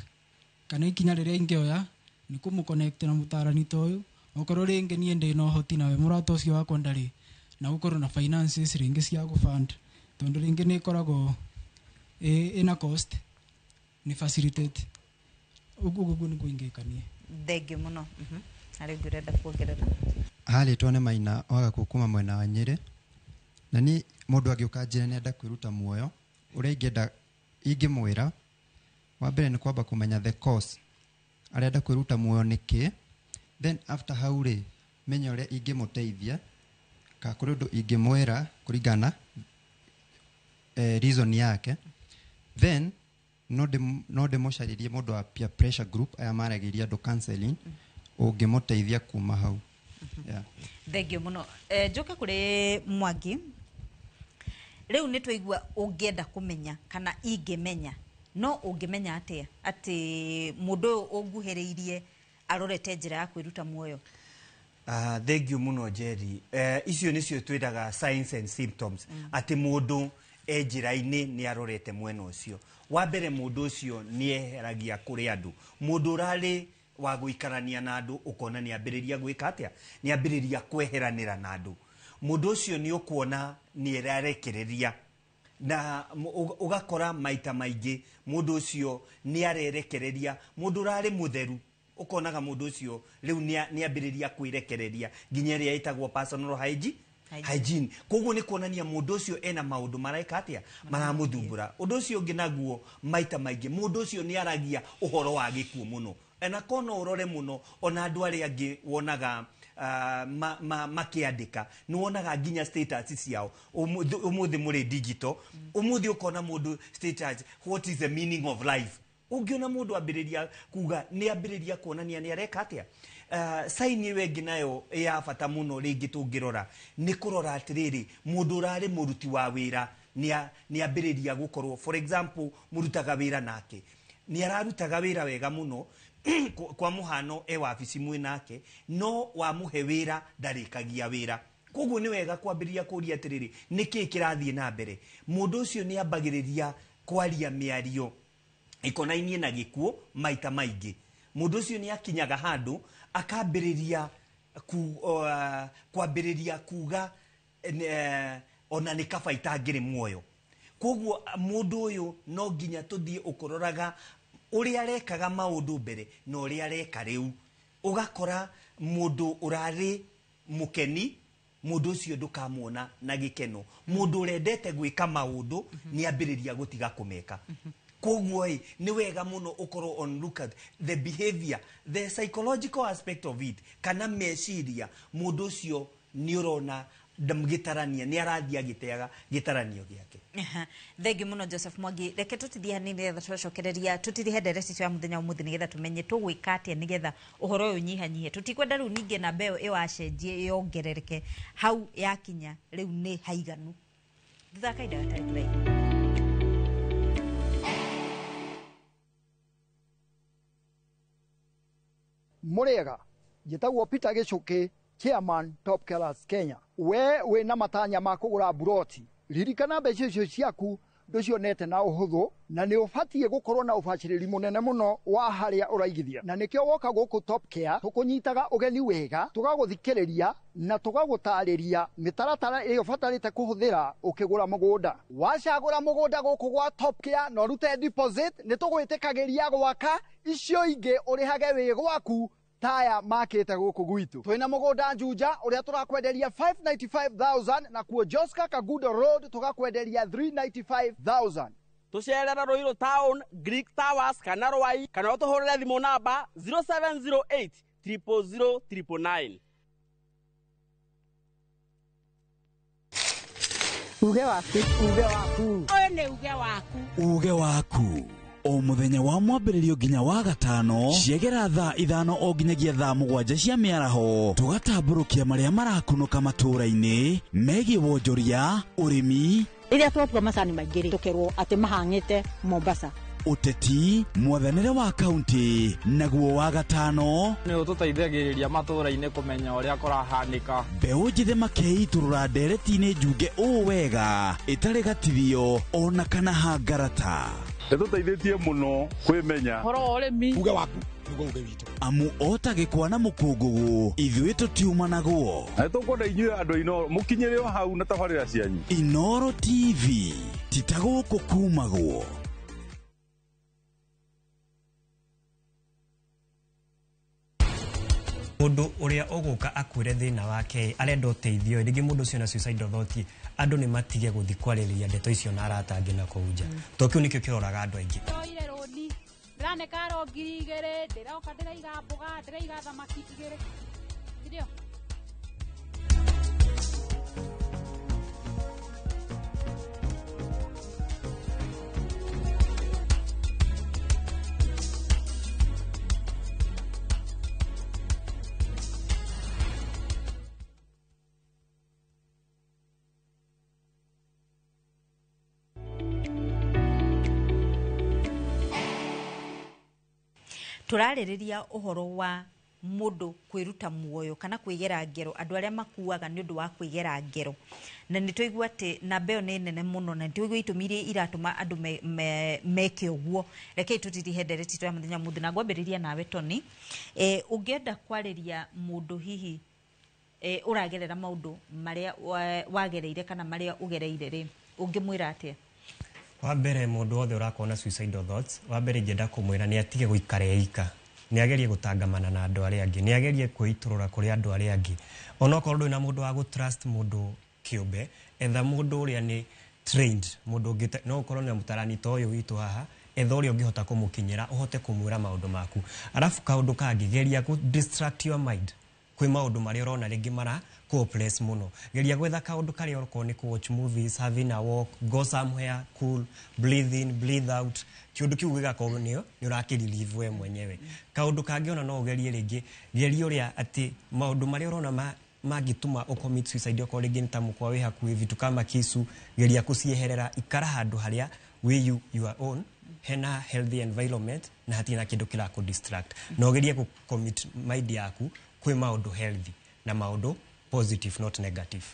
kana ikinya riria inge oya ni kumu connect na mutarani toyu, okorwo ringi nie ndi no hoti nawe murata ucio wakwa ndari na gukorwo na finances ringi cia go fund tondu ringi ni koragwo ina cost ni facilitate ugugu ni kuingikanie thengio muno ari ngurenda kuongerera hali tuone Maina waga kukuma mwena wa Nyeri na ni mundu agioka njira ni enda kwiruta muoyo uria ingimwira wa mbere ni kwamba kumenya the cause arenda kwiruta muoyo niki then after hauri menya uria ingimuteithia ka kuri undu ingimwira kuringana reason yake then no demucaririe mundu wa peer pressure group aya maragiria andu counseling ungimuteithia kuma hau thengio muno njoke kuri Mwangi riu ni twaigua ungienda kumenya kana ingimenya no ungimenya atia ati mundu unguhiriirie arorete njira ya kwiruta muoyo thengio muno Jerry icio nicio twiraga signs and symptoms ati mundu njira-ini ni arorete mwena ucio wa mbere mundu ucio ni eheragia kuri andu mundu rali wa guikarania na andu ukona ni ambiriria gwika atia ni ambiriria kweheranira na andu mundu ucio ni ukuona ni erarekereria na ugakora maita maingi mundu ucio ni arerekereria mundu rali mutheru ukonaga mundu ucio riu ni ambiriria kwirekereria nginya ria itagwo personal hygiene koguo ni kuonania mundu ucio ena maundu maraika atia maramuthumbura undu ucio ungi naguo maita maingi mundu ucio ni aragia uhoro wa gikuo muno ena kono urore muno ona andu aria angi wonaga makiandika ni wonaga nginya status ciao umuthi muri digital umuthi ukona mundu status what is the meaning of life ungiona mundu ambiriria kuga ni ambiriria kuonania ni areka atia saini wengi nayo ya bata muno ringi tungirora ni kurora atiriri mundu urari muruti wa wira ni ambiriria gukorwo for example murutaga wira nake ni ararutaga wira wega muno kwa muhano wabici mwinake no wa muhe wira ndarikagia wira koguo ni wega kwambiriria kuria atiriri niki kirathie na mbere mundu ucio ni ambagiriria kwaria miario ikonainie na gikuo maita maingi mundu ucio ni akinyaga handu akambiriria kwambiriria kuga ona ni kaba itangiri muoyo koguo mundu uyu no nginya tuthie ukororaga uria arekaga maundu mbere no uria areka riu ugakora mundu urari mukeni mundu ucio ndukamuona na gikeno mundu urendete gwika maundu ni ambiriria gutiga kumeka koguo ni wega muno ukoro on look at the behavior the psychological aspect of it kana meciria mundu ucio ni urona ndamgitarania ni arathia giteaga gitaranio giake thengio muno Joseph Mwangi reke tutithia nigetha twacokereria tutithihe ndereti cia muthenya umuthi nigetha tumenye tugwika atia nigetha uhoro uyu nyihanyihe tutikwenda riu ninge na mbeo iwacenjie yongerereke hau yakinya riu ni haiganu thutha kaida gatari Muriega njitagwo Peter Gicuki chairman Top Killers Kenya we na matanya ma kugura buroti ririkana mbeca icio ciaku nducionete na uhuthu na ni ubatie gukorwo na ubaciriri munene muno wa haria uraigithia na nikio woka guku Top Care tukunyitaga ugeni wega tugaguthikiriria na tugagutariria mitaratara iyo batarite kuhuthira ukigura mugunda wacagura mugunda guku gwa Top Care no rute deposit ni tugwitikagiria gwaka icio ingi urihage wi gwaku taya makete guku gwitu twina mugunda Juja uria turakwenderia 595,000 na kuo Joska Kagudo Road tugakwenderia 395,000 tucerera Ruiru Town Greek Towers kana Rwai kana utuhurire thimu namba 0708 000 uge waku oyo ni uge waku o muthenya wa mwambiririo nginya wa gatano ciegera thaa 5 o nginyagia thaa 7 cia miaraho tugatamburukia maria marakunuka matura-ini megie wonjoria urimi iria twatua macani maingĩ tukerwo ati mahang'ite Mombasa uteti mwathanire wa kaunti naguo wa gatano ni ututeithagiriria matura-ini kumenya uria kurahanika mbeu njithe makeiturura ndereti-ini njunge wega itari gatithio ona kana hangarata tuteithĩtie muno kwimenya horo urimi uge waku uge witu amu otagikwa na mukungugu ithuĩ tutiuma naguo na tukwenda inyuĩ andũ Inoro mukinyĩre o hau na tabarĩra cianyu Inoro TV titagũkũ kumagwo mundu uria uguka akwire thina wake arenda uteithio rigi mundu ucio na suicide thought andu ni matige guthi kwaririria ndeto icio na aratangi na kuja to kiu nikio kiroraga andu aingi toire rodi ndane karo ngirigere ndiroka ndiraiga mboga ndiraiga thamaki igere ndio turaririria uhoro wa mundu kwiruta muoyo kana kwigera ngero andu aria makuaga ni undu wa kwigera ngero na nitwigua ati namba iyo ni nene muno na nitwigua itumirie iratuma andu meke uguo reke tutirihe ndereti twa muthenya muthi na ngwambiriria nawe Tony ungienda kwariria mundu hihi uragerera maundu maria wagereire kana maria ugereire ri ungimwira atia wa mbere mundu wothe urakona suicidal thoughts wa mbere ngenda kumwira ni atige guikara eika ni agerie gutangamana na andu aria angi ni agerie kuiturura kuri andu aria angi onokorwo ndu na mundu wa gutrust mundu kiumbe etha mundu uria ni trained mundu ngite no ukorwo ni mutarani to uyu witu haha etha uria ungihota kumukinyira uhote kumwira maundu maku arafu kaundu kangi geria ku distract your mind kwi maundu maria urona ringi mara co-place muno geria gwetha kaundu karia uko ni watch movies, having a walk, go somewhere cool, breathe in, breathe out kiundu kiu gigakorwo ni urakirilieve we mwenyewe kaundu kangi ona no ugerie ringi geria uria ati maundu maria urona magituma ucommit suicide uko ringi ntamukwa wi hakuhi vitu kama kisu geria kucieherera ikara handu haria we your own hena healthy environment na hatina kindu kira ku distract no gerie ku commit mind yaku kwi maundu healthy na maundu positive not negative.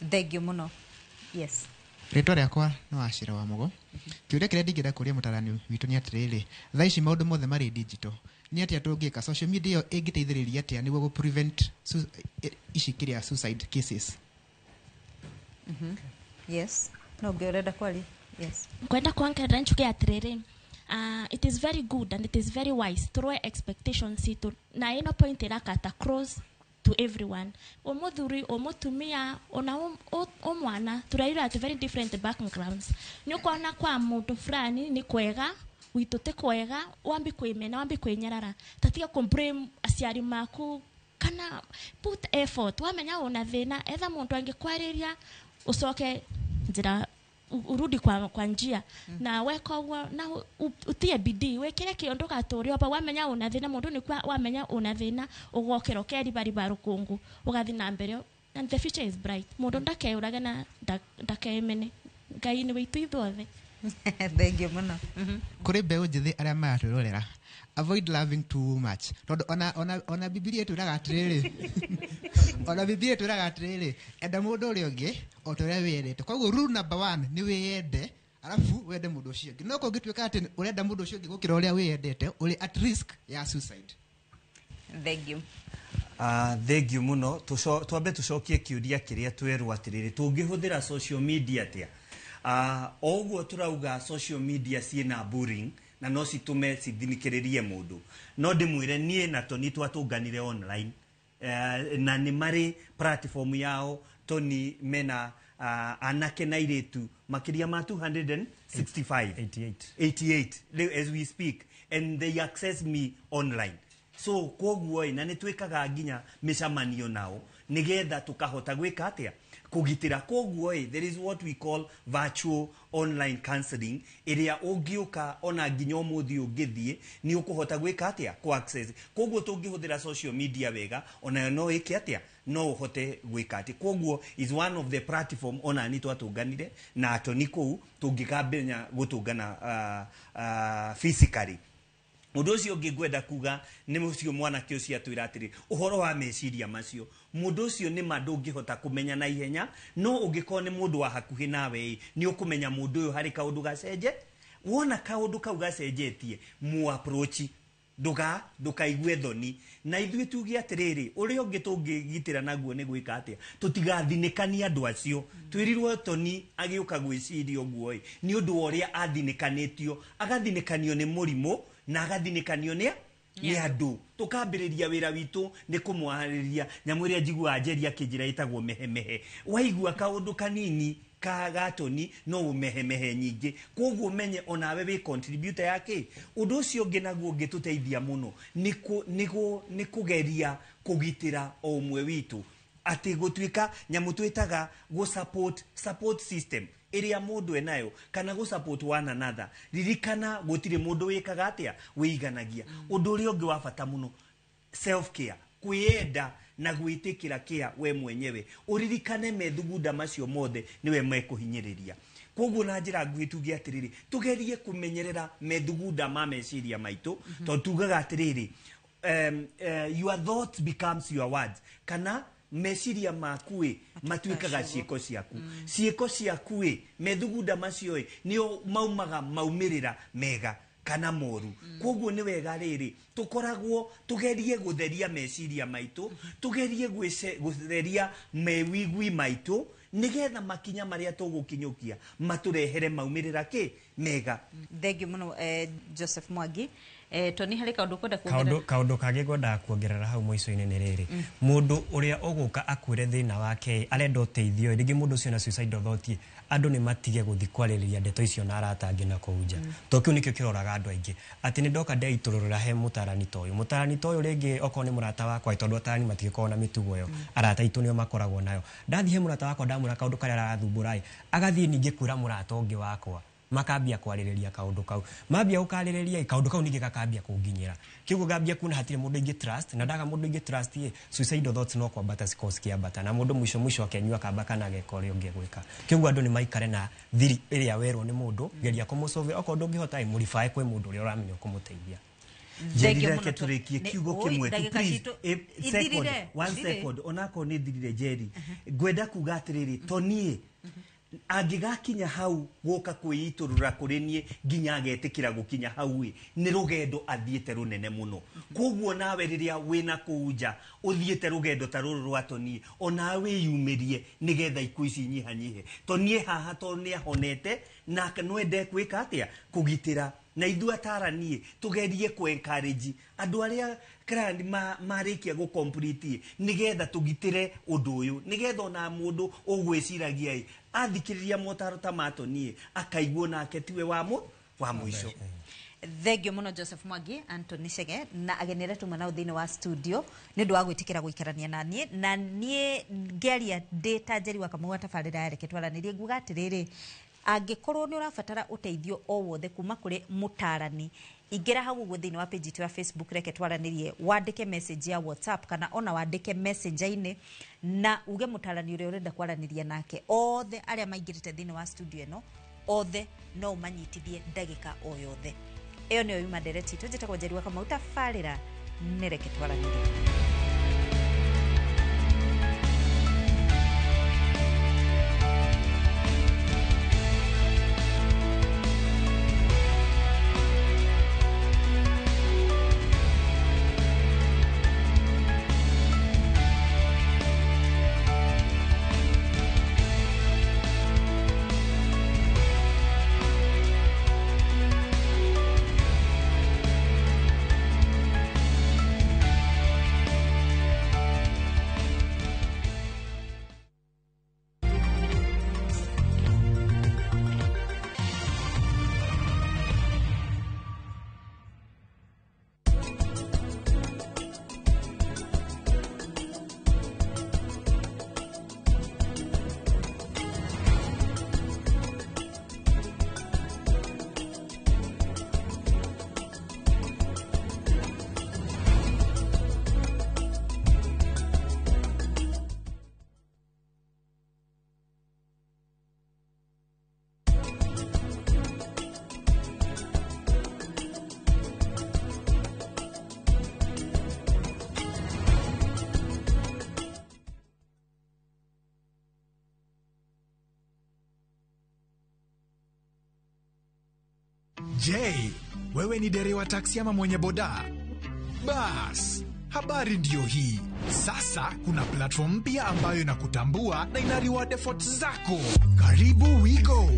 Thank you muno. Yes. Rĩtwa rĩakwa no Ashira wa Mugo. Kĩũria kĩrĩa ndingĩenda kũria mũtarani witũ nĩ atĩrĩrĩ, thaa ici maũndũ mothe marĩ digital. Nĩ atĩa tũngĩka social media ĩyo ĩngĩteithĩrĩria atĩa nĩguo gũ prevent ici kĩrĩa suicide cases? Yes. No ngĩũrenda kwari. Yes. Kwenda kuongerera njuge atĩrĩrĩ, it is very good and it is very wise to throw expectations into na ino point irakata cross to everyone. Omuthuri omutumia ona omwana turaira at very different backgrounds. Nyukona kwa mundu fulani ni kwega witote kwega wambi kwimena wambi kwenyarara tatiga complain aciari maku kana put effort wamenya ona thina etha mundu angikwariria ucoke njira urudi kwa njia na weka na utie bidii wekire kiondo gaturio pa wamenya una thina mundu ni kwa wamenya una thina ugokero keri bari barukungu ugathi na mbere and the future is bright mundu ndakeuraga na ndakemene ngai ni witu ithothe. Thank you muno. Kuri beu njithi aria maratwirorera avoid loving too much tondu ona Biblia twiraga atiriri ona Biblia twiraga atiriri enda mundu uri ungi o toria wiyendete koguo rule number 1 ni wiyende arafu wende mundu ucio ungi no ko ngitwika ati urenda mundu ucio ungi gukira uria wiyendete uri at risk ya suicide. Thank you. Thank you muno twambe tucokie kiuria kiria twerwo atiriri tungihuthira social media atia oguo turauga social media ciina bullying na no citume cithinikiririe mundu no ndimwire nie na Tony twatunganire online na ni mari platform yao Tony mena anake na iretu makiria ma 265 88 as we speak and they access me online so koguo na ni twikaga nginya micamanio nao nigetha tukahota gwika atia kugitira koguo there is what we call virtual online counseling iria ungiuka ona nginya umuthi ungithie ni ukuhota gwika atia ku access koguo tungihuthira social media wega ona no iki atia no uhote gwika atia koguo is one of the platform ona ni twatunganire na Tony kou tungikambenya gutungana physically. Mundu ucio ngigwenda kuga ni mucio mwanake ucio atwira atiri uhoro wa meciria macio mundu ucio ni mandu ngihota kumenya na ihenya no ungikoo ni mundu wa hakuhi nawe ni ukumenya mundu uyu hari kaundu gacenje wona kaundu kau gacenjetie mu approach ndukaigwe thoni na ithuĩ tuge atiriri uria ungi tungigitira naguo ni gwika atia tutigathinikania andu acio twirirwo Tony agiuka gwiciria uguo ni undu uria athinikanitio agathinikanio ni murimu na agathinikanio ni andu tukambiriria wira witu ni kumwahariria nyamwiria njigua ajeria kijira itagwo mehemehe waigua kaundu kanini ka gatoni no umehemehe nyingi koguo menye onawe we contributor yake undu ucio ngi naguo ngituteithia muno ni kugeria kugitira o umwe witu ati gutwika nyamu twitaga go support system iria mundu enayo kana go support one another ririkana gutire mundu wikaga atia wiiganagia undu uri ungi wa bata muno self care kuyenda na gwitikira kia we mwenyewe uririkane methugunda macio mothe niwe mekuhinyiriria koguo na njira ngwitugia atiriri tugerie kumenyerera methugunda ma meciria maitu to tugaga atiriri your thoughts becomes your words kana meciria maku matuikaga ciiko ciaku methugunda macio nio maumaga maumirira mega kana moru koguo ni wega riri tukoragwo tugerie gutheria meciria maitu tugerie gutheria mewigwi maitu nigetha makinya maria tugukinyukia maturehere maumirira ki mega. Thank you muno Joseph Mwangi. Toni hari kaundu kwenda kuongerera kaundu kage gwenda kuongerera hau mwico-ini ni riri mundu uria uguka akwire thina wake arenda uteithio rigi mundu ucio na suicidal thought andu ni matige guthi kwaririria ndeto icio na aratangi na kuuja to kiu nikio kiroraga andu aingi ati ni ndoka ndeitururira he mutarani toyo ringi oko ni murata wakwa tondu atarani matigiko na mitugo yo arata itu nio makoragwo nayo ndathi he murata wakwa ndamura kaundu karia arathumbura agathie ningi kwira murata ungi wakwa makambia kwaririria kaundu kau mambia ukaririria kaundu kau ningi gakambia kunginyira kiugo gambia kuna hatire mundu ingi trust na ndaga mundu ingi trust suicidal thoughts no kwa bata sikosikia bata na mundu mwisho akenywa kambaka na geko rio ngegwika kiugo andu ni maikare na thiri iria werwo ni mundu geria kumusove oko ndungihota imurify kwe mundu uria uramenya kumuteithia Jendira ke turekie kiugo kimwe tu please one second onako ni thirire jeri gwenda kuga atiriri tonie angigakinya hau goka kwiiturura kurenie ginya agetikira gukinya hau ni rugendo athiete runene muno koguo nawe riria wina kuuja uthiete rugendo taruru rwatonie onawe yumirie nigetha iku ici nyihanyihe tonie haha tonie honete na kanwende kwika atia kugitira na ithu ataranie tugerie ku encourage andu aria kandi marikia go complete nigetha tugitire undu uyu nigetha ona mundu ugwiciragia athikiriria motaro tamato nie akaigwo nake tiwe wa mwisho. Thank you muno Joseph Mwangi Anthony Chege na agenere tu mwana thini wa studio ni ndu agwitikira guikarania na nie ngeria data jeri wa kamwe tafarira yake twaranirie nguga atiriri angikorwo ni urabatara uteithio o wothe kuma kuri mutarani ingera hau gwe thini wa page tu ya Facebook reke twaranirie wandike message ya WhatsApp kana ona wandike messenger-ini na uge mutarani uria urenda kwaraniria nake othe aria maingirite thini wa studio eno othe no manyitithie ndagika o yothe eyo niyo yuma dereti tujitagwo Njeri kama utafarira nireke twaranirie. Je, wewe ni dereva taksi ama mwenye boda? Bas, habari ndio hii. Sasa kuna platform mpya ambayo inakutambua na ina reward efforts zako. Karibu Wigo.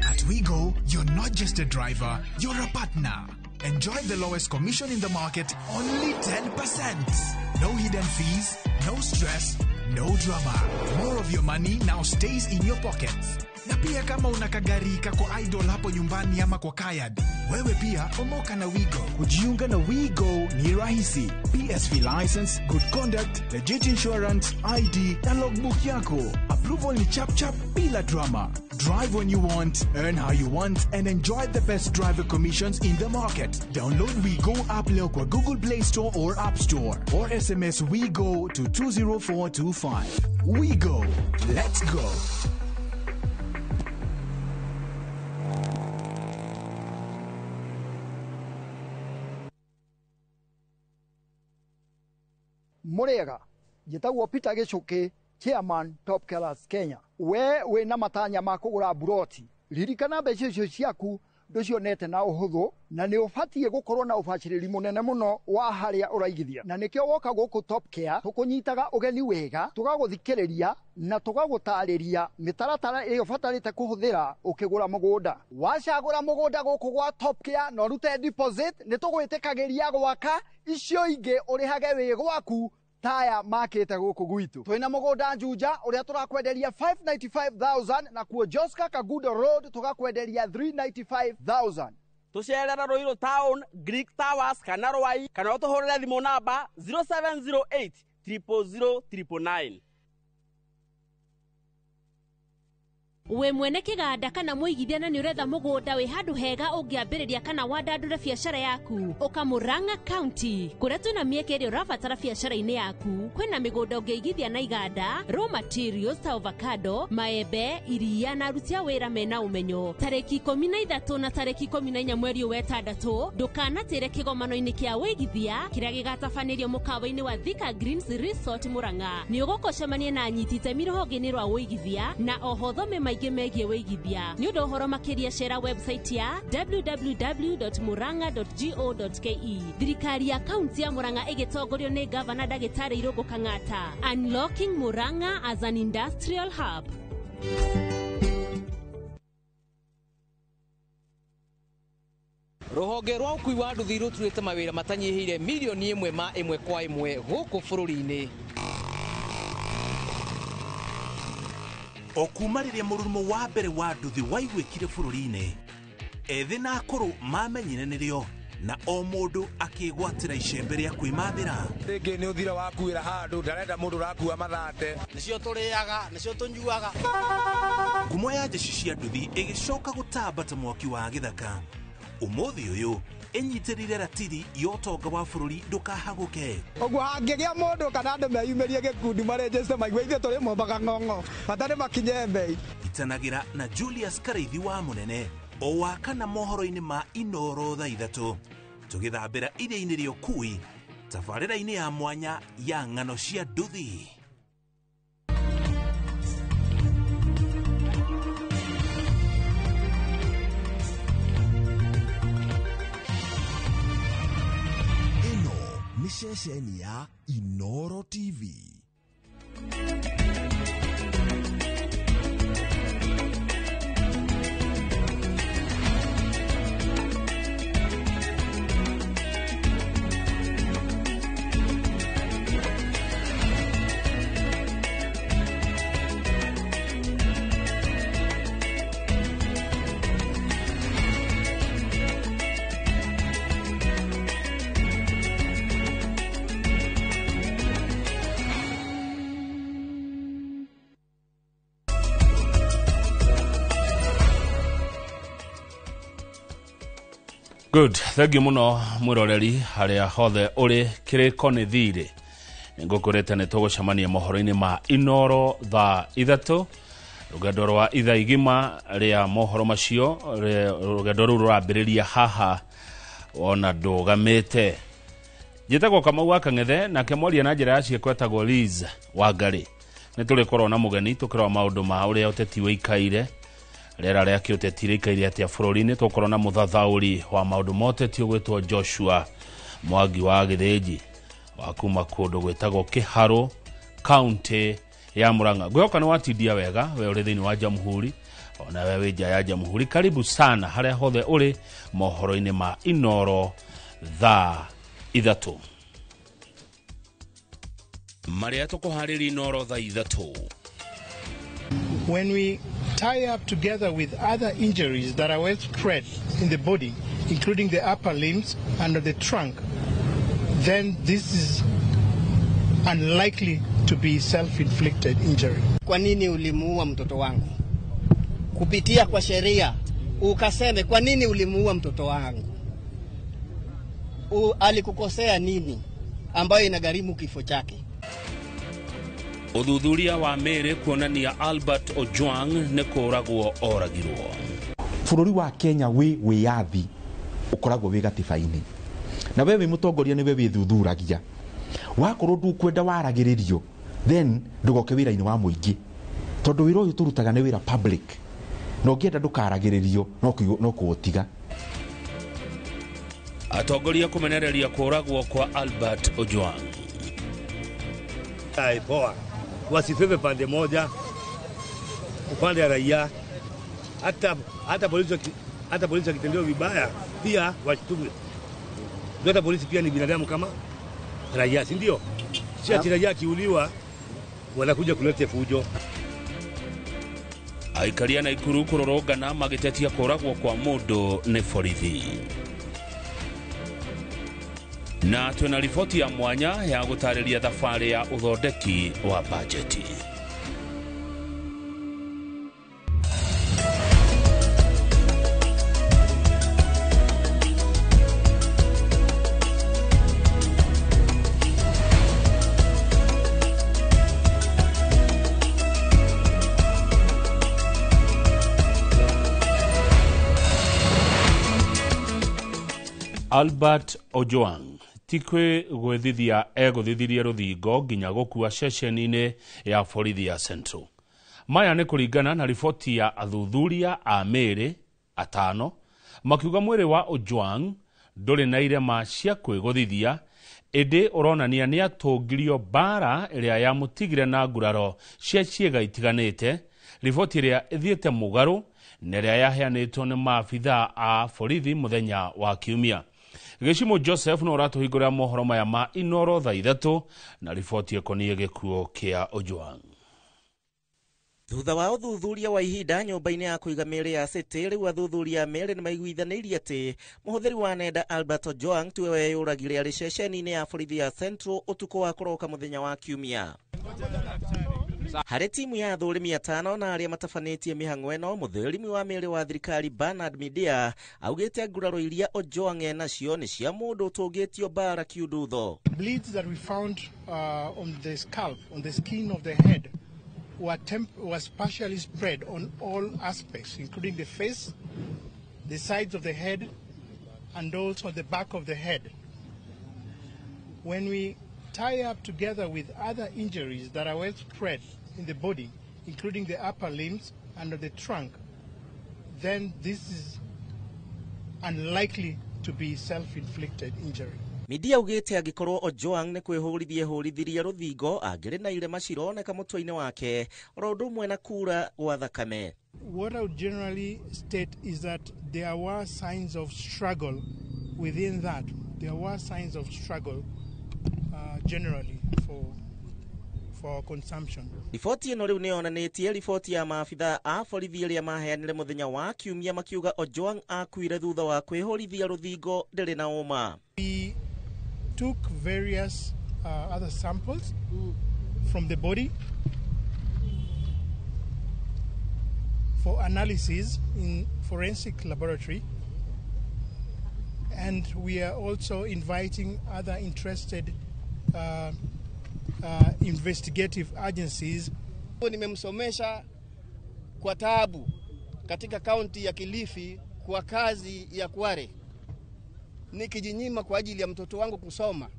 At Wigo, you're not just a driver, you're a partner. Enjoy the lowest commission in the market, only 10%. No hidden fees, no stress, no drama. More of your money now stays in your pockets. Na pia kama una kagari kako idle hapo nyumbani ama kwa kayad, wewe pia omoka na Wigo. Kujiunga na Wigo ni rahisi. PSV license, good conduct, legit insurance, ID na logbook yako. Approval ni chap chap bila drama. Drive when you want, earn how you want, and enjoy the best driver commissions in the market. Download Wigo app leo kwa Google Play Store or App Store, or SMS Wigo to 20425. Wigo, let's go. Murega njitagwo Peter Gichuki, chairman Top Killers Kenya. We na matanya ma kugura buroti, ririkana mbeca icio ciaku nducionete na uhuthu, na ni ubatie gukorwo na ubaciriri munene muno wa haria uraigithia. Na nikio woka guku Top Care tukunyitaga ugeni wega, tugaguthikiriria na tugagutariria mitaratara iyo batarite kuhuthira ukigura mugunda. Wacagura mugunda guku gwa Top Care no rute deposit, ni tugwitikagiria gwaka icio ingi urihage wi gwaku taya makete guku gwitu. Twina mugunda Juja uria turakwenderia 595,000 na kuo Joska Kagudo Road tugakwenderia 395,000. Tucerera Ruiru Town, Greek Towers kana Rwai, kana utuhurire thimu namba 0708 000 999. We mwene kiganda kana muigithia na ni uretha mugunda wi handu hega ungiambiriria kana wandandure biashara yaku uka Murang'a County kuria twina mieke iri urabatara biashara-ini yaku. Kwina migunda ungiigithia na iganda, raw materials ta avocado, maembe, iria na aruti a wira mena umenyo. Tariki 13 na tariki 14 mweri wa 6 ndukanatire kigomano-ini kia wigithia kiria gigatabanirio mukawa-ini wa Thika Greens Resort Murang'a. Ni ugukocemania na anyiti itemi ruhonge-ini rwa wigithia na oho thome megie wigithia. Ni undu horo makiria share website ya www.muranga.go.ke. Thirikari ya kaunti ya Murang'a igitongorio ni Governor Ndagitari Irungu Kang'ata. Unlocking Murang'a as an industrial hub. Ruhonge rwa ukui wa nduthi ruturite mawira matanyihire milioni 1 ma 1 kwa 1 guku bururi-ini. Okuma riria mururumo wa mbere wa nduthi waigwikire bururi-ini, ethi na akuru mamenyire nirio na o mundu akigwatira icembe ria kwimathira. Ringi ni uthira wakuira handu ndarenda mundu rakua mathate, nicio turiaga nicio tunyuaga. Ngumo ya jeshi cia nduthi igicoka gutambata mwaki wa githaka. Umuthi uyu enyitirire ratiri yotonga wa bururi ndukahaguke. Oguo hangigia mundu kana andu meyumirie gikundi marejeste maigua ithe turi mombaga ng'ong'o batari makinye mbei. Itanagira na Julius Karaithi wa Munene o wakana mohoro-ini ma Inoro thaa 3 tugithambira iria-ini ria ukui tabarĩra-ini ya mwanya ya ng'ano cia nduthi. Ni ceceni ya Inoro TV. Good, thank you muno mwiroreri haria hothe uri kiriko ni thiri. Ngukurete ni tugucemania mohoro-ini ma Inoro thaa 3 rugendo rwa ithaa igima ria mohoro macio rugendo ruru rurambiriria haha ona ndugamite. Njitagwo Kamau wa Kang'ethe na kemwaria na njira yacio kwetagwo Liz Wangari. Ni tuli korwo na mugeni tukirwa maundu ma uria uteti wikaire rera ria kiuteti rikaire atia bururi-ini tukorwo na muthathauri wa maundu moteti ugwitwo Joshua Mwangi wa Githĩnji wa kuma kundu gwitagwo Kiharu county ya Murang'a. Gwoka ni watindia wega we uri thiini wa Jamhuri ona wewe nja ya Jamhuri karibu sana haria hothe uri mohoro-ini ma Inoro thaa 3 maria tukuhariri Inoro thaa 3. When we tie up together with other injuries that are well spread in the body, including the upper limbs and the trunk, then this is unlikely to be self-inflicted injury. Kwa nini ulimuua mtoto wangu? Kupitia kwa sheria ukaseme kwa nini ulimuua mtoto wangu? Alikukosea nini ambayo inagharimu kifo chake? Uthuthuria wa meri kuonania Albert Ojwang ne kuragwo oragirwo. Bururi wa Kenya wi yathi ukoragwo wi gatiba-ini. Na wewe mutongoria ni wewe thuthuragia. Wakorwo ndukwenda waragiririo, then ndugoke wira-ini wa muingi. Tondu wira uyu turutaga ni wira public. No ngienda ndukaragiririo no kuotiga. Atongoria kumenereria kuragwo kwa Albert Ojwang. Poa. Wasifebe pande moja upande ya raia, hata polisi akitendewa vibaya pia washtuke. Hata polisi pia ni binadamu kama raia, si ndio? Si ati raia akiuliwa wanakuja kuleta fujo. Aikaria na Ikuru kurorogana magitetia kuragwo kwa mundu ni borithi. Na twina riboti ya mwanya ya gutariria thabari ya uthondeki wa bajeti. Albert Ojwang tikwe gwethithia egũthithirie rũthingo nginya gũkua ceceni-inĩ ya borithi ya Central. Maya nĩ kũringana na riboti ya athuthuria a mĩĩrĩ 5 makiuga mwĩrĩ wa Ojwang ndũrĩ na irema cia kwĩgũthithia, ĩndĩ ũronania nĩ atũngirio mbara ĩrĩa yamũtigire na nguraro cia ciĩga itiganĩte, riboti ĩrĩa ĩthiĩte mũgarũ na ĩrĩa yaheanĩtwo nĩ maabithaa a borithi mũthenya wa Kiumia. Gĩcimo Joseph no ratuhingũrĩra mohoro maya ma Inoro thaa 3 na riboti ĩkoniĩ gĩkuũ kĩa Ojwang. Thutha wa uthuthuria wa ihinda nyũmba-inĩ ya kũiga mĩĩrĩ ya City, rĩu athuthuria mĩĩrĩ nĩ maiguithanĩirie atĩ mũhũthĩri wa nenda Albert Ojwang tiwe weyũragire arĩ ceceni-inĩ ya borithi ya Central ũtukũ wa kũroka mũthenya wa Kiumia. Harĩ timu ya athũrimi 5 na arĩa matabanĩtie mĩhang'o ĩno, mũthũrimi wa mĩĩrĩ wa thirikari Bernard Media augĩte nguraro iria Ojwang enacio nĩ cia mũndũ ũtũngĩtio mbara kiundutho. Bleeds that we found on the scalp, on the skin of the head, was partially spread on all aspects, including the face, the sides of the head, and also the back of the head. When we tie up together with other injuries that are well spread in the body, including the upper limbs and the trunk, then this is unlikely to be self-inflicted injury. Media augĩte angĩkorwo Ojwang nĩ kwĩhũrithirie rũthingo angĩrĩ na irema cironeka mũtwe-inĩ wake oro ũndũ ũmwe na kura gwa thakame. What I would generally state is that there were signs of struggle within that. There were signs of struggle generally for consumption. Riboti ĩno rĩu nĩyonanĩtie riboti ya maabithaa a borithi arĩa maheanire mũthenya wa Kiumia makiuga Ojwang akuire thutha wa kwĩhũrithia rũthingo ndĩrĩ na ũma. We took various other samples from the body for analysis in forensic laboratory, and we are also inviting other interested investigative agencies. Nimemsomesha kwa taabu katika kaunti ya Kilifi kwa kazi ya Kware, nikijinyima kwa ajili ya mtoto wangu kusoma.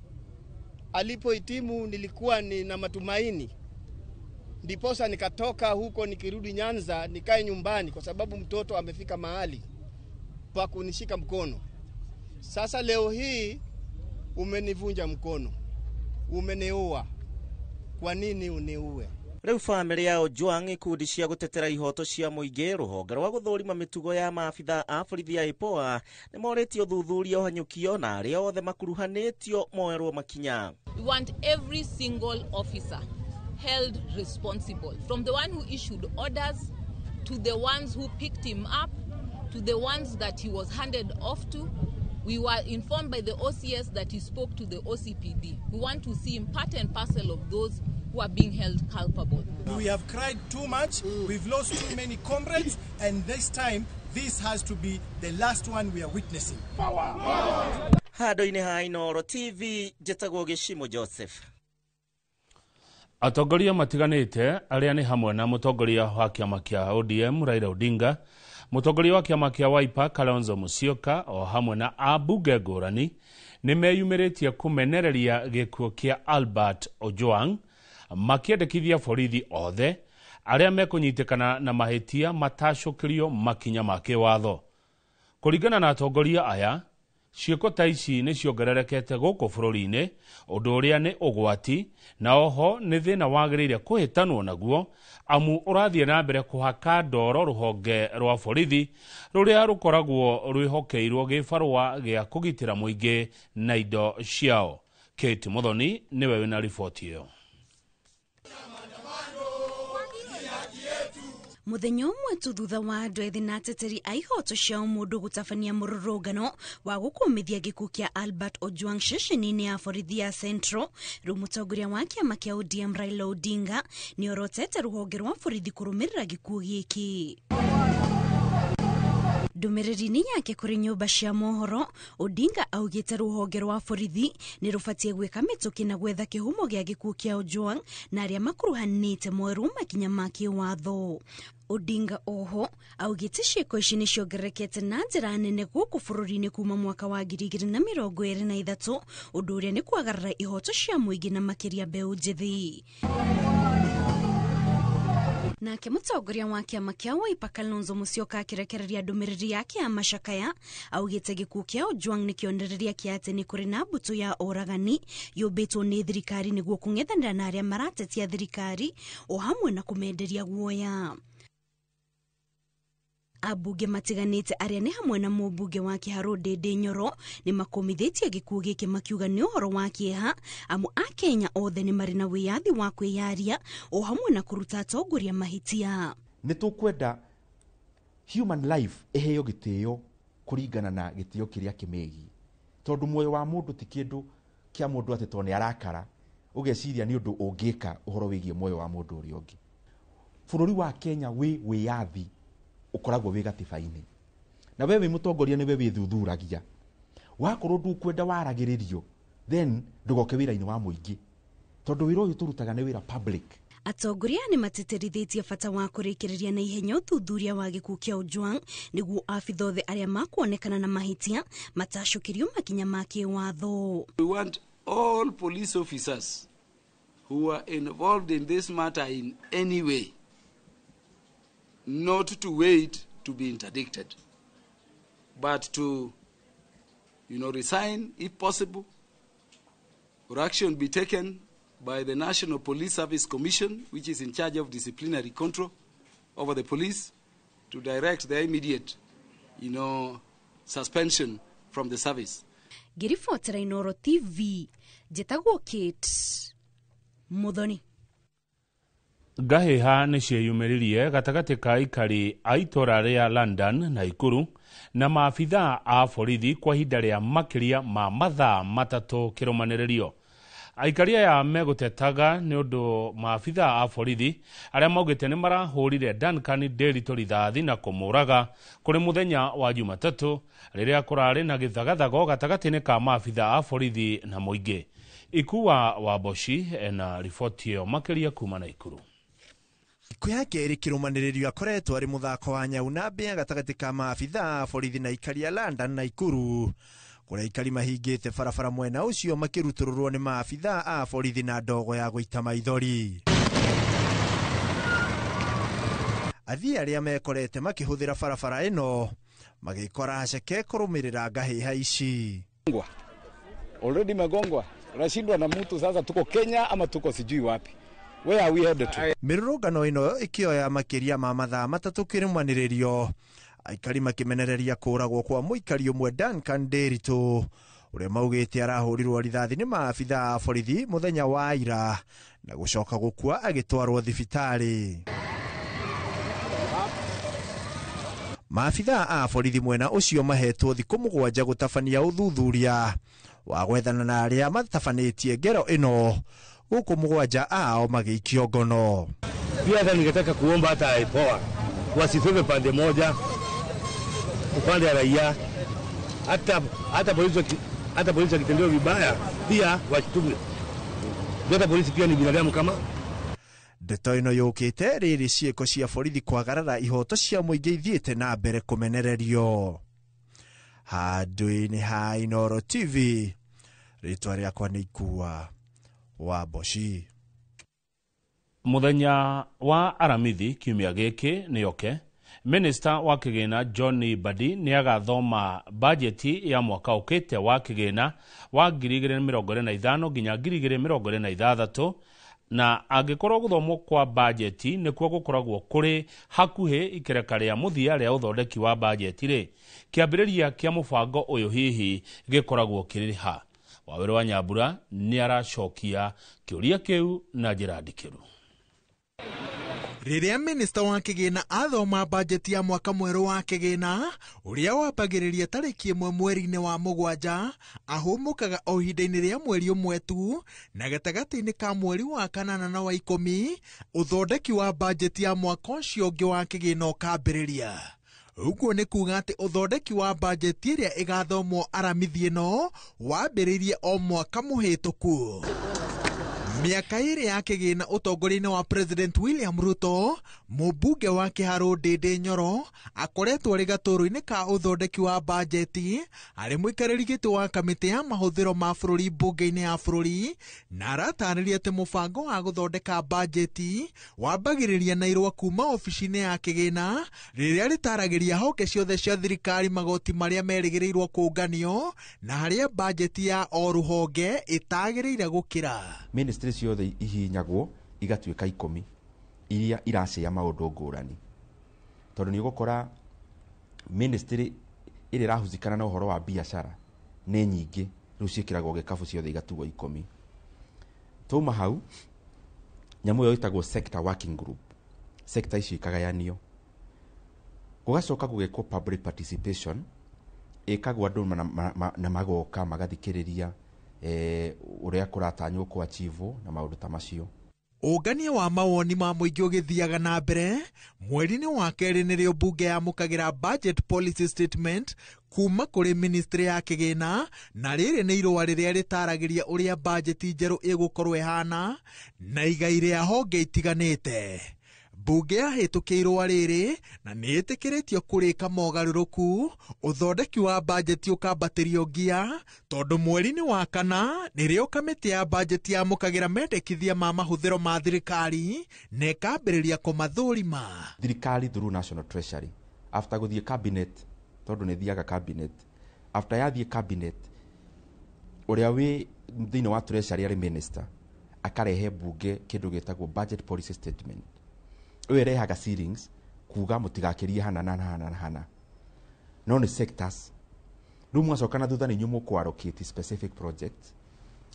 Alipohitimu nilikuwa nina matumaini, ndiposa nikatoka huko nikirudi Nyanza nikae nyumbani kwa sababu mtoto amefika mahali pa kunishika mkono. Sasa leo hii umenivunja mkono, umeniua. Kwa nini uniue? Riu family ya Ojwang ikundi cia gutetera ihoto cia muingi ruhonge rwa guthurima mitugo ya maabitha a borithi ya IPOA ni moretio thuthuria uhanyukio na aria othe makuruhanitio moerwo makinya. We want every single officer held responsible, from the one who issued orders to the ones who picked him up to the ones that he was handed off to. We were informed by the OCS that he spoke to the OCPD. We want to see him part and parcel of those who are being held culpable. We have cried too much, we've lost too many comrades, and this time, this has to be the last one we are witnessing. Hado-ini ha Inoro TV, Jetago Geshimo Joseph. Atongoria matiganite aria ni hamwe na mutongoria wa kiama kia ODM Raila Odinga, mutongoria wa kiama kia Wiper Kalonzo Musyoka o hamwe na abunge ngurani ni meyumiritie kumenereria gikuo kia Albert Ojwang, makiendekithia borithi othe aria mekunyitikana na mahitia matashukirio makinya make watho. Kuringana na atongoria aya, ciiko ta ici ni ciongererekete guku bururi-ini, undu uria ni ugwati na oho ni thina wagiriire kuhitanwo naguo, amu urathie na mbere kuhaka ndoro ruhonge rwa borithi ruria rukoragwo rwihokeirwo gibarua gia kugitira muingi na indo ciao. Kate Muthoni niwe wina riboti iyo. Muthenya umwe tu thutha wa andu ethi na ateteri a ihoto cia mundu gutabania mururungano wa gukumithia gikuo kia Albert Ojwang ceceni-ini ya borithi ya Central, riu mutongoria wa kiama kia ODM Raila Odinga ni orotete ruhonge rwa borithi kurumirira gikuo giki. Ndumiriri-ini yake kuri nyumba cia mohoro, Odinga augite ruhonge rwa borithi ni rubatie gwika mituki na gwetha kihumo gia gikuo kia Ojwang na aria makuruhanite moeru makinya ma kiwatho. Odinga oho augite ciiko ici ni ciongererekete na njira nene guku bururi-ini kuma mwaka wa 2023, undu uria ni kwagarara ihoto cia muingi na makiria mbeu njithi. Nake mutongoria wa kiama kia Wiper Kalonzo Musyoka akirekereria ndumiriri yake ya macakaya augite gikuo kia Ojwang ni kionereria kia ati ni kuri na mbutu ya oragani yubitwo ni thirikari niguo kung'ethanira na aria maratetia thirikari o hamwe na kumenderia guoya. Abunge matiganite aria ni hamwe na mubunge wa Kiharu Ndindi Nyoro ni makomithitie gikuo giki makiuga ni uhoro wa kieha, amu a Kenya othe ni mari na wiyathi wa kwiyaria o hamwe na kuruta atongoria mahitia. Ni tukwenda human life eheo gitio kuringana na gitio kiria kimegi, tondu moyo wa mundu ti kindu kia mundu ati tone arakara ugeciria ni undu ungika uhoro wigie moyo wa mundu uri ungi. Bururi wa Kenya wi wiyathi ukoragwo wi gatiba-ini, na wewe mutongoria ni wewe thuthuragia wakorwo ndukwenda waragiririo, then ndugoke wira-ini wa muingi, tondu wira uyu turutaga ni wira public. Atongoria ni mateterithitie bata wa kurikiriria na ihenya uthuthuria wa gikuo kia Ojwang niguo abitha othe aria makuonekana na mahitia matashukirio makinya ma kiwatho. We want all police officers who are involved in this matter in any way not to wait to be interdicted, but to, resign if possible, or action be taken by the National Police Service Commission, which is in charge of disciplinary control over the police, to direct their immediate, suspension from the service. Girifotera Inoro TV, Jetago Kate Muthoni. Gahiha ni cieyumiririe gatagati ka ikari a itora ria London na Ikuru na maabitha a borithi kwa ihinda ria makiria ma mathaa matatu kirumaniririo. Aikari aya megutetaga ni undu maabitha a borithi aria maugite ni marahurire Duncan Nderitu rithathi na kumuraga kuri muthenya wa Jumatatu riria kurari na githagathago gatagati-ini ka maabitha a borithi na muingi. Ikuwa wa Boshi na riboti yo makiria kuma na Ikuru. Iku yake iri kirumaniririo akoretwo ari muthako wa nyau na mbia gatagati ka maabitha borithi na ikari ya London na Ikuru, kuria ikari mahingite barabara mwena ucio makirutururwo ni maabitha a borithi na ndogo ya guita maithori. Athii aria mekorete makihuthira barabara ino magikora ceke kurumirira ngahiha ici. Already megongwa, rashindwa na mtu sasa, tuko Kenya ama tuko sijui wapi. Where are we headed to? Mirurungano ino ikioya makiria ma mathaa matatu kirumaniririo, aikari makimenereria kuragwo kwa muikari umwe Duncan Nderitu uria maugite arahurirwo rithathi ni maabitha a borithi muthenya wa ira na gucoka gukua agitwarwo thibitari. Maabitha a borithi mwena ucio mahetwo thiku 7 gutabania uthuthuria wa gwethana na aria matabanĩtie ngero ino, huku 7 ao magiikio ngono. Pia hata ningetaka kuomba hata IPOA wasifeve pande moja, upande ya raia, hata polisi akitendewa vibaya pia washtume. Hata polisi pia ni binadamu kama. Ndeto ino yukite riri ciiko cia borithi kwagarara ihoto cia muingi ithiite na mbere kumenererio. Handũ-inĩ ha Inooro TV, ritwa rĩakwa nĩ Ikua wa Boshi. Muthenya wa aramithi kiumia gĩkĩ nĩoke, Minister wa kĩgĩna John Mbadi nĩ agathoma bajeti ya mwaka ũkĩte wa kĩgĩna wa 2025 nginya 2026, na angĩkorwo gũthomwo kwa bajeti nĩkuo gũkoragwo kũrĩ hakuhĩ ikereka rĩa mũthia rĩa ũthondeki wa bajeti rĩ, kĩambĩrĩria kĩa mũbango ũyũ hihi gĩkoragwo kĩrĩ ha. Waweru wa Nyambura nĩ aracokia kĩũria kĩu na njĩra ndikĩru. Rĩrĩa minista wa kĩgĩna athoma bajeti ya mwaka mwerũ wa kĩgĩna ũrĩa wambagĩrĩria tarĩki 1 mweri-inĩ wa 7, ahũmũkaga o ihinda-inĩ rĩa mweri ũmwe tu, na gatagatĩ-inĩ ka mweri wa 8 na wa 10 ũthondeki wa bajeti ya mwaka ũcio ũngĩ wa kĩgĩna ũkambĩrĩria. Ũguo nĩ kuuga atĩ ũthondeki wa bajeti ĩrĩa ĩgathomwo aramithi ĩno wambĩrĩirie o mwaka mũhĩtũku. Miaka ĩrĩ ya kĩgĩna ũtongoria-inĩ wa President William Ruto, mũmbunge wa Kĩharũ Ndĩndĩ Nyoro akoretwo arĩ gatũrũ-inĩ ka ũthondeki wa bajeti, arĩ mũikarĩri gĩtĩ wa kamĩtĩ ya mahũthĩro ma bũrũri mbunge-inĩ ya bũrũri, na aratarĩria atĩ mũbango wa gũthondeka bajeti wambagĩrĩria na irũa kuma ofici-inĩ ya kĩgĩna rĩrĩa rĩtaragĩria honge ciothe cia thirikari magoti marĩa merĩgĩrĩirwo kũnganio na harĩa bajeti ya o rũhonge ĩtagĩrĩire gũkĩra. Ministry ciothe ihinyagwo igatuĩka 10 iria iracĩa maũndũ ngũrani, tondũ nĩ ũgũkora ministry ĩrĩa ĩrahuzikana na ũhoro wa biacara nĩ nyingĩ, rĩu ciĩkĩragwo gĩkabu ciothe igatugwo 10. Tuma hau nyamũ ĩyo ĩtagwo sector working group, sector icio ikagayanio, gũgacoka gũgekwo public participation, ĩkagwo andũ na magoka magathikĩrĩria ũrĩa kũratanywo kwa chivo na maũndũ ta macio. Ũngania wa mawoni ma mũingĩ ũgĩthiaga na mbere, mweri-inĩ wa kerĩ nĩrĩo mbunge yamũkagĩra budget policy statement kuma kũrĩ ministry ya kĩgĩna, na rĩrĩ nĩ irũa rĩrĩa rĩtaragĩria ũrĩa bajeti njerũ ĩgũkorwo ĩhana na igai rĩa honge itiganĩte. Mbunge yahĩtũkia irũa rĩrĩ na nĩ ĩtĩkĩrĩtio kũrĩka mogarũrũku, ũthondeki wa bajeti ũkambatĩrio ngia, tondũ mweri-inĩ wa 4 nĩrĩo kamĩtĩ ya bajeti yamũkagĩra mendekithia ma mahũthĩro ma thirikari na ĩkambĩrĩria kũmathũrima. Thirikari through National Treasury after gũthiĩ cabinet, tondũ nĩ thiaga cabinet, after yathiĩ cabinet, ũrĩa wĩ thĩinĩ wa treasury arĩ minister akarehe mbunge kĩndũ gĩtagwo budget policy statement. Ũyũ ĩrehaga ceilings kuga mũtigakĩrie hana na hana na hana, no nĩ sectors. Rĩu mwacoka na thutha nĩ inyuĩ mũkũallocate specific projects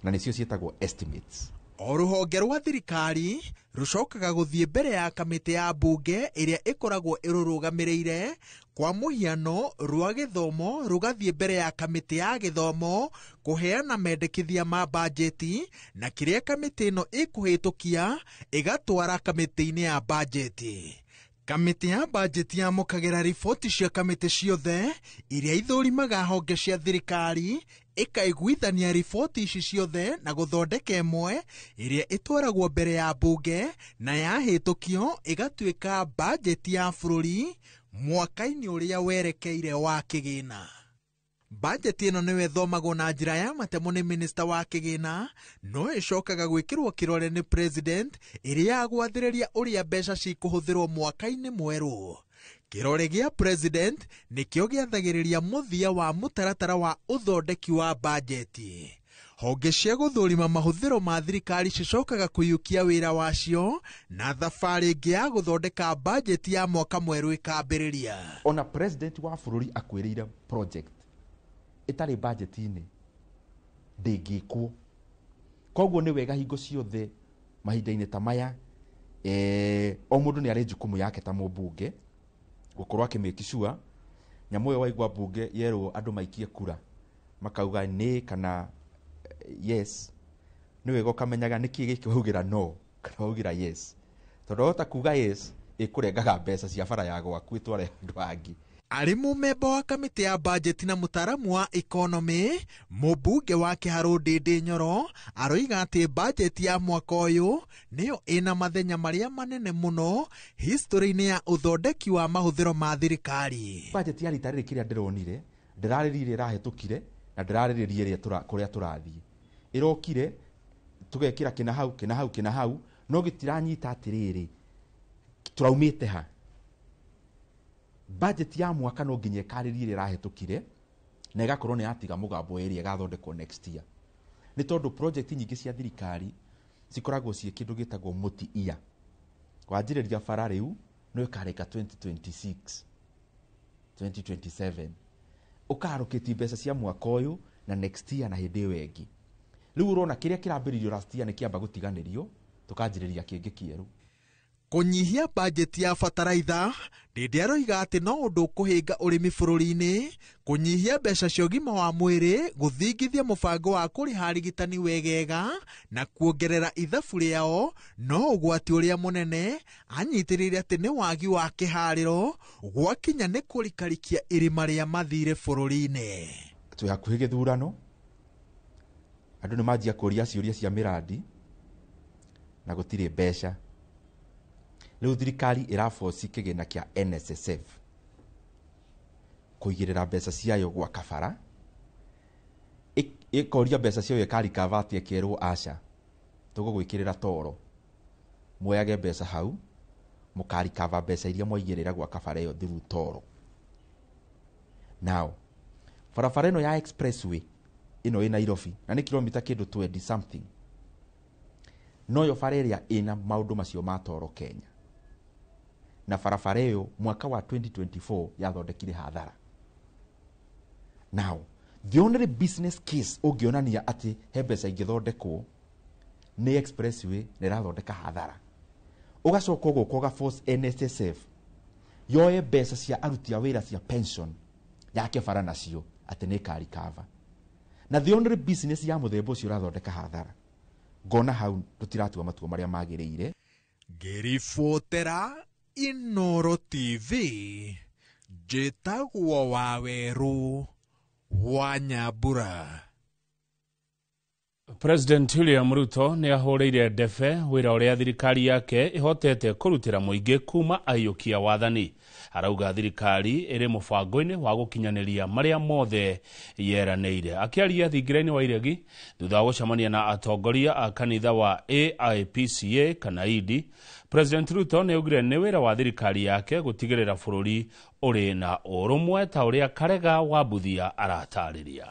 na nĩcio ciĩtagwo estimates. O rũhonge rwa thirikari rũcokaga gũthiĩ mbere ya kamĩtĩ ya mbunge ĩrĩa ĩkoragwo ĩrũrũgamĩrĩire. Kwa mũhiano, rwa gĩthomo rũgathiĩ mbere ya kamĩtĩ ya gĩthomo kũheana mendekithia ma bajeti, na kĩrĩa kamĩtĩ ĩno ĩkũhĩtũkia ĩgatwara kamĩtĩ-inĩ ya bajeti. Kamĩtĩ ya bajeti yamũkagĩra riboti cia kamĩtĩ ciothe iria ithũrimaga honge cia thirikari, ĩkaiguithania riboti ici ciothe na gũthondeka ĩmwe ĩrĩa ĩtwaragwo mbere ya mbunge, na yahĩtũkio ĩgatuĩka bajeti ya bũrũri mwaka-inĩ ũrĩa werekeire wa kĩgĩna. Bajeti ĩno nĩwe thomagwo na njĩra ya matemo nĩ minista wa kĩgĩna, no ĩcokaga gwĩkĩrwo kĩrore nĩ president ĩrĩa yagwathĩrĩria ũrĩa mbeca cikũhũthĩrwo mwaka-inĩ mwerũ. Kĩrore gĩa president nĩkĩo gĩathagĩrĩria mũthia wa mũtaratara wa ũthondeki wa bajeti. honge cia guthurima mahuthiro ma thirikari cicokaga kuyukia wira wacio na thabarĩ ĩngĩ ya guthondeka bajeti ya mwaka mwerũ ĩkambĩrĩria. Ona president wa bũrũri akwĩrĩire project itarĩ budget-inĩ ndĩngĩkwo. Koguo nĩ wega hingo ciothe mahinda-inĩ ta maya o mũndũ nĩ arĩ jukumu yake ta mũmbunge gũkorwo akĩmake sure nyamũ ĩyo waigua mbunge yerwo andũ maikie kura makauga nĩ kana yes, nĩ wega ũkamenyaga nĩkĩ gĩkĩ waugĩra no kana waugĩra yes, tondũ wahota kuga yes ĩkũrengaga mbeca cia bara ya gwaku ĩtware andũ angĩ. Arĩ mũmemba wa kamĩtĩ ya bajeti na mũtaaramu wa economy, mũmbunge wa Kĩharũ Ndĩndĩ Nyoro aroiga atĩ bajeti ya mwaka ũyũ nĩyo ĩna mathenya marĩa manene mũno history-inĩ ya ũthondeki wa mahũthĩro ma thirikari. Bajeti ya rita rĩrĩ kĩrĩa ndĩronire ndĩrarĩrĩire ĩrahĩtũkire na ndĩrarĩrĩrie kũrĩa tũrathiĩ. Ĩrokire tũgekĩra kĩna hau no gĩtiranyita atĩrĩrĩ tũraumĩte ha. Budget ya mwaka no nginya ĩkarĩrĩrie ĩrahĩtũkire na ĩgakorwo nĩ yatiga mũgambo ĩrĩa ĩgathondekwo next year. Nĩ tondũ project nyingĩ cia thirikari cikoragwo ciĩ kĩndũ gĩtagwo multi-year. Wanjĩrĩria bara rĩu no ĩkarĩka 2026 2027 ũkaroketi mbeca cia mwaka ũyũ na next year na hĩndĩ ĩyo ĩngĩ. Rĩu ũrona kĩrĩa kĩrambĩrĩirio last year nĩ kĩamba gũtiganĩrio tũkanjĩrĩria kĩngĩ kĩerũ. Kũnyihia bajeti ya bataraitha, Ndĩndĩ aroiga atĩ no ũndũ ũkũhĩnga ũrĩmi bũrũri-inĩ, kũnyihia mbeca cia ũgima wa mwĩrĩ, gũthingithia mũbango wa kũrĩha arigitani wegega na kuongerera ithabu rĩao, no ũgwati ũrĩa mũnene anyitĩrĩire atĩ nĩ wagi wa kĩharĩro gwakinya nĩ kũrikarikia irima rĩa mathirĩ bũrũri-inĩ. Twĩ hakuhĩ gĩthurano, andũ nĩ manjia kũria ciũria cia mĩradi na gũtirĩ mbeca. Rĩu thirikari ĩraboci kĩgĩna kĩa NSSF kũigĩrĩra mbeca ciayo gwa kabara, ĩkoria mbeca ciayo ĩkarikava atĩ ĩkerwo aca tũgũgwĩkĩrĩra toro, muoyage mbeca hau mũkarikava mbeca iria mwaigĩrĩra gwa kabara ĩyo through toro. Now barabara ĩno ya expressway ĩno ĩ Nairobi na nĩ kilomita kĩndũ 20 something, no yo bara ĩrĩa ĩna maũndũ macio ma toro Kenya. Na barabara ĩyo mwaka wa 2024 yathondekire hathara. Now the only business case ũngĩonania atĩ he mbeca ingĩthondekwo nĩ expressway nĩ ĩrathondeka hathara, ũgacoka ũgũkwo ga force NSSF yoe mbeca cia aruti a wĩra cia pension yake bara nacio atĩ nĩ karikava. Na the only business ya mũthemba ũcio ũrathondeka hathara, ngona hau tũtiratua matua marĩa magĩrĩire. Ngĩribotera Inoro TV, njĩtagwo Wawerũ wa Nyambura. President William Ruto nĩ ahũrĩire ndebe wĩra ũrĩa thirikari yake ĩhotete kũrutĩra mũingĩ kuma aiyũkia wathani. Arauga thirikari ĩrĩ mũbango-inĩ wa gũkinyanĩria marĩa mothe yeranĩire. Akĩaria thingira-inĩ wa iregi thutha wa gũcemania na atongoria a kanitha wa AIPCA kana IDI, President Ruto nĩ augire nĩ wĩra wa thirikari yake gũtigĩrĩra bũrũri ũrĩ na ũrũmwe ta ũrĩa Karega wa Buthia aratarĩria.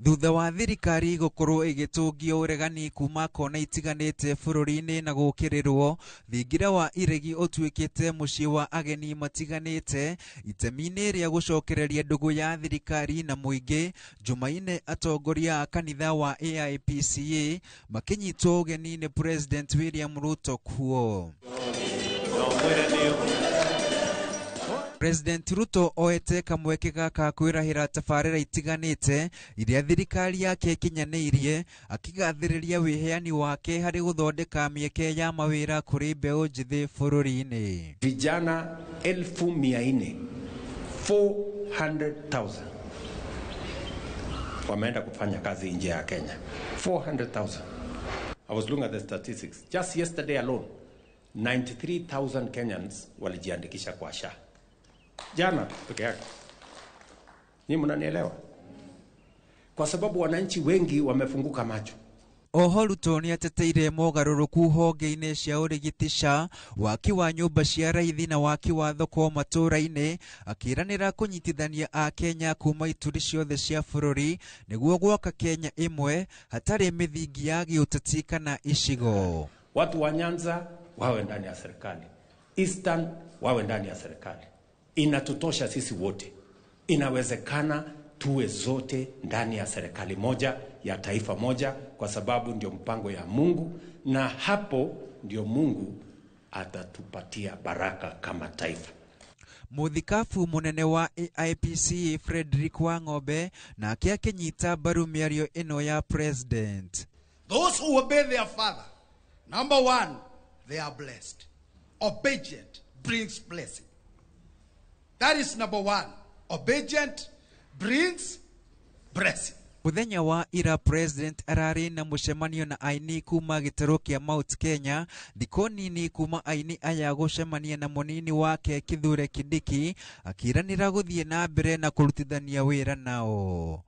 Thutha wa thirikari gũkorwo ĩgĩtũngio ũregani kuma kona itiganĩte bũrũri-inĩ na gũkĩrĩrwo, thingira wa iregi ũtuĩkĩte mũciĩ wa ageni matiganĩte itemi-inĩ rĩa gũcokereria ndũgũ ya thirikari na mũingĩ. Jumaine atongoria a kanitha wa AIPCA makĩnyitwo ũgeni nĩ President William Ruto kuo. President Ruto oete kamweke gaka kwĩrahĩra tabarĩra itiganĩte iria thirikari yake kinyanĩirie, akigathĩrĩria wĩheani wake harĩ gũthondeka mĩeke ya mawĩra kũrĩ mbeũ njĩthĩ bũrũri-inĩ. Vijana 400,000 400,000 wameenda kufanya kazi nje ya Kenya. 400,000. I was looking at the statistics. Just yesterday alone, 93,000 Kenyans walijiandikisha kwa SHA. Jana peke yake. Ni mnanielewa? Kwa sababu wananchi wengi wamefunguka macho. Oho Ruto nĩ ateteire mogarũrũku honge-inĩ cia ũrigiti SHA, waki wa nyũmba cia raithi na waki wa thoko matũũra-inĩ, akĩranĩra kũnyitithania Akenya kuma ituri ciothe cia bũrũri nĩguo gwaka Kenya ĩmwe hatarĩ mĩthingi ya gĩũteti kana icigo. Watu wa Nyanza wawe ndani ya serikali, Eastern wawe ndani ya serikali. Inatutosha sisi wote. Inawezekana tuwe zote ndani ya serikali moja ya taifa moja, kwa sababu ndio mpango ya Mungu, na hapo ndio Mungu atatupatia baraka kama taifa. Muthikafu munene wa IEBC Frederick Wang'ombe na akinyita mbaru mĩario ĩno ya president. Those who obey their father, number one, they are blessed. Obedient brings blessing. That is number one. Obedient brings blessing. Muthenya wa ira president arari na mucemanio na aini kuma gitaro kia Mount Kenya, thiko nini kuma aini aya gucemania na munini wake Kithure Kindiki, akiranira guthie na mbere na kurutithania wira nao.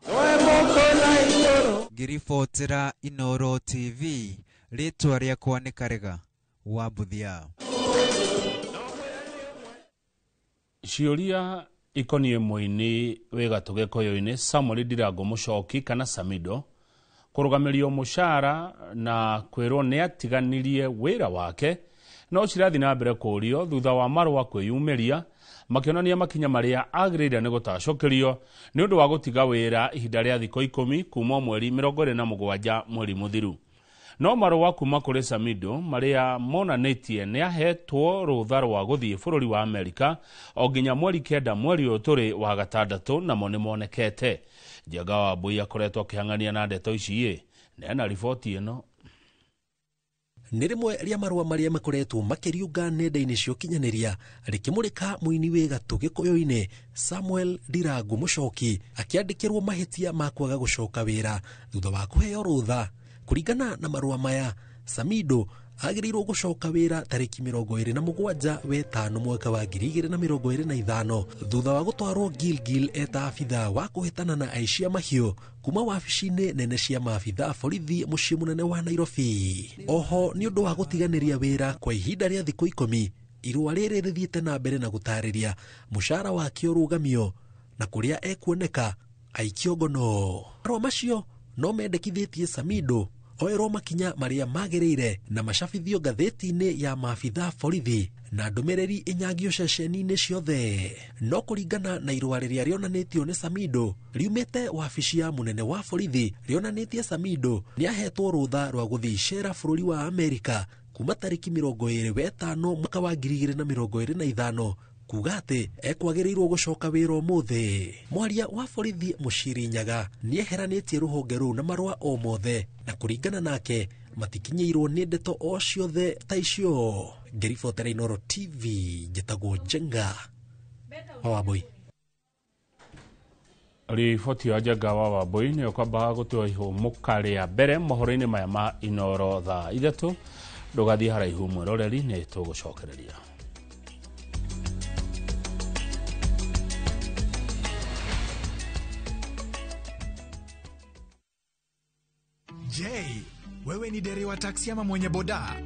Ngiribotera Inoro TV, ritwa riakwa ni Karega wa Buthia. Ciuria ikonie muini wega tugekoyo-ini Samuel Ndirango Muchoki kana Samido kurugamirio mushara na kwirwo ni atiganirie wira wake, no cirathi na mbere kurio thutha wa marwa kwiyumiria makionania makinya maria agirire ni gutacokerio ni undu wa gutiga wira ihinda ria thiko 10 kuma mweri 27 mweri muthiru. No marwa kuma kuri Samido maria monanitie ni ahetwo rutha rwa guthie bururi wa Amerika o nginya mweri 9 mweri uturi wa gatandatu na mone monekete. Njenga wa Mbui akoretwo akihang'ania na ndeto ici na riboti ino. Nĩ rĩmwe rĩa marũa marĩa makoretwo makĩriũnga nenda-inĩ cia ũkinyanĩria rĩkĩmũrĩka mũini wĩ gatũ gĩkũyũ-inĩ Samuel Ndirango Muchoki akĩandĩkĩrwo mahĩtia ma kwaga gũcoka wĩra thutha wa kũheo rũtha. Kũringana na marũa maya, Samido agĩrĩirwo gũcoka wĩra tarĩki 27 wetano mwaka wa 2025 thutha wa gũtwarwo Gilgil eta abitha wa kũhĩtana na aici a mahiũ kuma wabici-inĩ nene cia maabitha borithi mũciĩ mũnene wa Nairobi. Oho nĩ ũndũ wa gũtiganĩria wĩra kwa ihinda rĩa thikũ 10, irũa rĩrĩ rĩthiĩte na mbere na gũtarĩria mũcara wake ũrũgamio na kũrĩa ekuoneka aikio ngono. Marũa macio no mendekithĩtie Samido oerwo makinya maria magĩrĩire na macabithio ngathĩti-inĩ ya maabitha borithi na ndũmĩrĩri inyagio ceceni-inĩ ciothe. No kũringana na irũa rĩrĩa rĩonanĩtio nĩ Samido riumĩte wabici ya mũnene wa borithi rĩonanĩtie Samido nĩ ahetwo rũtha rwa gũthiĩ icera bũrũri wa Amerika kuma tarĩki 25 mwaka wa 2025 kuga atĩ ekwagĩrĩirwo gũcoka wĩra ũmũthĩ. Mwaria wa borithi Mũciri Nyaga nĩeheranĩtie rũhonge rũu na marũa o mothe na kũringana nake matikinyĩirwo nĩ ndeto o ciothe ta icio. Ngĩribotera Inoro TV, njĩtagwo Njenga wa Wambui. Riboti ya Njenga wa Wambui nĩyo kwambaga gũtua ihũmũka rĩa mbere mohoro-inĩ maya ma Inoro thaa 3. Ndũgathiĩ haraihu mwĩroreri, nĩ tũgũcokereria. Je, wewe ni dereva taksi ama mwenye boda?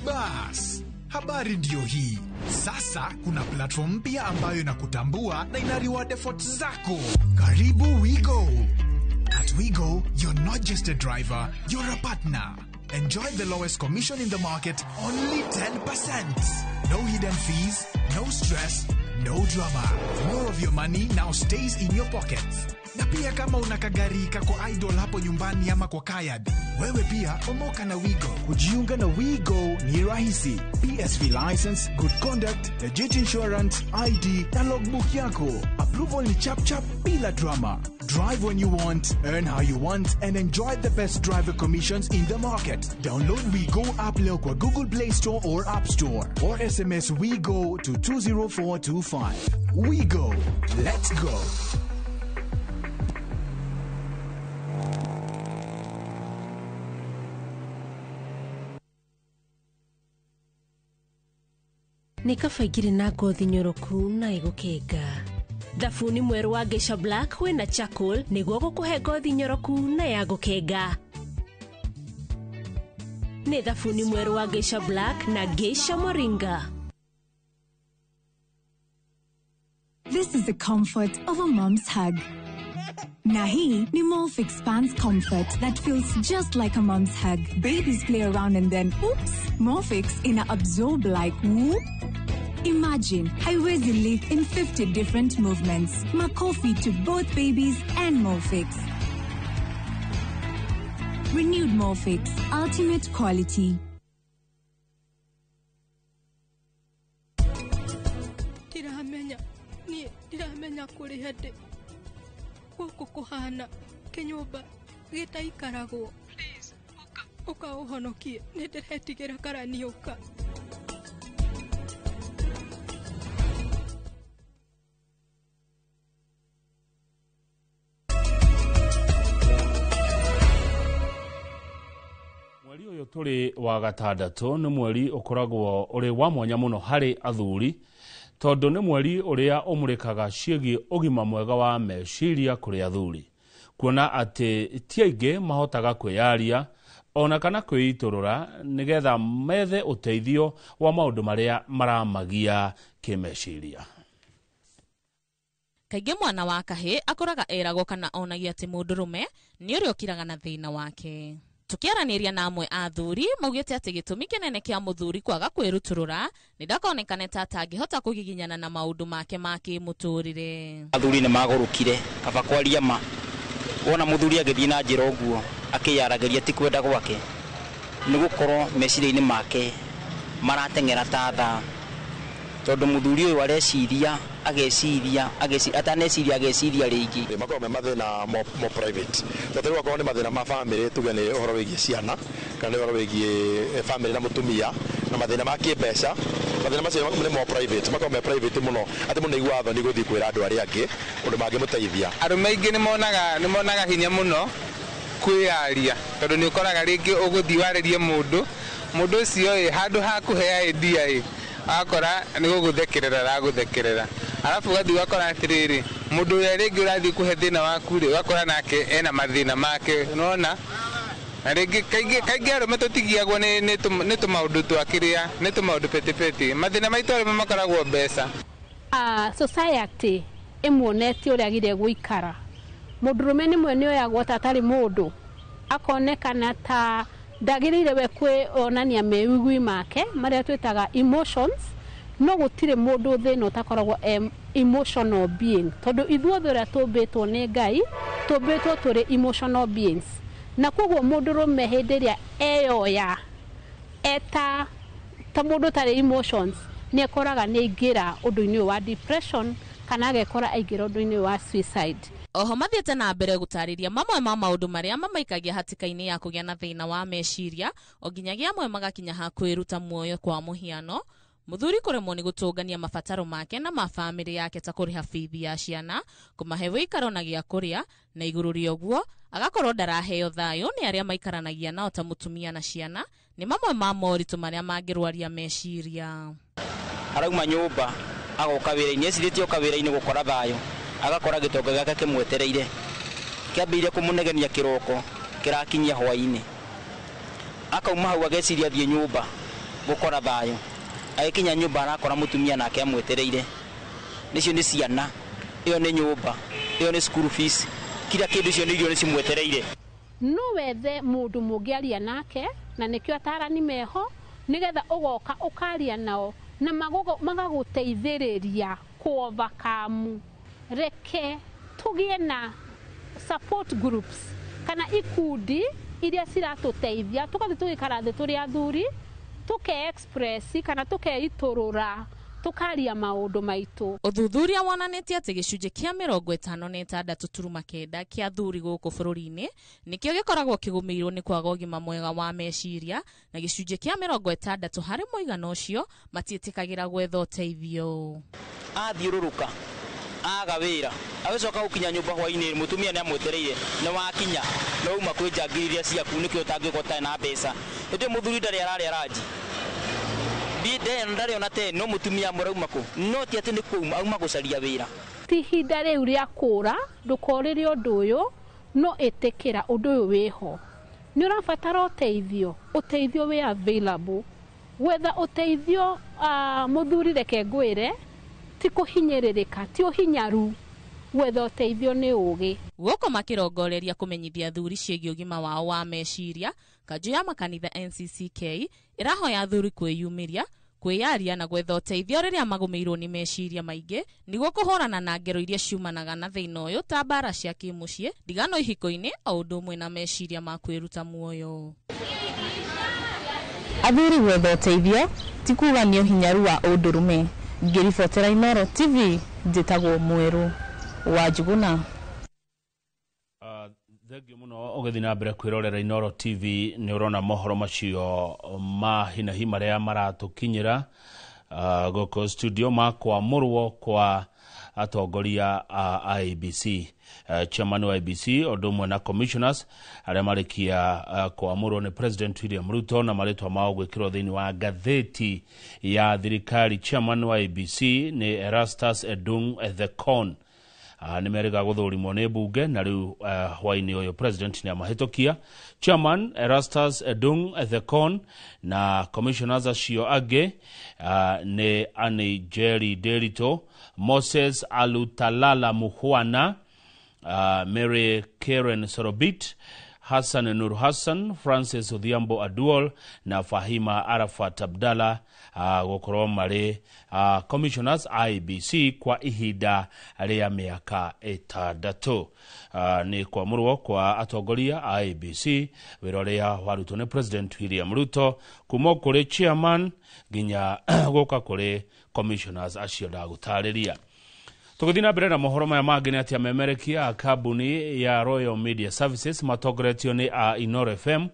Bas, habari ndio hii. Sasa kuna platform mpya ambayo inakutambua na ina reward efforts zako. Karibu WeGo. At WeGo, you're not just a driver, you're a partner. Enjoy the lowest commission in the market, only 10%. No hidden fees, no stress, no drama. More of your money now stays in your pockets. Na pia kama una kagari kako idle hapo nyumbani ama kwa kayad, wewe pia omoka na WeGo. Kujiunga na WeGo ni rahisi. PSV license, good conduct, legit insurance, ID na logbook yako. Approval ni chap chap bila drama. Drive when you want, earn how you want, and enjoy the best driver commissions in the market. Download WeGo app leo kwa Google Play Store or App Store, or SMS WeGo to 20425. WeGo, let's go. Nĩ kabaingire na ngothi nyoroku na igukenga. Thabuni mweru wa Geisha Black wĩna charcoal nĩguo gũkũhe ngothi nyoroku na ya gũkenga. nĩ thabuni mwerũ wa Geisha Black na Geisha Moringa. This is the comfort of a mom's hug. Nahi ni Molfix Pants Comfort that feels just like a mom's hug. Babies play around and then, oops, Molfix ina absorb like whoop. Imagine, haiwezi live in 50 different movements. Makofi to both babies and Molfix. Renewed Molfix, ultimate quality. Ndiramenya kuri hende guku kuhana kinyumba gitaikaragwo. Please uka uhonokie, nindiretigira karani uka. Mweri uyu turi wa gatandatu ni mweri ukoragwo uri wa mwanya muno hari athuri tondu ni mweri uria umurikaga ciegi ugima mwega wa meciria kuri athuri, kuona ati ti aingĩ mahotaga kwiyaria ona kana kwiiturura nigetha methe uteithio wa maundu maria maramagia kimeciria. Kaingĩ mwana wa kahĩ akoraga eragwo kana onagia ati mundurume ni uri okiraga na thina wake. Tukiaraniria na amwe athuri maugite ati gitumi kinene kia muthuri kwaga kwiruturura ni ndakonekane ta atangihota kugiginyana na maundu make ma kimuturire. Athuri ni magurukire kaba kwaria ma wona muthuri agithii na njira uguo akiyarageria ti kwenda gwake ni gukorwo meciria-ini make maratengera ta tha tondu muthuri uyu areciria ageciria ataneciria ageciria ringi makorwo me mathina mo private tondu wakorwo ni mathina ma family tuge ni uhoro wigie ciana kana ni uhoro wigie family na mutumia na mathina ma kimbeca mathina macio ni mo private makorwo me private muno ati muno igwa tho ni guthii kwira andu aria angi undu mangimuteithia. Arume ingi ni monaga hinya muno kwiyaria tondu ni ukoraga ringi uguthii waririe mundu ucio handu ha kuhea idea akora ni guguthekerera raguthekerera alafu gathi wakora atiriri mundu uria ringi urathi kuhe thina waku ri wakora nake ena mathina make unaona na ringi kaingi arume tutigiagwo ni tumaundu twakiria ni tumaundu petipeti mathina maitu arume makoragwo mbeca. Society imuonetie uria agire guikara mundurume ni mwene oyagwo tatari mundu akonekana ta ndagirire we kwionania mewigwi make maria twitaga emotions no gutire mundu thina utakoragwo emotional being tondu ithuothe uria tumbitwo ni Ngai tumbitwo turi emotional beings na koguo mundurume hindi iria eyoya eta ta mundu tari emotions ni ekoraga ni ingira undu-ini wa depression kana agekora aingira undu-ini wa suicide. Oho mathiete na mbere gutariria mamwe ma maundu maria mamaikagia hatikaini ya kugia na thina wa meciria o nginyagia amwe magakinya ha kwiruta muoyo kwa muhiano muthuri kuremwo ni gutungania mabataro make na ma family yake ta kuriha bithi ya ciana kumahe wikaro na gia kuria na iguru ria uguo agakorwo ndaraheo thayo ni aria maikaranagia nao ta mutumia na ciana ni mamwe ma moritu maria mangirwaria meciria. Arauma nyumba agoka wira-ini ecirĩtie oka wira-ini gukora thayo agakora gitonga gake kimwetereire kiambire kumunegenia kiroko kirakinyia hwaini akauma hau ageciria athie nyumba gukora thayo agikinya nyumba arakora mutumia nake amwetereire nicio ni ciana iyo ni nyumba iyo ni school fees kila kindu cio ni irio ni cimwetereire. No wethe mundu mungiaria nake na nikio atarani meho nigetha ugoka ukaria nao na magaguteithiriria kuovakamu reke tugie na support groups kana ikundi iria ciratuteithia tukathi tugikara thi turi athuri tuke express kana tuke iturura tukaria maundu maitu. Uthuthuria wonanitie ati gicunji kia 56.9 kia athuri guku bururi-ini nikio gikoragwo kigumirwo ni kwaga ugima mwega wa meciria na gicunji kia 60 hari muigana ucio matietikagira gwetha uteithio. Athiururuka aga wira agicoka gukinya nyumba hwaini mutumia ni amwetereire ni wakinya no uma kwijangiriria ciaku nikio utangikota na mbeca ndio muthuri ndari arari araji bide ndari ona te no mutumia murauma ku no ti ati ni kuuma auma gucaria wira ti hinda riu ria kura ndukoririe undu uyu no itikira undu uyu wiho nĩ ũrabatara ũteithio we available whether ũteithio mũthuri reke ngwĩre ti kũhinyĩrĩrĩka ti ũhinyaru whether ũteithio nĩ ũgĩ gũkũ makĩrongoreria kũmenyithia athuri ciĩgiĩ ũgima wao wa meciria. Kanjũ ya makanitha NCCK ĩrahoya athuri kwĩyumĩria, kwĩyaria na gwetha ũteithio rĩrĩa magũmĩirwo nĩ meciria maingĩ nĩguo kũhũrana na ngero iria ciumanaga na thĩna ũyũ ta mbara cia kĩmũciĩ, ndigano ihiko-inĩ o ũndũ ũmwe na meciria ma kwĩruta muoyo. Athuri gwetha ũteithio ti kuuga nĩ ũhinyaru wa ũndũrũme. Ngĩribotera Inooro TV, njĩtagwo Mweru wa Njuguna. Thengiũ mũno ũgĩthiĩ na mbere kwĩrorera Inooro TV nĩ ũrona mohoro macio ma hinahi marĩa maratũkinyĩra gũkũ studio ma kwamũrwo kwa atongoria a IEBC, chairman wa IEBC ũndũ ũmwe na commissioners arĩa marĩkia kwamũrwo nĩ President William Ruto na marĩtwa mao gwĩkĩrwo thĩinĩ wa ngathĩti ya thirikari. Chairman wa IEBC nĩ Erastus Edung Ethekon. Nĩ merĩga gũthũrimwo nĩ bunge na rĩu hwainĩ ũyũ President nĩ amahĩtũkia. Chairman Erastus Edung Ethekon na commissioners acio angĩ nĩ Annie Jerry Derito, Moses Alutalala Muhwana, Mary Karen Sorobit, Hassan Nur Hassan, Francis Odhiambo Aduol na Fahima Arafat Abdalla gũkorwo marĩ commissioners IEBC kwa ihinda rĩa mĩaka 6. Nĩ kwamũrwo kwa atongoria IEBC wĩra ũrĩa warutwo nĩ President William Ruto kuma kũrĩ chairman nginya gũka kũrĩ commissioners acio ndagũtarĩria. Tũgũthiĩ na mbere na mohoro maya mangĩ nĩ atĩ amemerekia a kambuni ya Royal Media Services matongoretio nĩ a Inooro FM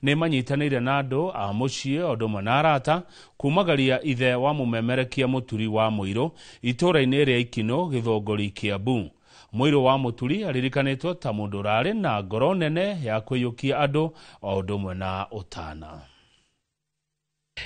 nĩ manyitanĩire na andũ a mũciĩ ũndũ ũmwe na arata kumagaria ithe wa mũmemerekia Mũturi wa Mũirũ itũũra-inĩ rĩa Ikino Gĩthongori Kiambu. Mũirũ wa Mũturi aririkanĩtwo ta mũndũ ũrarĩ na ngoro nene ya kwĩyũkia andũ o ũndũ ũmwe na ũtana.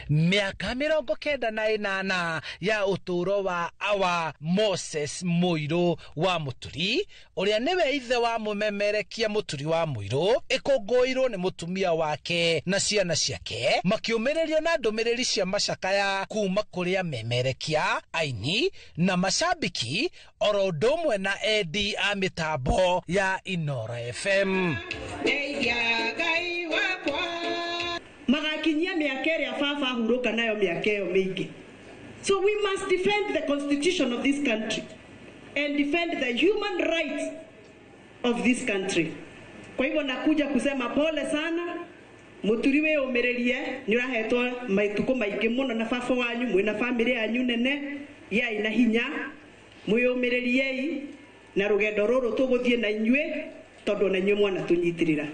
Miaka 98 ya ũtũũro wa awa Moses Mũirũ wa Mũturi ũrĩa nĩwe ithe wa mũmemerekia Mũturi wa Mũirũ ĩkũngũĩirwo nĩ mũtumia wake na ciana ciake makiũmĩrĩrio na ndũmĩrĩri cia macakaya kuma kũrĩ amemerekia, aini na macambiki oro ũndũ ũmwe na endi a mĩtambo ya Inooro FM. Magakinyia miaka ĩrĩa baba hurũka nayo miaka ĩyo mĩingĩ. So we must defend the constitution of this country and defend the human rights of this country. Kwa hivyo nakuja kusema pole sana, Mũturi we ũmĩrĩrie, nĩ ũrahetwo maituko maingĩ mũno na baba wanyu, mwĩna family yanyu nene ya ina hinya, mwĩyũmĩrĩriei na rũgendo rũrũ tũgũthiĩ na inyuĩ tondũ na inyuĩ mwana tũnyitirĩra.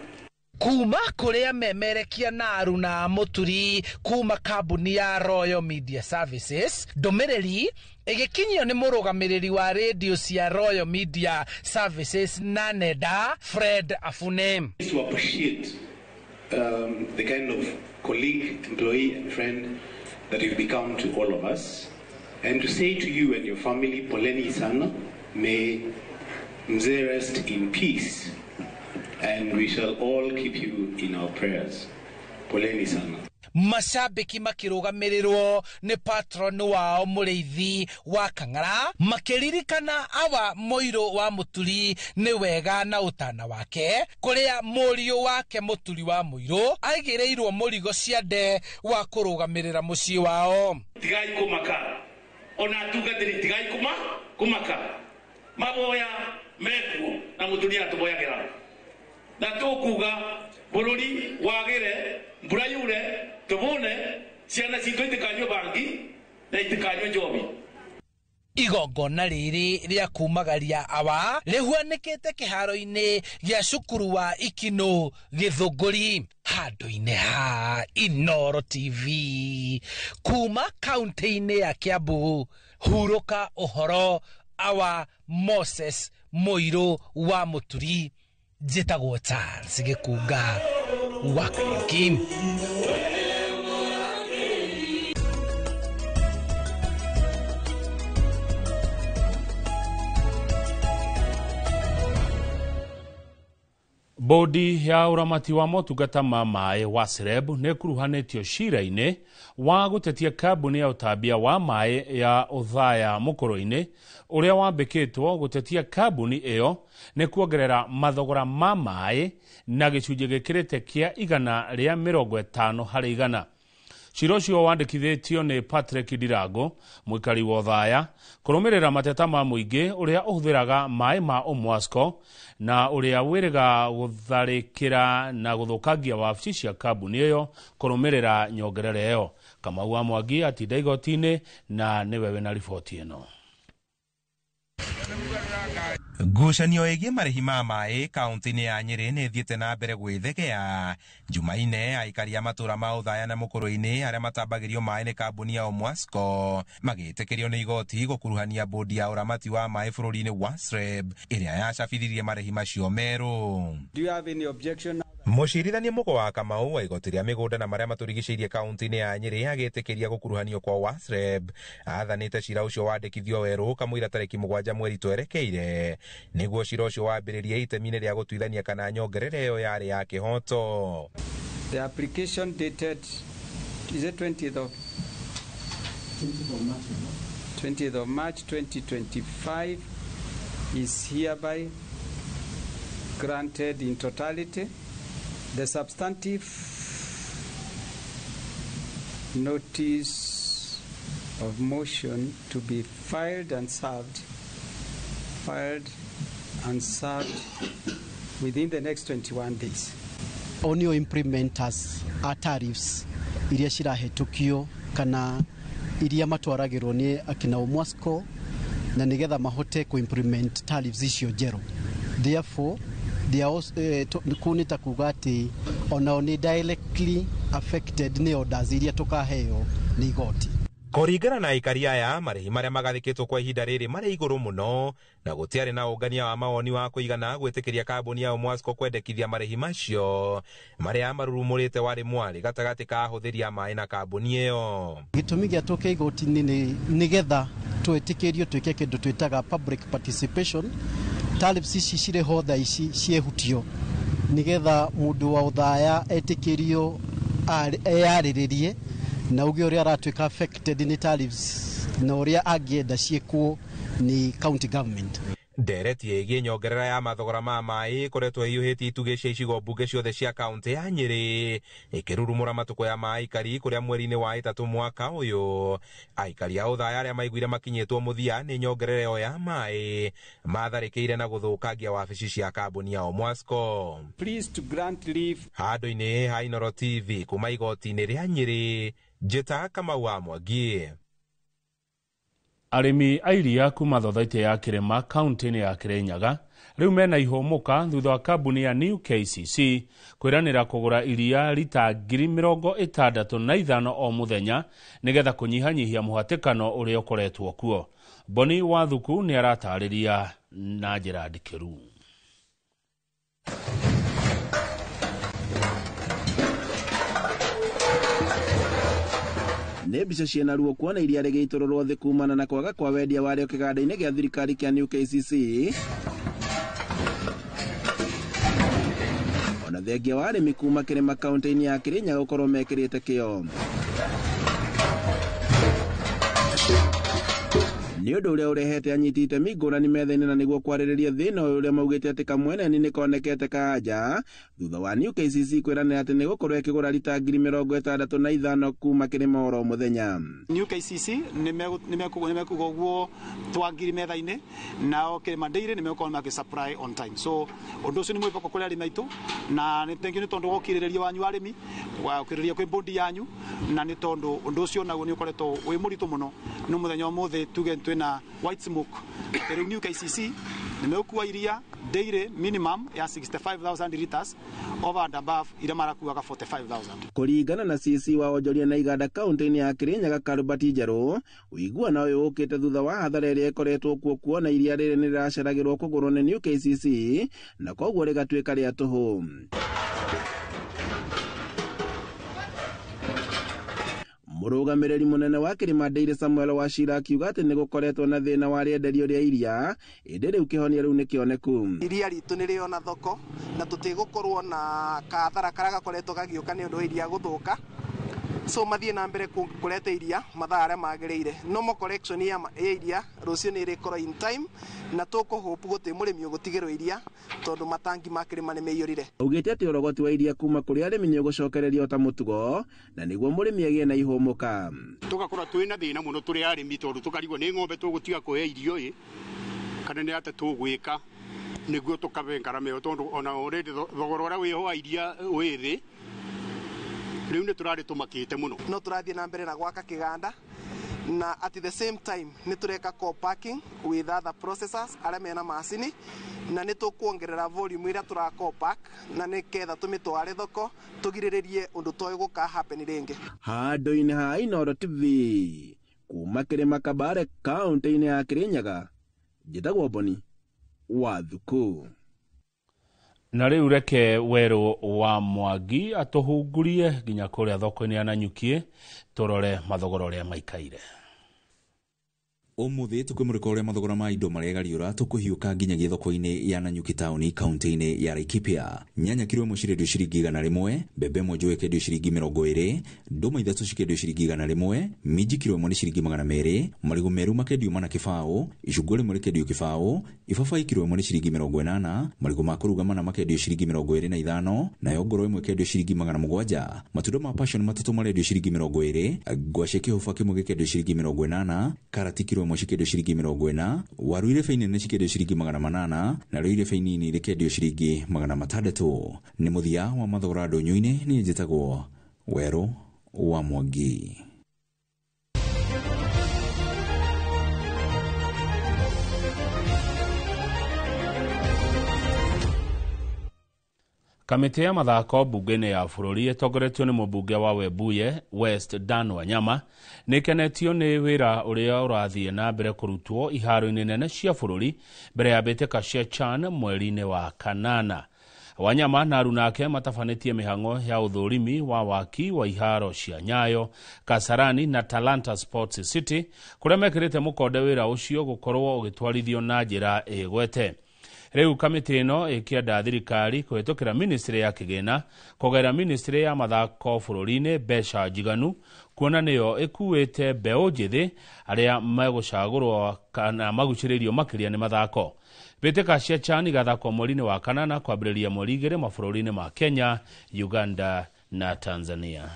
Kuma kũrĩa memerekia na aruna a Mũturi kuma kambuni ya Royal Media Services, ndũmĩrĩri ĩgĩkinyio nĩ mũrũgamĩrĩri wa radio cia Royal Media Services na nenda Fred Afune. To appreciate the kind of colleague, employee and friend that you've become to all of us, and to say to you and your family, poleni sana, may mzee rest in peace. And we shall all keep you in our prayers. Poleni sana. Macambiki makĩrũgamĩrĩrwo nĩ patron wao mũrĩithi wa Kang'ara makĩririkana awa Mũirũ wa Mũturi nĩ wega na ũtana wake kũrĩa mũriũ wake Mũturi wa Mũirũ aigĩrĩirwo mũrigo cia nde wa kũrũgamĩrĩra mũciĩ wao. Tigai kũmaka ona atungatĩri tigai kũmaka maboya mekuo na Mũturi atũboyagĩra na tũkuga bũrũri wagĩre mbura yure tũbone ciana citũ itikanyue bangi na itikanyue njobi. Igongona rĩrĩ rĩa kumagaria awa rĩhuanĩkĩte kĩharo-inĩ gĩa cukuru wa Ikino Gĩthũngũri handũ-inĩ ha Inooro TV kuma kaunti-inĩ ya Kiambu. Hurũka ũhoro awa Moses Mũirũ wa Mũturi. Njĩtagwo Charles Gĩkunga wa Kariuki. Bodi ya uramati wa motungata ma maĩ WASREB nĩkuruhanĩtio cira-inĩ wa gũtetia kambuni ya ũtambia wa maĩ ya Othaya Mũkũrũ-inĩ ũrĩa wambĩkĩtwo gũtetia kambuni ĩyo nĩ kuongerera mathogora ma maĩ na gĩcunjĩ gĩkĩrĩte kĩa 150 harĩ 100. Cira ũcio wandĩkithĩtio nĩ Patrick Ndirango, mũikari wa Othaya, kũrũmĩrĩra mateta ma mũingĩ ũrĩa ũhũthĩraga maĩ ma Omwasco na ũrĩa wĩrĩga gũtharĩkĩra na gũthũkangia wabici cia kambuni ĩyo kũrũmĩrĩra nyongerera ĩyo. Kamau wa Mwangi atinda igoti-inĩ na nĩwe wĩna riboti ĩno. Ngucanio ĩgiĩ marĩhi ma maĩ kaunti-inĩ ya Nyĩrĩ nĩ ĩthiĩte na mbere gwĩthegea. Jumaine aikari a matũra ma Othaya na Mũkũrũ-inĩ arĩa matambagĩrio maĩ nĩ kambuni ya Omwasco magĩtĩkĩrio nĩ igoti gũkuruhania bodi ya ũramati wa maĩ bũrũri-inĩ WASREB ĩrĩa yacabithirie marĩhi macio merũ. Do you have any objection? Mũcirithania Mũgo wa Kamau wa igoti rĩa mĩgũnda na marĩa matũrigicĩirie kaunti-inĩ ya Nyĩrĩ agĩtĩkĩria gũkuruhanio kwa WASREB. Athanĩte cira ũcio wandĩkithio werũ kamũira tarĩki 7 mweri twerekeire nĩguo cira ũcio wambĩrĩrie itemi-inĩ rĩa gũtuithania kana nyongerera ĩyo yarĩ ya kĩhoto. The application dated is it 20th of March 2025 is hereby granted in totality. The substantive notice of motion to be filed and served within the next 21 days. Only implementers are tariffs iria cirahetũkio kana iria matwaragĩrwo nĩ akina Omwasco na nĩgetha mahote ku-implement tariffs icio njerũ. Therefore, kunita kuga atĩ onao nĩ directly affected nĩ orders iria tũkaheo nĩ igoti. Kũringana na aikari aya, marĩhi marĩa magathĩkĩtwo kwa ihinda rĩrĩ marĩ igũrũ mũno na gũtiarĩ na ũngania wa mawoni wa kũigana gwĩtĩkĩria kambuni ya Omwasco kwendekithia marĩhi macio marĩa marurumũrĩte warĩ mwarĩ gatagatĩ ka ahũthĩri a maĩ na kambuni ĩyo. Gĩtũmi gĩatũke igoti-inĩ nĩgetha twĩtĩkĩrio twĩke kĩndũ twĩtaga public participation. Tariffs ici cirĩ ho thaa ici ciehutio nĩgetha mũndũ wa Othaya etĩkĩrio eyarĩrĩrie na uge ũrĩa aratuĩka affected nĩ tariffs na ũrĩa angĩenda ciĩkwo nĩ county government. Ndereti ĩgiĩ nyongerera ya mathogora ma maĩ ĩkoretwo ĩhiũhĩtie itugĩ cia icigo mbunge ciothe cia kaunti ya Nyĩrĩ ĩkĩrurumũra matũkũ ya maĩkari kũrĩa mweri-inĩ wa ĩtatũ mwaka ũyũ aikari a Othaya arĩa maiguire makinyĩtwo mũthia nĩ nyongerera ĩyo ya maĩ matharĩkĩire na gũthũkangia wabici cia kambuni ya Omwasco. Please to grant leave. Handũ-inĩ ha Inooro TV kuma igoti-inĩ rĩa Nyĩrĩ, njĩta Kamau wa Mwangi. Arĩmi a iria kuma Thothaitĩ ya Kĩrĩma kaunti-inĩ ya Kĩrĩnyaga rĩu mena ihũmũka thutha wa kambuni ya New KCC kwĩranĩra kũgũra iria lita 65,000 o mũthenya nĩgetha kũnyihanyihia mũhatĩkano ũrĩa ũkoretwo kuo. Boni Wathuku nĩ aratarĩria na njĩra ndikĩru. Nĩ mbica ciĩna ruo kuona iria rĩgĩitũrũrwo thĩ kumana na kwaga kwa wendia warĩo kĩganda-inĩ gĩa thirikari kĩa New KCC. Ona thengia wa arĩmi kuma Kĩrĩma kaunti-inĩ ya Kĩrĩnyaga gũkorwo mekĩrĩte kĩo. Nĩ ũndũ ũrĩa ũrehete anyiti itemi ngũrani metha-inĩ na nĩguo kwarĩrĩria thĩna ũyũ ũrĩa maugĩte atĩ kamweneni nĩ konekete kanja thutha wa New KCC kwĩranĩra atĩ nĩ gũkorwo ĩkĩgũra lita 65,000 kuma Kĩrĩma oro mũthenya. New KCC nĩ mekuga ũguo twangiri metha-inĩ nao Kĩrĩma Dairy nĩ megũkorwo magĩ-supply on time. So ũndũ ũcio nĩ mwĩboko kũrĩ arĩmi aitũ na nĩ thengiũ nĩ tondũ wa ũkirĩrĩria wanyu arĩmi wa ũkirĩrĩria kwĩ bondi yanyu na nĩ tondũ ũndũ ũcio naguo nĩ ũkoretwo wĩ mũritũ mũno nĩ mũthenya ũmũthĩ tuge na white smoke. Rĩu New KCC nĩ megũkua iria dairy minimum ya 65,000 liters over and above iria marakuaga 45,000. Kũringana na CC wa onjoria na iganda kaunti-inĩ ya Kĩrĩnyaga Kalbert Njerũ, ũiguana ũyũ ũkĩte thutha wa hathara ĩrĩa ĩkoretwo kuo kuona iria rĩrĩ nĩ rĩraceragĩrwo kũgũrwo nĩ New KCC na koguo rĩgatuĩka rĩa tũhũ. murugamiriri munene wa Kirima Dairy Samuel Wachira akiuga ati ni gukoretwo na thina wa rienderio ria iria indi riu kihonia riu ni kioneku. Iria ritu ni riona thoko na tutigukorwo na kathara karia gakoretwo gagiuka ni undu iria guthuka, so mathie na mbere kureta iria mathaa aria magirire. Normal collection ya iria rucio ni rikorwo in time na tuko hope guti murimi ugutigirwo iria tondu matangi ma Kirima ni meiyurire. Ugite ati urogoti wa iria kuma kuri arimi ni ugucokererio ta mutugo na niguo murimi agie na ihumuka. Tugakorwo twina thina muno turi arimi tondu tukarigwo ni ng'ombe tugutiga kuhe irio kana ni ate tugwika niguo tukabenkara meyo tondu ona already thogora uria wiho wa iria withi riu ni turari tumakite muno. No turathie na mbere na gwaka kiganda na at the same time ni tureka co-packing with other processors aria mena macini na ni tukuongerera volume ira tura co-pack na ni ketha tumitware thoko tugiriririe undu toy guka happen ringi. Handu-ini ha Inooro TV kuma Kirima Kabare kaunti-ini ya Kirinyaga, njitagwo Boni Wathuku. Na riu reke Weru wa Mwangi atuhungurie nginya kuria thoko-ini ya Nanyuki turore mathogora uria maikaire. Umuthi tukwimurika uria mathogora ma indo maregariura tukuhiuka nginya githoko-ini ya Nanyuki tauni kaunti-ini ya Laikipia. Nyanya kilo imwe cirendio ciringi 100, mbembe imwe njũĩ ikendio ciringi 20, ndũma ithatũ cikendio ciringi 100, minji kilo imwe ni ciringi 200, marigu meru makendio mana kĩbaũ, icungwa rimwe rikendio kĩbaũ, ibabai kilo imwe ni ciringi 80, marigu ma kũruga mana makendio ciringi 25, nayo ngoro imwe ikendio ciringi 700, matunda ma passion matatũ marendio ciringi 20, ngwacĩ kĩhũba kĩmwe gĩkendio ciringi 80, karati kilo imwe cikendio ciringi 40, waru ile faini ni cikendio ciringi 800, na rĩu ile faini ni rikendio ciringi 600. Ni muthia wa mathogora ndũnyũ-inĩ ni njĩtagwo Weru wa Mwangi. Kamiti ya mathako bunge-ini ya bururi itongoretio ni mubunge wa Webuye West Dan Wanyama nikenetio ni wira uria urathie na mbere kurutwo iharo-ini nene cia bururi mbere ya mbĩtĩka cia CHAN mweri-ini wa kanana. Wanyama na aruna ake matafanĩtie mĩhang'o ya uthũrimi wa waki wa iharo cia Nyayo, Kasarani na Talanta Sports City kuria mekĩrĩte mũkonde wĩra ũcio gũkorwo ũgĩtwarithio na njĩra ĩgwete. Riu kamiti ino ikienda thirikari kuhetũkĩra ministry ya kĩgĩna kũgerera ministry ya mathako bũrũri-inĩ mbeca njiganu kuona nĩyo ĩkuĩte mbeũ njĩthĩ arĩa megũcagũrwo kana magucĩrĩrio makĩria nĩ mathako. Mbĩtĩka cia CHAN igathakwo mweri-inĩ wa kanana kwambĩrĩria mweri 2 mabũrũri-inĩ ma Kenya, Uganda na Tanzania.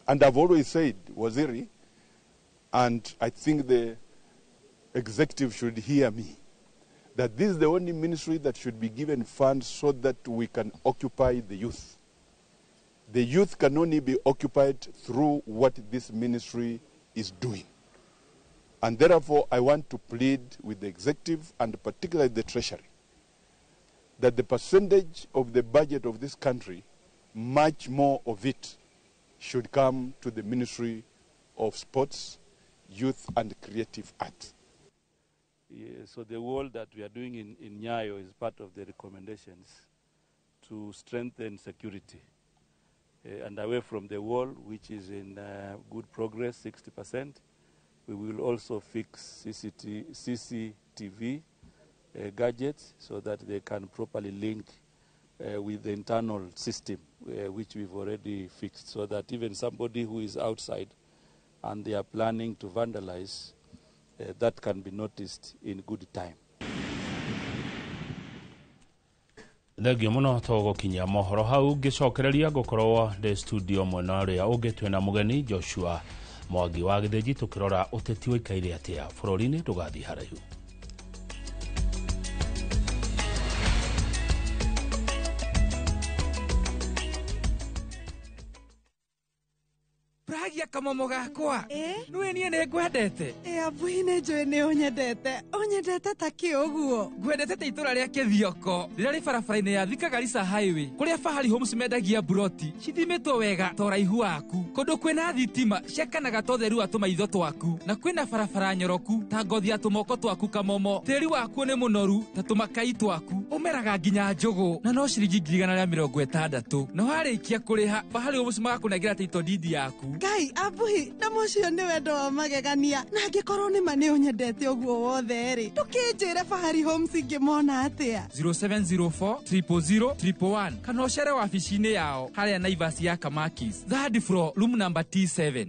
And I've always said, Waziri, and I think the executive should hear me, that this is the only ministry that should be given funds so that we can occupy the youth. The youth can only be occupied through what this ministry is doing. And therefore, I want to plead with the executive and particularly the treasury that the percentage of the budget of this country, much more of it, should come to the Ministry of Sports, Youth and Creative Art. Yeah, so the work that we are doing in Nyayo is part of the recommendations to strengthen security. And away from the wall, which is in good progress, 60%, we will also fix CCTV gadgets so that they can properly link with the internal system, which we've already fixed, so that even somebody who is outside and they are planning to vandalize, that can be noticed in good time. Thegio muno tũgũkinyia mohoro hau ngĩcokereria ngũkorwo ndĩ studio mwena ũrĩa ũngĩ twĩna mũgeni Joshua Mwangi wa Gĩthĩnji tũkĩrora ũteti ũikaire atĩa bũrũri-inĩ ndũgathiĩ haraihu. Uragia kamomo gakwa. Nwe nie ne ngwendete. Abuhi ne njoe ne unyendete. Unyendete ta kiuguo. Ngwendete ta itura ria Kithioko. Rira ri barabara-ini ya Thika Garissa Highway. Kuria Fahari Homes mendagia buroti. Cithimitwo wega ta uraihu waku. Kundu kwina thitima ciakanaga ta utheru wa tumaitho twaku. Na kwina barabara nyoroku ta ngothi ya tumoko twaku kamomo. Tiri waku ni munoru ta tumakai twaku. Umeraga nginya njugu. Na no ciringi 160. Na warikia kuriha Fahari Homes magakunengira title deed yaku. Ngai Abuhi na mucio ni wendo wa magegania. Na angikorwo ni ma ni unyendete uguo wothe ri. Tukinjire Fahari Homes ngimona atia. 0704 000 111 kana ucere wabici-ini yao haria Naivas ya Kamakis. Third floor room number T7.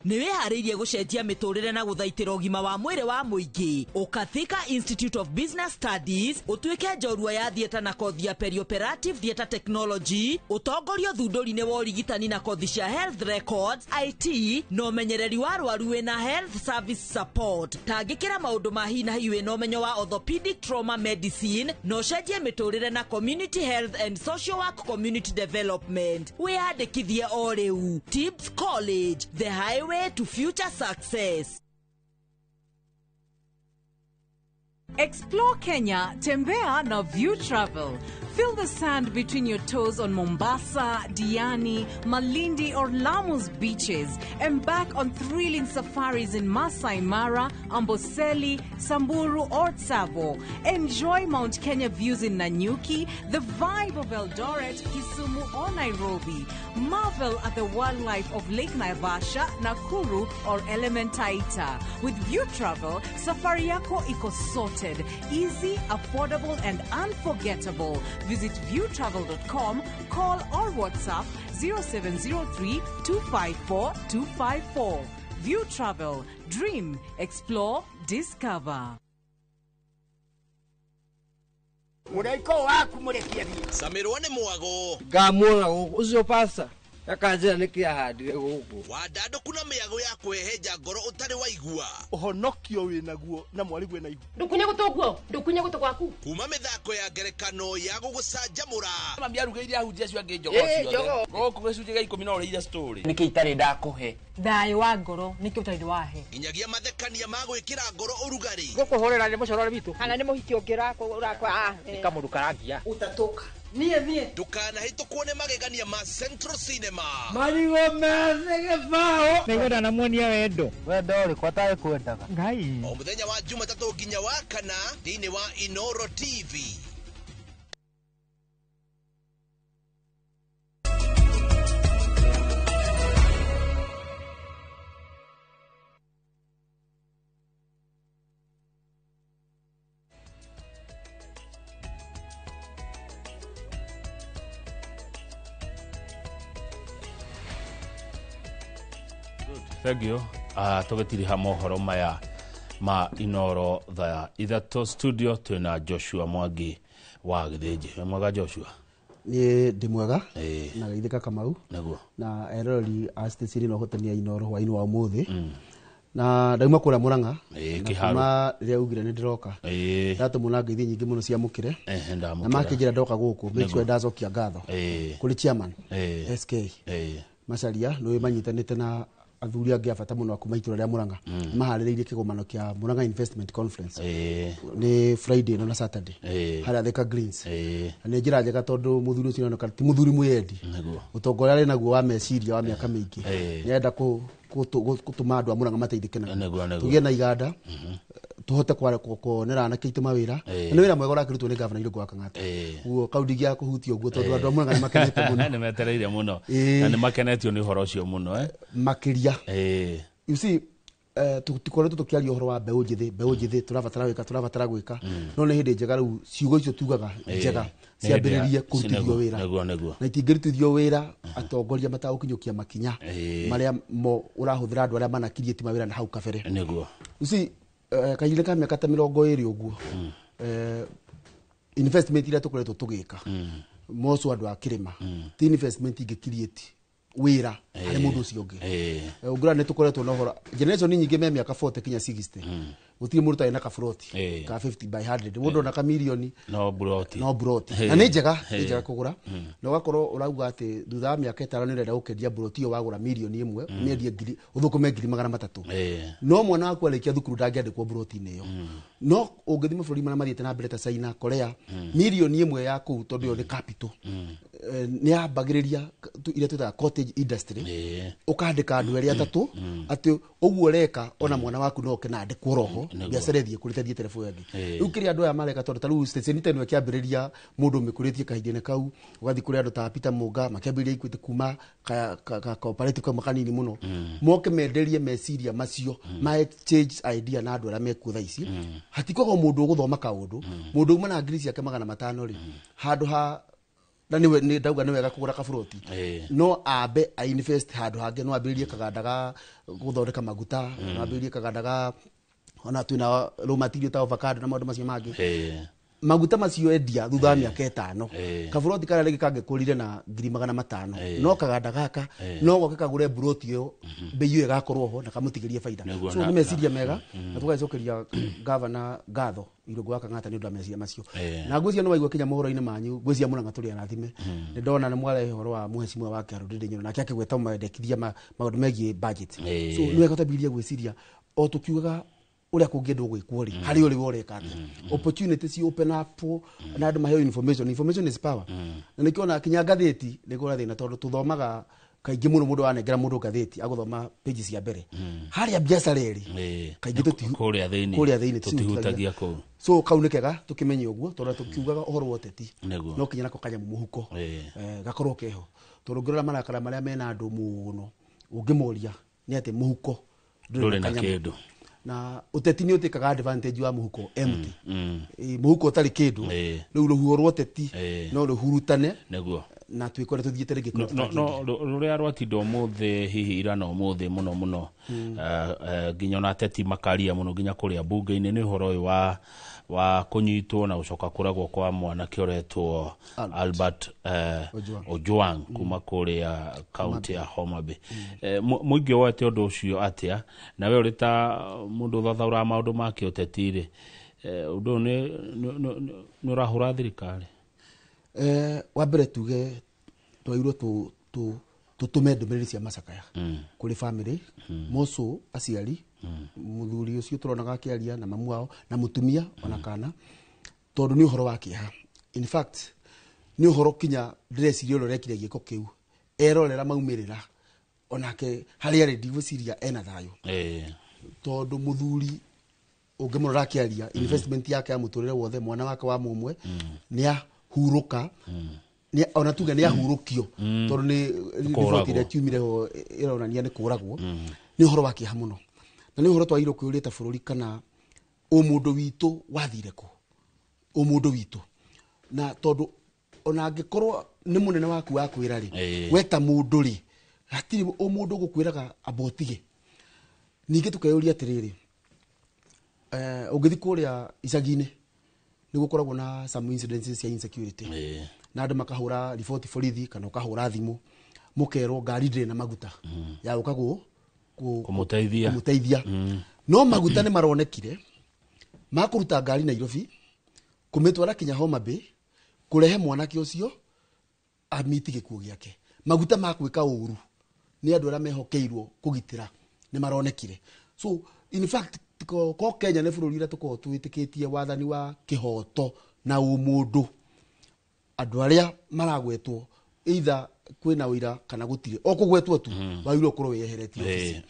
Niwe haririe gucenjia miturire na guthaitira ugima wa mwire wa muingi. Ukathika Institute of Business Studies utuike njorua ya thieta na kothi ya perioperative theatre technology, utongorio thunduri-ini wa urigitani na kothi cia health records, IT no menyereri wa arwaru wina health service support. Tangikira maundu ma hi na hi wina umenyo wa orthopedic trauma medicine no cenjie miturire na community health and social work community development. Wiyandikithie o riu. Tibbs College, the highway to future success. Explore Kenya, tembea na View Travel. Feel the sand between your toes on Mombasa, Diani, Malindi or Lamu's beaches. Embark on thrilling safaris in Masai Mara, Amboseli, Samburu or Tsavo. Enjoy Mount Kenya views in Nanyuki, the vibe of Eldoret, Kisumu or Nairobi. Marvel at the wildlife of Lake Naivasha, Nakuru or Elementaita. With View Travel, safari yako iko sorted, easy, affordable and unforgettable. Visit viewtravel.com, call or WhatsApp 0703 254 254. View Travel. Dream, explore, discover. Muraiko waku murekia bi. Samirwa ni mwago. Ngamwona ucio pasa. Akanjira nikia handire guku. Wadado kuna miago ya kweheja ngoro utari waigua. Uhonokio winaguo na mwari gwe na igu. Ndukunye gutoguo, ndukunye gutogwaku. Kuma mithako ya ngerekano ya gugucanjamura. Mambia rugeire ahunjia cio ange njogo cio. Goku gicunje ga 10 no ria story. Niki itari ndakuhe. Thayo wa ngoro niki utari wahe. Nginyagia mathekania ma gwikira ngoro urugari. Gukuhorera ni mucorore bitu. Kana ni muhiki ungirako urakwa. Ikamundu karangia. Utatoka. Niye. Ndukanahitũkwo nĩ magegania ma Central Cinema. Marigo methege bao. Nĩgwenda na muonia wendo. Wendo ũrĩkũ atarĩ kwendaga. Ngai. O mũthenya wa Jumatatũ nginya wa Kana thĩinĩ wa Inoro TV. Thank you. Tũgĩtiriha mohoro maya ma Inoro thaa ithatũ studio twina Joshua Mwangi wa Gĩthĩnjĩ. Mwega Joshua? Ni ndi mwega na Geithĩka Kamau naguo na eroreri a station no hotania Inoro hwaini wa umuthi na ndauma kũrĩa Mũrang'a kuma rĩrĩa ugire nĩ ndĩroka ndatũmũna ngeithi nyingĩ mũno cia mũkire na makĩnjĩra ndoka gũkũ make sure ndacokia ngatho kũrĩ chairman SK Macharia nĩwe manyitanĩte na athuri angĩ abata mũno akuma itũra rĩa Mũrang'a maharĩrĩirie kĩgomano kĩa Mũrang'a Investment Conference nĩ Friday na Saturday harĩa Thika Greens nĩ njĩra njega tondũ mũthuri ũcio nĩoneka ti mũthuri mwĩendi ũtongoria arĩ naguo wa meciria wa mĩaka mĩingĩ nĩenda gũtũma andũ a Mũrang'a mateithĩke naguo tũgĩe na iganda tuhote kuonera anake itũ mawĩra nĩ wĩra mwega ũrakĩrutwo nĩ gavana Irũngũ wa Kang'ata guo kaũndi gĩa kũhutia ũguo tondũ andũ a Mũrang'a nĩ makenete mũno nĩ metereire mũno na nĩ makenetio nĩ ũhoro ũcio mũno makĩria you see tũtikoretwo tũkĩaria ũhoro wa mbeũ njĩthĩ tũrabatara gwĩka no nĩ hĩndĩ njega rĩu ciugo icio tugaga njega ciambĩrĩrie kũrutithio wĩra na itingĩrutithio wĩra atongoria matagũkinyũkia makinya marĩa mo ũrahũthĩra andũ arĩa manakirie ti mawĩra na hau kabere you see kahinda ka mĩaka ta 20 ũguo investment iria tũkoretwo tũgĩka moco andũ a kĩrĩma ti investment ingĩkiriĩti wĩra harĩ mũndũ ũcio ũngĩ ũngĩra nĩ tũkoretwo na ũhoro generation nyingĩ me mĩaka 40 kinya 60 gutire mundu ta ina ka froti ka 50 by 100 mundu na ka milioni no broti na ni njega kugura no gakoro urauga ati thutha wa miaka 5 ni urenda gukendia broti yo wagura milioni 1 miendie ngiri uthukume ngiri 300 no mwana waku alikia thukuru ndangiandikwo broti niyo no ungithima bururi mana mathiete na mbere ta China Korea milioni 1 ya ku tondu yo ni capital ni ambagiriria ile tuta cottage industry ukandika andu eri atatu ati uguo reka ona mwana waku no ke na andikwo roho biacara thie kurithia telefoni yangi riu kiri andu aya mareka tondu taru station teno yakiambiriria mundu mikuritie kahindine kau ugathi kuri andu ta Peter Muga makiambiriria ikwite kuma ka cooperative kwa makanini muno moke menderie meciria macio ma exchange idea na andu ara meku thaici hatikogo mundu uguthoma kaundu mundu uma na ngiri ciake 500 ri handu ha na ni ndauga ni wega kugura kaburoti no abe a invest handu hange no ambiririe kaganda ga guthondeka maguta no ambiririe kaganda ga ona twina raw material ta avocado na maundu macio mangi maguta macio endia thutha wa miaka 5 kaburoti kana rigi kange kurire na ngiri 500 no kaganda gaka no goke kagure buroti yo bei yo igakorwo ho na kamutigirie faida so ni meciria mega na tugacokeria governor gatho irugo gaka ngata ni ndameciria macio na ngwĩcia no waigua kinya mohoro-inĩ manyu ngwĩcia mũno ngatũrĩa rathime nĩ ndona nĩ mware horo wa muhecimwa wa Kiarũndĩrĩ Nyoro nake akĩgweta mwendekithia maũndũ megiĩ budget so nĩ wega tũtambirie gwĩciria o tũkiugaga uria kungĩndwo gwĩkwo rĩ harĩ ũrĩ woreka opportunity ci open up na andũ maheo information is power na nĩkĩona kinya ngathĩti nĩ gũra thĩna tondũ tũthomaga kaingĩ mũno mũndũ wanengera mũndũ ngathĩti agũthoma page cia mbere harĩa biacara ĩrĩ kaingĩ kũrĩa thĩinĩ tũtihutagia kũu so kau nĩ kega tũkĩmenye ũguo tondũ tũkiugaga ũhoro wa ũteti no kinya nako kanya mũhuko gakorwo keho tondũ ngĩrora marakara marĩa mena andũ mũno ũngĩmoria nĩ atĩ mũhuko ndũrĩ na kĩndũ na uteti ni utikaga advantage wa muhuko empty muhuko utari kindu riu ruhuo rwa uteti no ruhurutane neguo na twikore tuthiete rigi no ruria rwatindo muthi hihi irana muthi muno nginya na ateti makaria muno nginya kuria bunge-ini ni horo uyu wa kunyitwo na ucoka kuragwo kwa mwana kioretwo Albert Ojwang kuma kuria county ya Homa Bay muingi wote undu ucio atia na we urita mundu thathaura maundu ma kioteti-ri undu ni urahura thirikari wa mbere tuge twairwo tutume ndũmĩrĩri cia macakaya kũrĩ family moco aciari muthuri ucio turonaga akiaria na mamu wao na mutumia ona kana tondu ni uhoro wa kĩeha in fact ni uhoro kinya ndĩreciria ũrĩa rekire gĩko kĩu erorera maumĩrĩra onake harĩa arĩ ndigwĩciria ena thayũ tondu muthuri ũngĩmũrora akiaria investment yake ya mũtũrĩre wothe mwana wake wa mũmwe nĩ ahuruka ni ona tuge ni ahurukio tondu ni report ile tiumire ho ironania ni kuragwo ni uhoro wa kĩeha mũno na ni uhoro twairwo kwĩũria ta bũrũri kana ũmũndũ witũ wathire kũ ũmũndũ witũ na tondu ona angĩkorwo ni munene waku wa kwĩra rĩ weta mũndũ rĩ hatirĩ ũmũndũ gũkwĩraga abotige ningĩ tukeyũria atĩrĩrĩ ũngĩthi kũrĩa icagi-inĩ ni gukoragwo na some incidences cia insecurity na andũ makahũra report borithi kana ukahũra thimũ mukerwo ngari ndĩrĩ na maguta ya ukagwo kumuteithia no maguta nĩ maronekire makuruta ngari Nairobi kumitwara kinya Homa Bay kurehe mwanake ũcio amiti gĩkuũ gĩake maguta makwĩka ũru nĩ andũ arĩa mehokeirwo kũgitĩra nĩ maronekire so in fact ko Kenya nĩ bũrũri ũrĩa tũkoragwo twĩtĩkĩtie wathani wa kĩhoto na ũmũndũ andũ arĩa maragwetwo either kwina wĩra kana gũtirĩ o kũgwetwo tu wairwo kũrwo weheretio ofisi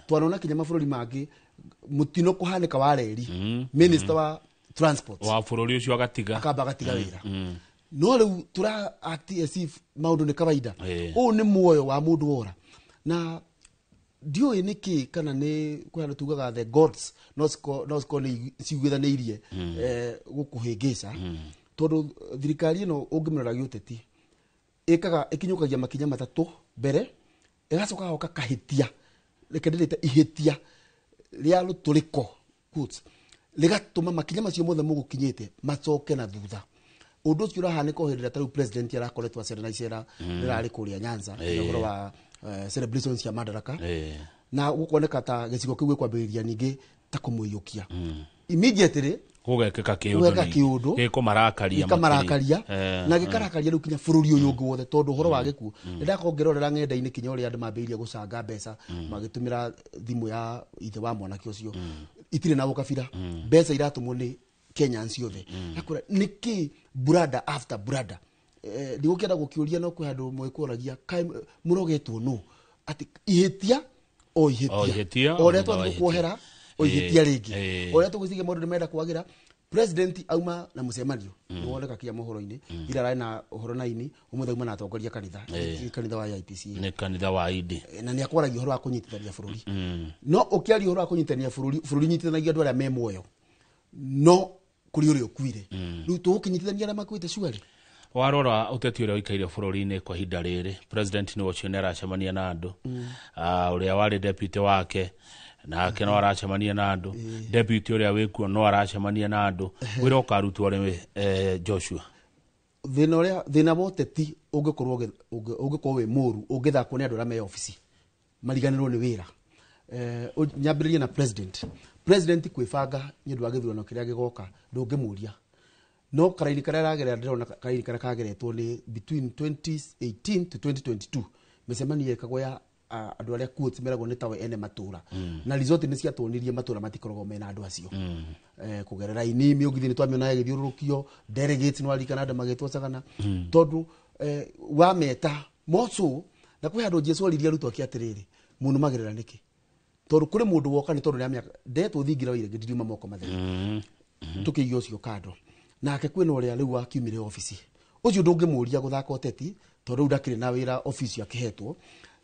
twanona kinya mabũrũri mangĩ mutino kũhanĩka wa reri minister wa transport wa bũrũri ũcio akamba gatiga wĩra no rĩu tura act as if maũndũ nĩ kawaida ũũ nĩ muoyo wa mũndũ wora na ndiũĩ nĩkĩ kana nĩ kwĩna tugaga the gods no nĩ ciugithanĩirie gũkũhĩngĩca tondu thirikari ĩno ũngĩmĩrora gĩũteti ĩkinyũkagia makinya matatũ mbere ĩgacoka goka kahĩtia reke ndĩrĩte ihĩtia rĩa rũtũrĩko rĩgatũma makinya macio mothe mũgũkinyĩte macoke na thutha ũndũ ũcio ũrahanĩka hĩndĩ ĩrĩa ta rĩu president arakoretwo acera na icera rĩrarĩ kũrĩa Nyanza ũhoro wa celebrations cia Madaraka na gũkoneka ta gĩcigo kĩu gĩkwambĩrĩria ningĩ ta kumuiyukia immediately gugekeka kiundu gikumarakaria na gikarakaria riu kinya bururi uyu ungi wothe tondu horo wa gikuo ndakongerorera ng'enda-ini kinya uria andu mambiirie gucanga mbeca magitumira thimu ya ithe wa mwanake ucio itire na ukabira mbeca iratumwo ni Kenyans yothe akura niki brother after brother ndigukenda gukiuria no kwihandu mwikuragia kai murogetwo no ati ihitia o ihitia oria twakuohera oihitia ringi oria tugicigia maundu nimenda kwagira president auma na mucemanio woneka kia mohoro-ini ira rai na uhoro na ini umuthe uma na atongoria kanitha wa IPC ni kanitha wa idi na ni akwaragia uhoro wa kunyitithania bururi no ukiari uhoro wa kunyitithania bururi nyitithanagia andu aria me muoyo no kuri uri ukuire riu tukinyitithania na makwite shwari warora uteti uria uikaire bururi-ini kwa hinda riri president ni wocio nera acemania na andu uria wari deputy wake nake no aracemania na andu deputy uria wikuo no aracemania na andu wira ukarutwo ri Joshua thina woteti ungikorwo wi muru ungithakwo ni andu aria me office mariganirwo ni wira nyambiririe na president kwibanga ni andu agithurano kiria gigoka ndungimuria no karaini karia ragerera ndirona karaini karia kageretwo ni between 2018 to 2022 micemania ikagwo ya andu aria quotes meragwo ni tawe ene matura na resort ni ciatonirie matura matikoragwo mena andu acio kugerera ini miugithi ni twamiona githiururukio delegates no alikana andu magetwo cagana tondu wa meta moso na kwi andu Jesu aliria ruto akiatiriri mundu magerera niki tondu kuri mundu woka ni tondu ni amya ndeto thingira wire gidiuma moko matheri tukigio cio kado nake kwina uria riu akiumire office ucio ndungimuria guthaka oteti tondu ndakiri na wira office yakihetwo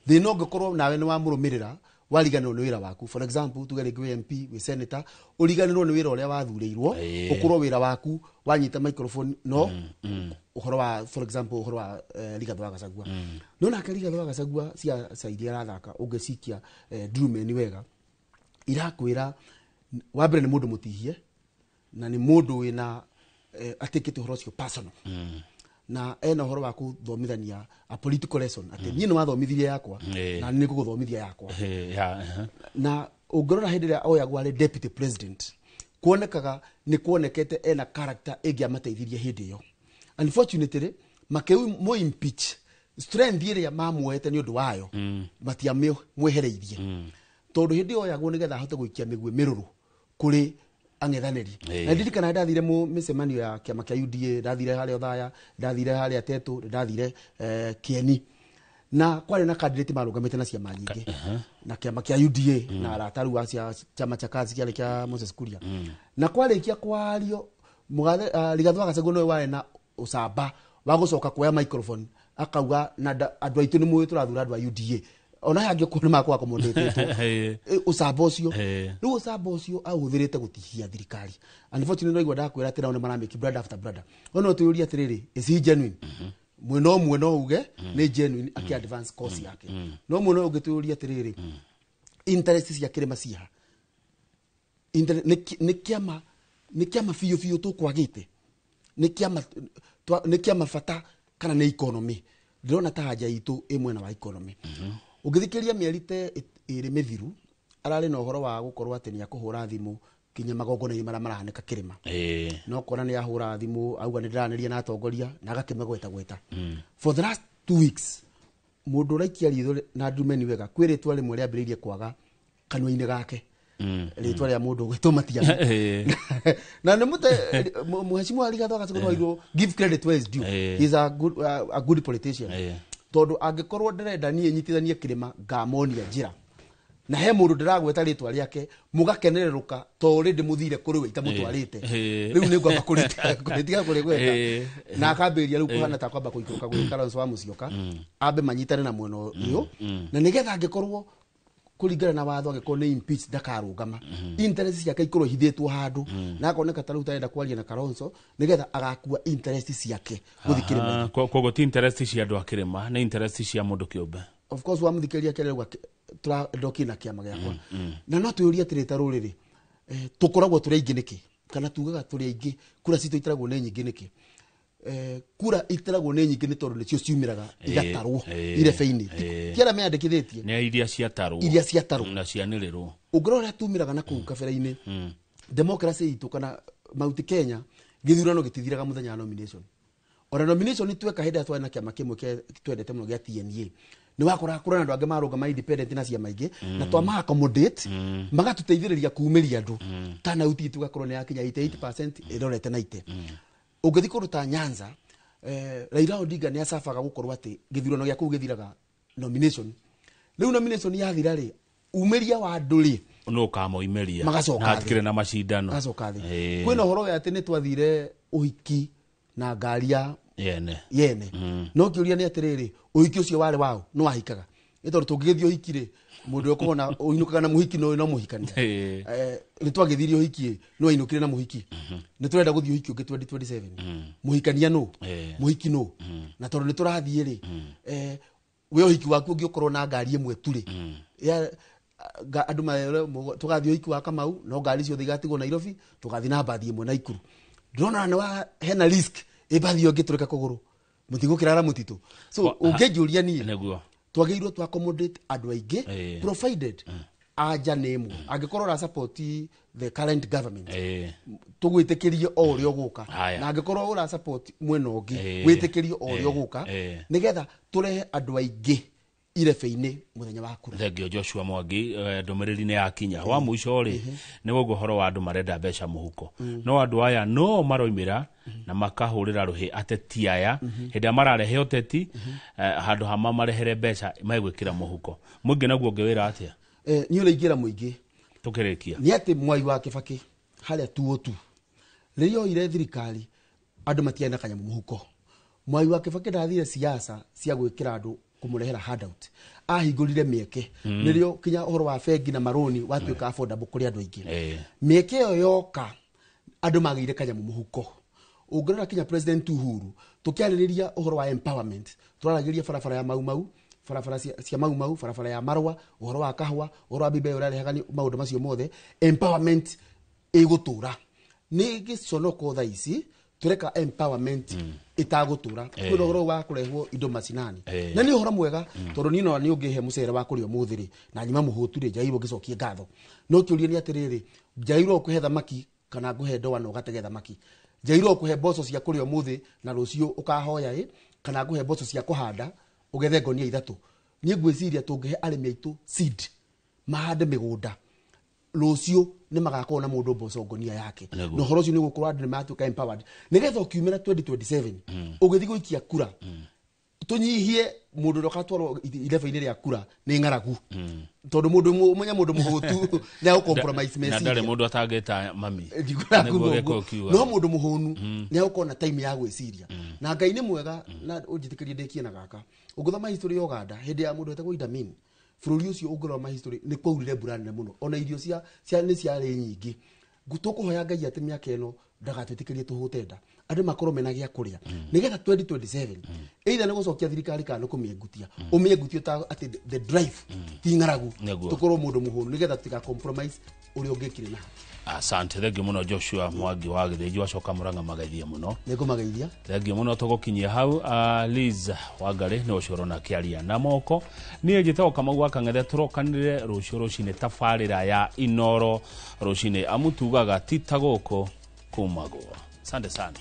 thina ungikorwo nawe ni wamurumirira wariganirwo ni wira waku for example tugere gwe MP we senator uriganirwo ni wira uria wathurirwo ukorwo wira waku wanyita microphone no uhoro wa for example uhoro wa Rigathi wa Gachagua no nake Rigathi wa Gachagua cia saidia rathaka ungicikia drumen wega irakwira wambere ni mundu mutihie na ni mundu wina atikite uhoro cio personal na ena uhoro wa kuthomithania a political lesson ati ni no wathomithirie yakwa na ni kuguthomithia yakwa na ungorora hindi ria oyagwa ari deputy president kuonekaga ni kuonekete ena character egi amateithirie hindi yo unfortunately makeu mo impeach strength iria mamuete ni undu wayo matia mwehereirie tondu hindi oyagwa nigetha ahote guikia migwe miruru kuri ang'ethaniri na ndirikana ndathire mu micemanio ya kiama kia UDA ndathire haria Othaya ndathire haria Tetu ndathire Kieni na kwari na candidate marugamite na ciama nyingi na kiama kia UDA na arataru wa chama cha kazi kia kia Moses Kuria na kwari kia kwario mugathe Rigathi wa Gachagua no wari na usamba wa gucoka kuoya microphone akauga na andu aitu ni muwe turathura andu a UDA ona yangi kuna makwa akomodete usamba ucio riu usamba ucio ahuthirite gutihia thirikari unfortunately igwa ndakwira tira one marameki brother after brother ono tuyuria atiriri is he genuine mweno uge ni genuine aki advance course yake no mweno uge tuyuria atiriri interest cia kirema ciha ni kiama fiyo tukwagite ni kiama fata kana ni economy ndirona ta haja itu imwe na wa economy ugithikiria mierite iri mithiru arari na uhoro wa gukorwo atini ya kuhura thimu kinya magongona mara marahaneka kirima no kona ni ahura thimu auga ni ndiraniria na atongoria na agakimegweta for the last 2 weeks mundu raikia ritho na ndumeni wega kwiritwa rimwe ria mbiririe kwaga kanwa-ini gake ritwa ria mundu gwitumatia na ni mute muheshimu Rigathi wa Gachagua give credit where is due he is a good politician tondu angikorwo ndirenda nie nyitithanie kirima ngamonia njira na he mundu ndiragweta ritwa riake mugakenereruka to already muthire kuri we itamutwarite riu ni ngwamba kuritiga kuri gweta na akambiria riu kuhana ta kwamba kuikuruka gwi Kalonzo wa Musyoka ambe manyitane na mweno uyu na nigetha angikorwo kuringana na watho agikorwo ni impeach ndakarugama interest ciake ikorwo hithitwo handu na akoneka taru taenda kwaria na Kalonzo nigetha agakua interest ciake guthikirima kogo ti interest cia andu akirima na interest cia mundu kiumbe of course wa muthikiria kererwa tura ndokina kiama giakwa na no tuyuria tirita ruriri tukoragwo turi aingi niki kana tugaga turi aingi kura citu itaragwo ni nyingi niki kura itaragwo nĩ nyingĩ nĩ tondũ nĩcio ciumĩraga igatarwo irebe-inĩ kĩara meandĩkithĩtie nĩ iria ciatarwo na cianĩrĩrwo ũngĩrora ũrĩa tumĩraga na kũu kabere-inĩ democracy itũ kana Mount Kenya gĩthurano gĩtithiraga mũthenya wa nomination ora nomination tweka hĩndĩ ya twarĩ na kĩama kĩmwe twendete mũno gĩa TNA nĩ wakora kũrana andũ angĩ marũgama independent na ciama ingĩ na twama accommodate magatũteithĩrĩria kuumĩria andũ tana uti tugakorwo nĩ yakinya 88% ĩrorete 90 ũngĩthi kũruta Nyanza Raila Odinga nĩ acabaga gũkorwo atĩ gĩthurano gĩa kũu gĩthiraga nomination rĩu nomination yathira rĩ umĩria wa andũ rĩ no kamoimeria na atikire na macindano kwĩna ũhoro wa atĩ nĩ twathire ũhiki na ngari ya yene no kĩũria nĩ atĩrĩrĩ ũhiki ũcio warĩ wao no ahikaga nĩ tondũ tũngĩgĩthio ũhiki rĩ mũndũ ũkona ũinũkaga na mũhiki no mũhikania nĩ twagĩthirio ũhiki no ainũkire na mũhiki nĩ tũrenda gũthiĩ ũhiki ũngĩ 2027 mũhikania no mũhiki no na tondũ nĩ tũrathiĩ rĩ we ũhiki waku ũngĩkorwo na ngari ĩmwe tu rĩ andũ tũgathiĩ ũhiki wa Kamau no ngari ciothe igatigwo Nairobi tũgathiĩ na mbathi ĩmwe Naikuru ndĩrona nĩ wa hena risk ĩbathi ũngĩ tũreka kũgũrũ mũtigo kĩrara mũtitũ so ũngĩnjũria niĩ twagĩirwo tu accommodate andũ aingĩ provided anja nĩmwe angĩkorwo ra support the current government tũgwĩtĩkĩrie o ũrĩa ũgũka na angĩkorwo ũra support mwena ũngĩ wĩtĩkĩrie o ũrĩa ũgũka nĩgetha tũrehe andũ aingĩ irebe-inĩ mũthenya wa kura thengio Joshua Mwangi ndũmĩrĩri nĩ yakinya wa mũico rĩ nĩ gũguo horo wa andũ marenda mbeca mũhuko no andũ aya no maroimĩra na makahũrĩra rũhĩ ateti aya hĩndĩ mararehe ũteti handũ hama marehere mbeca megwĩkĩra mũhuko mũingĩ naguo ũngĩwĩra atĩa nĩ ũrĩingĩra mũingĩ tũkĩrĩkia nĩ atĩ Mwai wa Kĩbakĩ harĩa tuotu rĩrĩa oire thirikari andũ matiarĩ na kanyamũ mũhuko Mwai wa Kĩbakĩ ndathire siasa cia gwĩkĩra andũ kumurehera handout ahingũrire mĩeke nĩrĩo kinya ũhoro wa bengi na maroni watuĩka affordable kũrĩ andũ aingĩ mĩeke ĩyo yoka andũ magĩire kanyamũ mũhuko ũngĩrora kinya president Uhuru tũkĩarĩrĩria ũhoro wa empowerment tũraragĩria barabara ya Mau barabara cia Mau barabara ya Marwa ũhoro wa kahũa ũhoro wa bibe ũrarehaga maũndũ macio mothe empowerment ĩgũtũra nĩ gĩconoko thaa ici tureka empowerment itagũtũra kwĩna ũhoro wa kũrehwo indo macinani na nĩ ũhoro mwega tondũ niĩ no nĩ ũngĩhe mũcere wa kũrĩa mũthĩ rĩ na nyima mũhũtu rĩ njairwo gĩcokie ngatho no kĩũria nĩ atĩrĩrĩ njairwo kũhe thamaki kana ngũhe ndoa na ũgatege thamaki njairwo kũhe mboco cia kũrĩa mũthĩ na rũciũ ũkahoya kana ngũhe mboco cia kũhanda ũgethe ngonia ithatũ niĩ ngwĩciria tũngĩhe arĩmi aitũ seed mahande mĩgũnda rũciũ nĩ magakorwo na mũndũ mboco ngonia yake na ũhoro ũcio nĩ gũkorwo andũ nĩ matuĩka empowered nĩgetha ũkiumĩra 2027 ũgĩthiĩ gũikia kura tũnyihie mũndũ ndakatwarwo irebe-inĩ rĩa kura nĩ ng'aragu tondũ mũndũ mũhũtu nĩ agũcompromise meciria na ndarĩ mũndũ atangĩta mami no mũndũ mũhũnu nĩ agũkorwo na time ya gwĩciria na Ngai nĩ mwega na ũnjĩtĩkĩrie ndĩkie na gaka ũngĩthoma history ya Uganda hĩndĩ ya mũndũ wetagwo Idi Amin bũrũri ũcio ũngĩroma history nĩ kwaurire mbura nene mũno ona irio nĩ ciarĩ nyingĩ tũkũhoya Ngai atĩ mĩaka ĩno ndagatwĩtĩkĩrie tũhũte nda andũ makorwo mena gĩa kũrĩa nĩgetha 2027 either nĩ gũcokia thirikari kana kũmĩengutia ũmĩengutie atĩ the drive ti ng'aragu tũkorwo mũndũ mũhũnu nĩgetha tũtika compromise ũrĩa ũngĩkire na asante thengio mũno Joshua Mwangi wa Gĩthĩnji wacoka Mũrang'a mageithia mũno nĩngũmageithia thengio mũno tũgũkinyia hau Liz Wangari nĩ ũcoro na kĩaria na moko niĩ njĩtagwo Kamau wa Kang'ethe tũrokanire rũciũ rũcinĩ tabarĩra ya Inoro rũcinĩ amutugaga tita gũkũ kumagwo asante sana